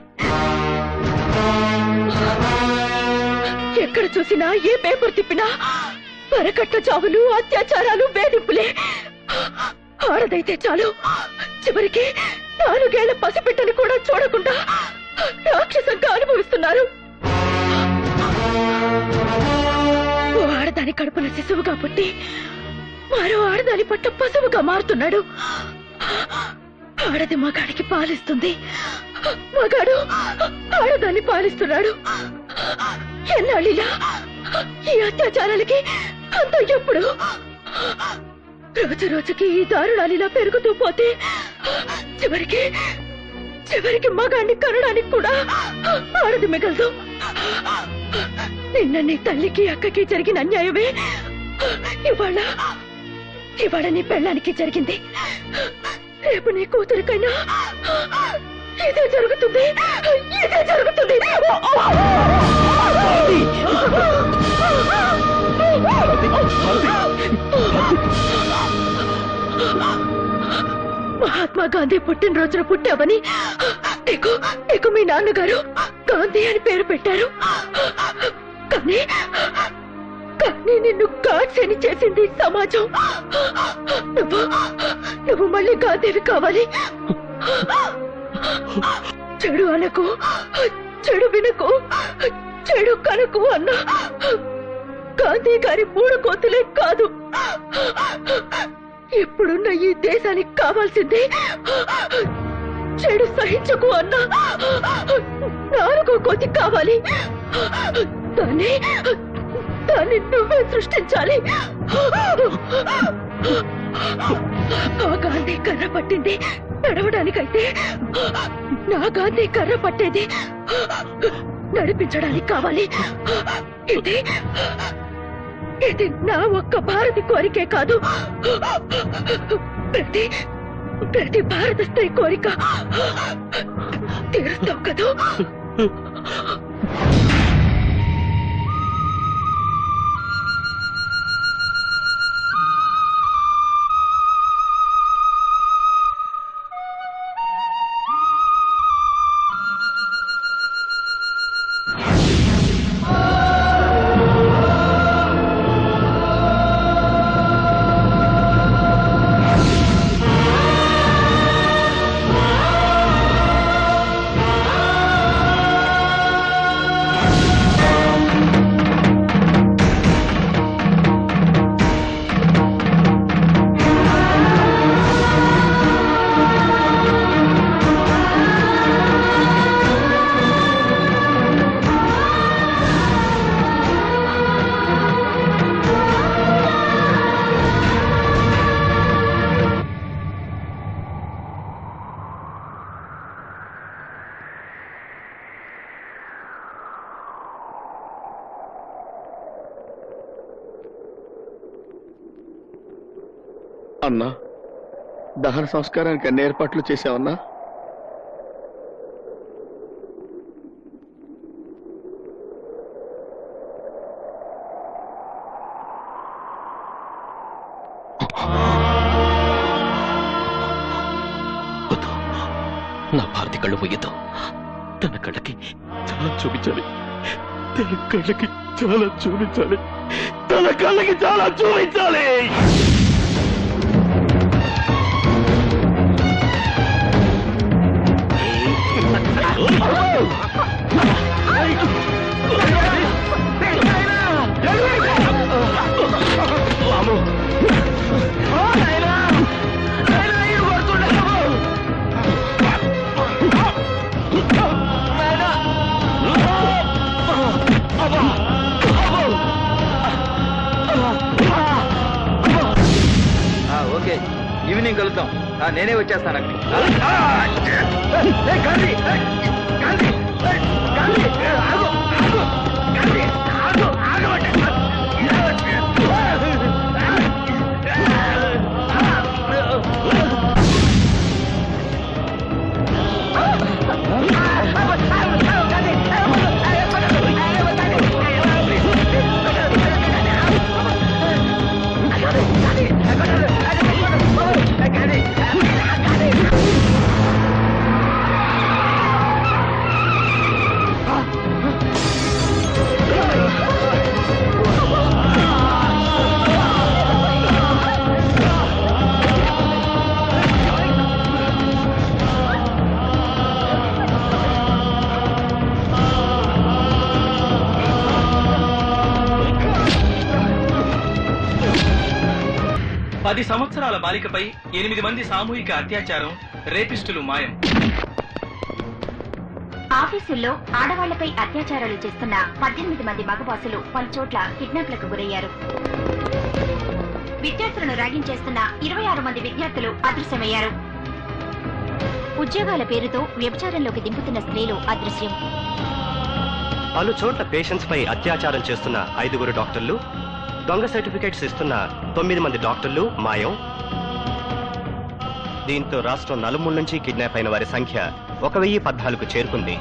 ఎక్కడ చూసినా, ఏ పేపర్ తిప్పినా వరకట్ల చావులు, అత్యాచారాలు, వేధింపులే. ఆడదైతే చాలు, చివరికి 4 ఏళ్ల పసిబిడ్డని కూడా చూడకుండా రాక్షసంగా అనుభవిస్తున్నారు. ఓ ఆడదాని కడుపున శిశువుగా పుట్టి మరో ఆడదాని పట్ల పశువుగా మారుతున్నాడు. ఆడది మగాడికి పాలిస్తుంది, మగాడు ఆడదాన్ని పాలిస్తున్నాడు. ఎన్నాళ్ళిలా ఈ అత్యాచారాలకి అంత ఎప్పుడు? రోజు రోజుకి ఈ దారుణాలిలా పెరుగుతూ పోతే చివరికి మగాడిని కనడానికి కూడా ఆడది మిగలదు. నిన్న నీ తల్లికి, అక్కకి జరిగిన అన్యాయమే ఇవాళ నీ పెళ్ళానికి జరిగింది. రేపు నీ కూతురికైనా ఇదే జరుగుతుంది, ఇదే జరుగుతుంది. మహాత్మా గాంధీ పుట్టినరోజున పుట్టావని నీకు మీ నాన్నగారు గాంధీ అని పేరు పెట్టారు. కానీ నిన్ను గాడ్సేని చేసింది సమాజం. నువ్వు మళ్ళీ గాంధీవి కావాలి. చెడు అనకు, చెడు వినకు, చెడు కనకు అన్న గాంధీ గారి 3 కోతులే కాదు. ఇప్పుడున్న ఈ దేశానికి కావాల్సింది చెడు సహించకు అన్న 4వ కోతి కావాలి. దాన్ని నువ్వే సృష్టించాలి. ఆ గాంధీ కర్ర పట్టింది నడవడానికైతే, నా గాంధీ కర్ర పట్టేది నడిపించడానికి కావాలి. ఇది నా ఒక్క భారతి కోరికే కాదు, ప్రతి భారత స్త్రీ కోరిక. తీరుస్తావు కదూ? అన్నా, దహన సంస్కారానికి అన్ని ఏర్పాట్లు చేసావన్నా? నా భారతి కళ్ళు పోయేద్దు. తన కళ్ళకి చాలా చూపించాలి, తన కళ్ళకి చాలా చూపించాలి, తన కళ్ళకి చాలా చూపించాలి. ఓకే, ఈవినింగ్ కలుద్దాం. నేనే వచ్చేస్తాను అక్కడికి. పది సంవత్సరాల బాలికపై 8 మంది సామూహిక అత్యాచారం, రేపిస్టులు మాయం. ఆఫీసుల్లో ఆడవాళ్లపై అత్యాచారాలు చేస్తున్న 18 మంది మగబాసులు పలుచోట్ల కిడ్నాప్లకు గురయ్యారు. విద్యార్థులను ర్యాగింగ్ చేస్తున్న 26 మంది విద్యార్థులు అదృశ్యమయ్యారు. ఉద్యోగాల పేరుతో వ్యభిచారంలోకి దింపుతున్న స్త్రీలు అదృశ్యం. పలు చోట్ల పేషెంట్స్ పై అత్యాచారం చేస్తున్న 5 డాక్టర్లు, దొంగ సర్టిఫికేట్స్ ఇస్తున్న 9 మంది డాక్టర్లు మాయం. దీంతో రాష్ట్రం నలుమూల నుంచి కిడ్నాప్ అయిన వారి సంఖ్య 1014కు చేరుకుంది.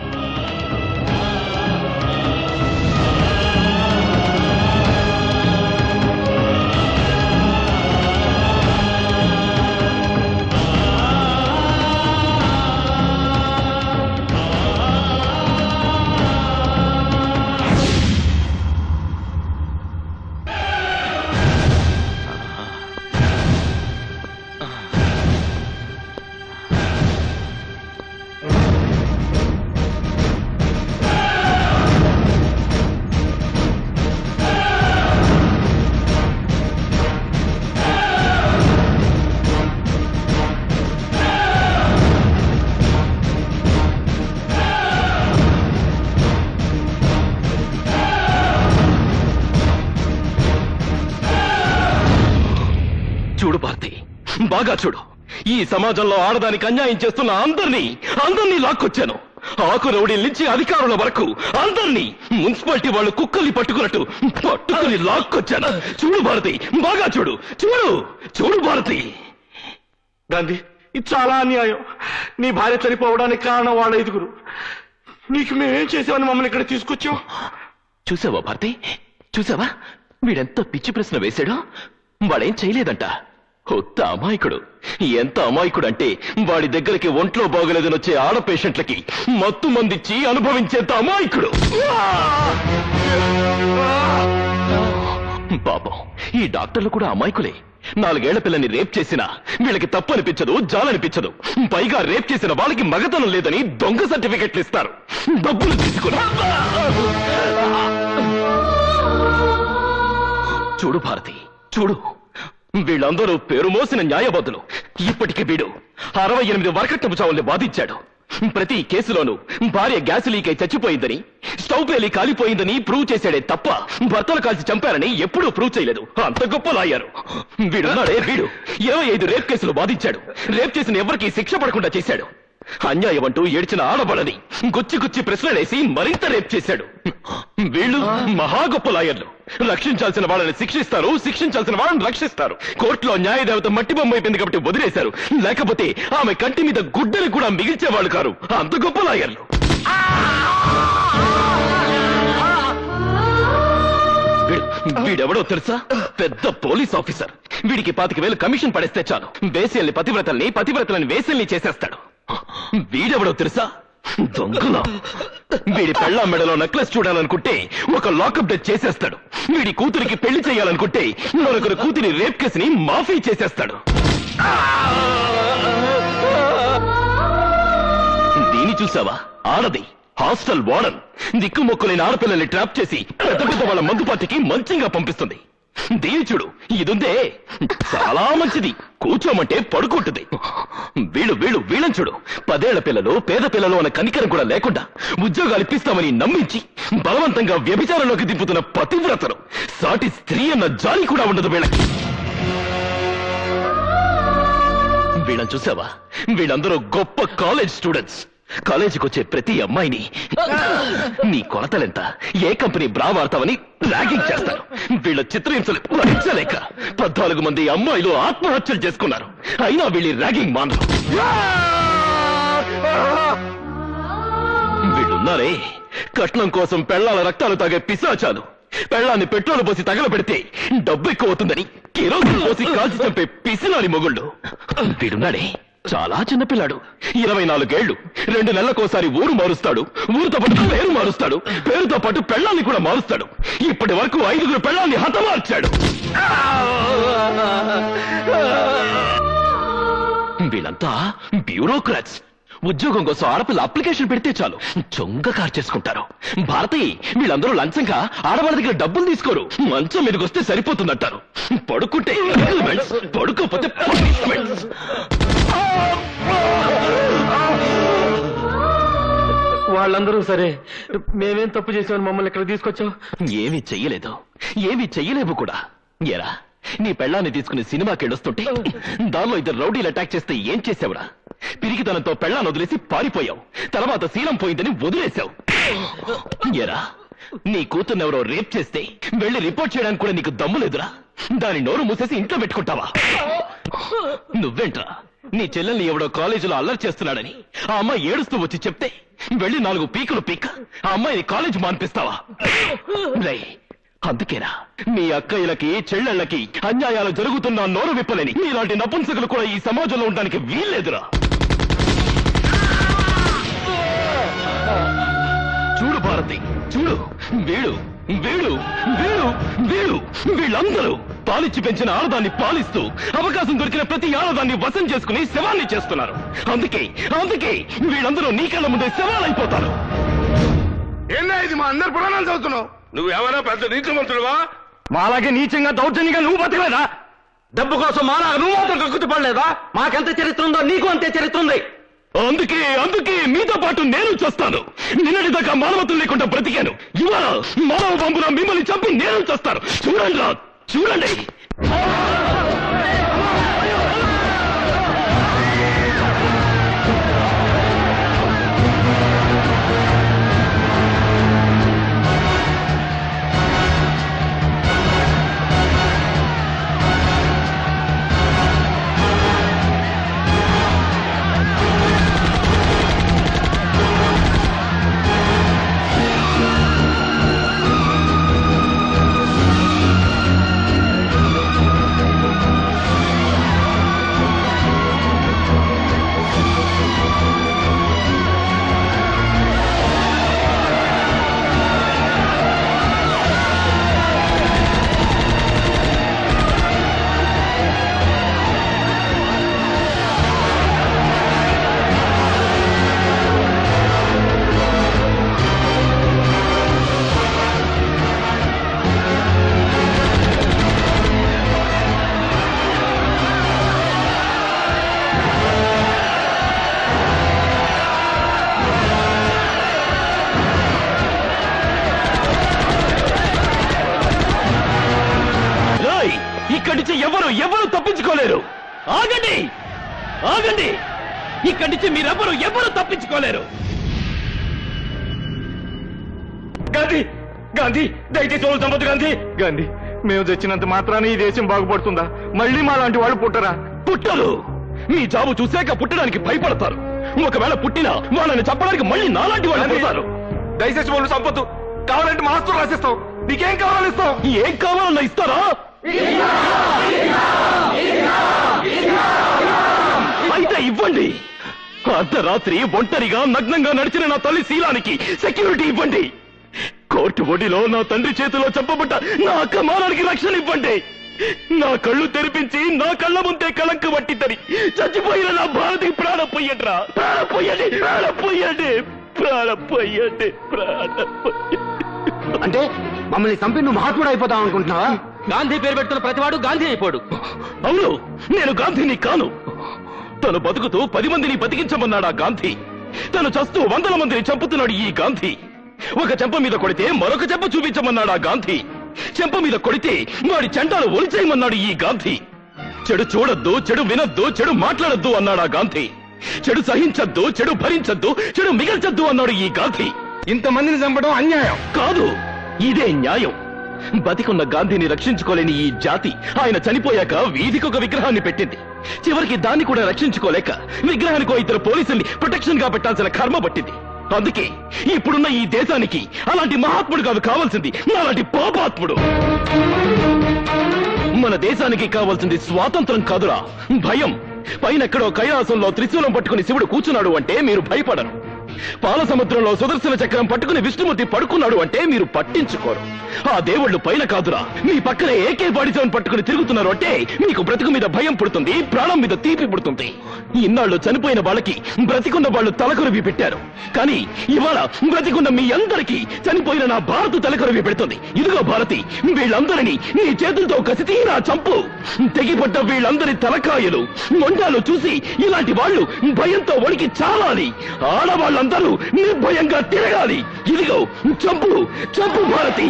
చూడు భారతి, బాగా చూడు. ఈ సమాజంలో ఆడదానికి అన్యాయం చేస్తున్న అందరినీ లాక్కొచ్చాను. ఆకు రౌడీల నుంచి అధికారుల వరకు అందరినీ మున్సిపాలిటీ వాళ్ళు కుక్కల్ని పట్టుకుని లాక్కొచ్చాను. చూడు భారతి, బాగా చూడు. చూడు భారతి. గాంధీ, ఇది చాలా అన్యాయం. నీ భార్య చనిపోవడానికి కారణం వాళ్ళ 5. నీకు మేమేం చేసామని మమ్మల్ని ఇక్కడ తీసుకొచ్చావు? చూసావా భారతి, చూసావా వీడెంత పిచ్చి ప్రశ్న వేశాడో? వాడేం చేయలేదంట. కొత్త అమాయకుడు. ఎంత అమాయకుడు అంటే వాడి దగ్గరికి ఒంట్లో బాగోలేదని వచ్చే ఆడ పేషెంట్లకి మత్తు మందిచ్చి అనుభవించేంత అమాయకుడు. పాపం, ఈ డాక్టర్లు కూడా అమాయకులే. 4 ఏళ్ల పిల్లని రేప్ చేసినా వీళ్ళకి తప్పు అనిపించదు, జాలనిపించదు. పైగా రేప్ చేసిన వాళ్ళకి మగతనం లేదని దొంగ సర్టిఫికెట్లు ఇస్తారు, డబ్బులు తీసుకుని. చూడు భారతి, చూడు. వీళ్ళందరూ పేరు మోసిన న్యాయబద్ధులు. ఇప్పటికి వీడు 68 వరకట్నపు చావుల్ని బాధించాడు. ప్రతి కేసులోనూ భార్య గ్యాస్ లీక్ అయి చచ్చిపోయిందని, స్టవ్ పేలి కాలిపోయిందని ప్రూవ్ చేశాడే తప్ప భర్తలు కాల్చి చంపారని ఎప్పుడూ ప్రూవ్ చేయలేదు. అంత గొప్ప లాయరు వీడున్నాడే. వీడు 25 రేప్ కేసులు బాధించాడు. రేప్ చేసిన ఎవరికి శిక్ష పడకుండా చేశాడు. అన్యాయం అంటూ ఏడ్చిన ఆడబడని గుచ్చి గుచ్చి ప్రశ్నలేసి మరింత రేప్ చేశాడు. వీళ్ళు మహా గొప్ప లాయర్లు. రక్షించాల్సిన వాళ్ళని శిక్షిస్తారు, శిక్షించాల్సిన వాళ్ళని రక్షిస్తారు. కోర్టులో న్యాయదేవత మట్టి బొమ్మ అయిపోయింది కాబట్టి వదిలేశారు. లేకపోతే ఆమె కంటి మీద గుడ్డని కూడా మిగిల్చేవాళ్ళు కారు. అంత గొప్ప లాయర్లు. వీడెవడో తెలుసా? పెద్ద పోలీస్ ఆఫీసర్. వీడికి 25,000 కమిషన్ పడేస్తే చాలు వేసేల్ని పతివ్రతల్ని, పతివ్రతలని వేసేల్ని చేసేస్తాడు. వీడెవడో తెలుసా? దొంగలా. వీడి పెళ్ళాం మెడలో నెక్లెస్ చూడాలనుకుంటే ఒక లాకప్ డెత్ చేసేస్తాడు. వీడి కూతురికి పెళ్లి చేయాలనుకుంటే మరొకరి కూతురి రేప్ కేసుని మాఫీ చేసేస్తాడు. దీని చూసావా? ఆడది హాస్టల్ వార్డన్. దిక్కుమొక్కులేని ఆడపిల్లల్ని ట్రాప్ చేసి పెద్ద పెద్ద వాళ్ళ మందు పార్టీకి మంచిగా పంపిస్తుంది. దీని చూడు, ఇదుందే చాలా మంచిది. కూర్చోమంటే పడుకుంటుంది. వీళ్ళని చూడు, 10 ఏళ్ల పిల్లలు, పేద పిల్లలు అన్న కనికరం కూడా లేకుండా ఉద్యోగాలు ఇప్పిస్తామని నమ్మించి బలవంతంగా వ్యభిచారంలోకి దింపుతున్న పతివ్రతలు. సాటి స్త్రీ అన్న జాలి కూడా ఉండదు వీళ్ళకి. వీళ్ళని చూసావా? వీళ్ళందరూ గొప్ప కాలేజ్ స్టూడెంట్స్. కాలేజీకి వచ్చే ప్రతి అమ్మాయిని నీ కొలతలెంత, ఏ కంపెనీ బ్రా వాడతావని ర్యాగింగ్ చేస్తారు. వీళ్ళ చిత్రహింసలు భరించలేక 14 మంది అమ్మాయిలు ఆత్మహత్యలు చేసుకున్నారు. అయినా వీళ్ళ ర్యాగింగ్ మానరు. వీళ్ళున్నారే కట్నం కోసం పెళ్లాల రక్తాలు తాగే పిశాచాలు. పెళ్లాన్ని పెట్రోల్ పోసి తగలబెడితే డబ్బు ఎక్కువ అవుతుందని కిరోసిన్ పోసి కాల్చి చంపే పిసినాని మొగుళ్ళు. వీడున్నాడే చాలా చిన్నపిల్లాడు, 24 ఏళ్లు. 2 నెలలకోసారి ఊరు మారుస్తాడు. ఊరితో పాటు పేరు మారుస్తాడు. పేరుతో పాటు పెళ్ళాన్ని కూడా మారుస్తాడు. ఇప్పటి వరకు 5 పెళ్ళాన్ని హతమార్చాడు. వీళ్ళంతా బ్యూరోక్రాట్స్. ఉద్యోగం కోసం ఆడపిల్ల అప్లికేషన్ పెడితే చాలు చొంగ కార్ చేసుకుంటారు. భారతి, వీళ్ళందరూ లంచంగా ఆడవాళ్ళ దగ్గర డబ్బులు తీసుకోరు. మంచం మీదకి వస్తే సరిపోతుందంటారు. పడుకుంటే పడుకోకపోతే పనిష్మెంట్స్. వాళ్ళందరూ సరే, మేమేం తప్పు చేసామని మమ్మల్ని ఇక్కడ తీసుకొచ్చావు? ఏమీ చెయ్యలేదు, ఏమీ చెయ్యలేవు కూడా. ఏరా, నీ పెళ్ళాన్ని తీసుకుని సినిమాకి వెళ్ళొస్తుంటే దానిలో 2 రౌడీలు అటాక్ చేస్తే ఏం చేసావురా? పిరికితనంతో పెళ్ళాన్ని వదిలేసి పారిపోయావు. తర్వాత శీలం పోయిందని వదిలేశావు. ఏరా, నీ కూతుర్నెవరో రేప్ చేస్తే వెళ్ళి రిపోర్ట్ చేయడానికి కూడా నీకు దమ్ము లేదురా? దాని నోరు మూసేసి ఇంట్లో పెట్టుకుంటావా? నువ్వేంట్రా, నీ చెల్లెల్ని ఎవడో కాలేజీలో అల్లరి చేస్తున్నాడని ఆ అమ్మాయి ఏడుస్తూ వచ్చి చెప్తే వెళ్ళి 4 పీకులు పీక ఆ అమ్మాయిని కాలేజ్ మాన్పిస్తావా? అందుకేరా మీ అక్కయ్యలకి, చెల్లెళ్ళకి అన్యాయాలు జరుగుతున్నా నోరు విప్పలేని ఇలాంటి నపుంసకులు కూడా ఈ సమాజంలో ఉండడానికి వీల్లేదురా. చూడు భారతి, చూడు, వీడు వీడు వీడు వీడు వీళ్ళందరూ పాలిచ్చి పెంచిన ఆడదాన్ని పాలిస్తూ అవకాశం దొరికిన ప్రతి ఆడదాన్ని వశం చేసుకుని శవాన్ని చేస్తున్నారు. అందుకే వీళ్ళందరూ నీ కళ్ళ ముందే శవాలైపోతారు. ఏందా ఇది? మా అందరు పురాణాలు చదువుతున్నావు. నువ్వెవరో పెద్ద నీతిమంతుడువా? మాలాగే నీచంగా దౌర్జన్యంగా నువ్వు బతకలేదా? డబ్బు కోసం మాలాగా నువ్వు మాత్రం కక్కుతు పడలేదా? మాకెంత చరిత్ర ఉందో నీకు అంతే చరిత్ర ఉంది. అందుకే మీతో పాటు నేను చేస్తాను. నిన్నటిదాకా మానవత్వం లేకుండా బ్రతికాను. ఇవాళ మానవ పంపున మిమ్మల్ని చంపి నేను చేస్తాను. చూడండి. ఇక్కడి నుంచి ఎవరు తప్పించుకోలేరు. ఆగండి. ఇక్కడి నుంచి మీరెవరు ఎవరు తప్పించుకోలేరు. గాంధీ గాంధీ దయచేసి వాళ్ళు చంపదు గాంధీ. గాంధీ మేము తెచ్చినంత మాత్రాన ఈ దేశం బాగుపడుతుందా? మళ్ళీ మా లాంటి వాళ్ళు పుట్టరా? పుట్టరు. మీ జాబు చూశాక పుట్టడానికి భయపడతారు. ఒకవేళ పుట్టినా వాళ్ళని చంపడానికి మళ్ళీ నాలాంటి వాళ్ళు పుడతారు. దయచేసి వాళ్ళు చంపొద్దు. కావాలంటే మా ఆస్తులు రాసిస్తాం. నీకేం కావాలని ఇస్తాం. ఏం కావాలన్నా ఇస్తారా? అయితే ఇవ్వండి. అర్ధరాత్రి ఒంటరిగా నగ్నంగా నడిచిన నా తల్లి శీలానికి సెక్యూరిటీ ఇవ్వండి. కోర్టు ఒడిలో నా తండ్రి చేతిలో చంపబడ్డ నా అక్కమానానికి రక్షణ ఇవ్వండి. నా కళ్ళు తెరిపించి నా కళ్ళ ముందే కళంక పట్టిద్దని చచ్చిపోయిన నా భారతికి ప్రాణం పోయండిరా. ప్రాణం పోయండి, ప్రాణం పోయండి, ప్రాణం పోయండి, ప్రాణం పోయండి. అంటే మమ్మల్ని చంపి నువ్వు మహాత్ముడు అయిపోతావు అనుకుంటున్నావా? గాంధీ పేరు పెడుతున్న ప్రతివాడు గాంధీ అయిపోడు. అవును, నేను గాంధీని కాను. తను బతుకుతూ 10 మందిని బతికించమన్నాడు ఆ గాంధీ. తను చస్తూ 100 మందిని చంపుతున్నాడు ఈ గాంధీ. ఒక చెంప మీద కొడితే మరొక చెంప చూపించమన్నాడు ఆ గాంధీ. చెంప మీద కొడితే వాడి చెండాలు ఒలిచేయమన్నాడు ఈ గాంధీ. చెడు చూడొద్దు, చెడు వినొద్దు, చెడు మాట్లాడొద్దు అన్నాడు ఆ గాంధీ. చెడు సహించొద్దు, చెడు భరించొద్దు, చెడు మిగల్చొద్దు అన్నాడు ఈ గాంధీ. ఇంతమందిని చంపడం అన్యాయం కాదు, ఇదే న్యాయం. బతికున్న గాంధీని రక్షించుకోలేని ఈ జాతి ఆయన చనిపోయాక వీధికొక విగ్రహాన్ని పెట్టింది. చివరికి దాన్ని కూడా రక్షించుకోలేక విగ్రహానికో 2 పోలీసుల్ని ప్రొటెక్షన్ గా పెట్టాల్సిన కర్మ పట్టింది. అందుకే ఇప్పుడున్న ఈ దేశానికి అలాంటి మహాత్ముడు కాదు కావాల్సింది, అలాంటి పాపాత్ముడు. మన దేశానికి కావాల్సింది స్వాతంత్రం కాదురా, భయం. పైనెక్కడో కైలాసంలో త్రిశూలం పట్టుకుని శివుడు కూర్చున్నాడు అంటే మీరు భయపడరు. పాల సముద్రంలో సుదర్శన చక్రం పట్టుకుని విష్ణుమూర్తి పడుకున్నాడు అంటే మీరు పట్టించుకోరు. ఆ దేవుళ్ళు పైన కాదురా, మీ పక్కనే ఏకే బాడీజోన్ పట్టుకుని తిరుగుతున్నారు అంటే మీకు బ్రతుకు మీద భయం పుడుతుంది, ప్రాణం మీద తీపి పుడుతుంది. ఇన్నాళ్ళు చనిపోయిన వాళ్ళకి బ్రతికున్న వాళ్ళు తలకొరివి పెట్టారు. కానీ ఇవాళ బ్రతికున్న మీ అందరికీ చనిపోయిన నా భారత్ తలకొరివి పెడుతుంది. ఇదిగో భారతి, వీళ్ళందరినీ నీ చేతులతో కసి తీరా చంపు. తెగిపడ్డ వీళ్ళందరి తలకాయలు మొండాలు చూసి ఇలాంటి వాళ్ళు భయంతో వణికి చాలాలి. ఆడవాళ్ళందరూ నిర్భయంగా తిరగాలి. ఇదిగో చంపు, చంపు భారతి.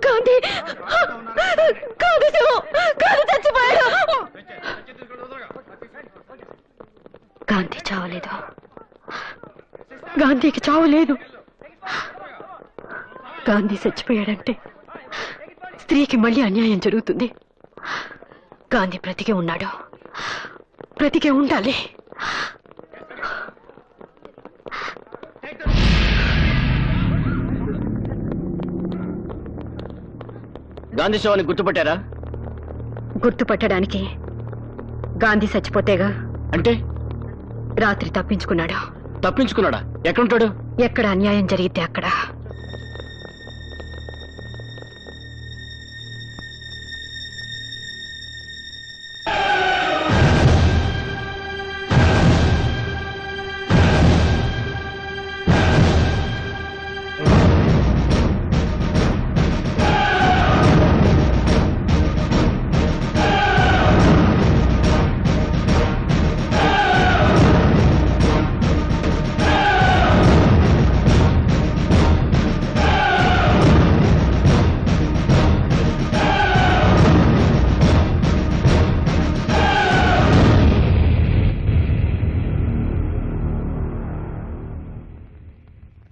గాంధీ గాంధీ గాంధీ చచ్చిపోయాడు. గాంధీ చావలేదు, గాంధీకి చావలేదు. గాంధీ చచ్చిపోయాడంటే స్త్రీకి మళ్ళీ అన్యాయం జరుగుతుంది. గాంధీ బ్రతికే ఉన్నాడు, బ్రతికే ఉండాలి. గాంధీ శవాన్ని గుర్తుపట్టారా? గుర్తుపట్టడానికి గాంధీ చచ్చిపోతేగా. అంటే రాత్రి తప్పించుకున్నాడు. తప్పించుకున్నాడా? ఎక్కడుంటాడు? ఎక్కడ అన్యాయం జరిగితే అక్కడ.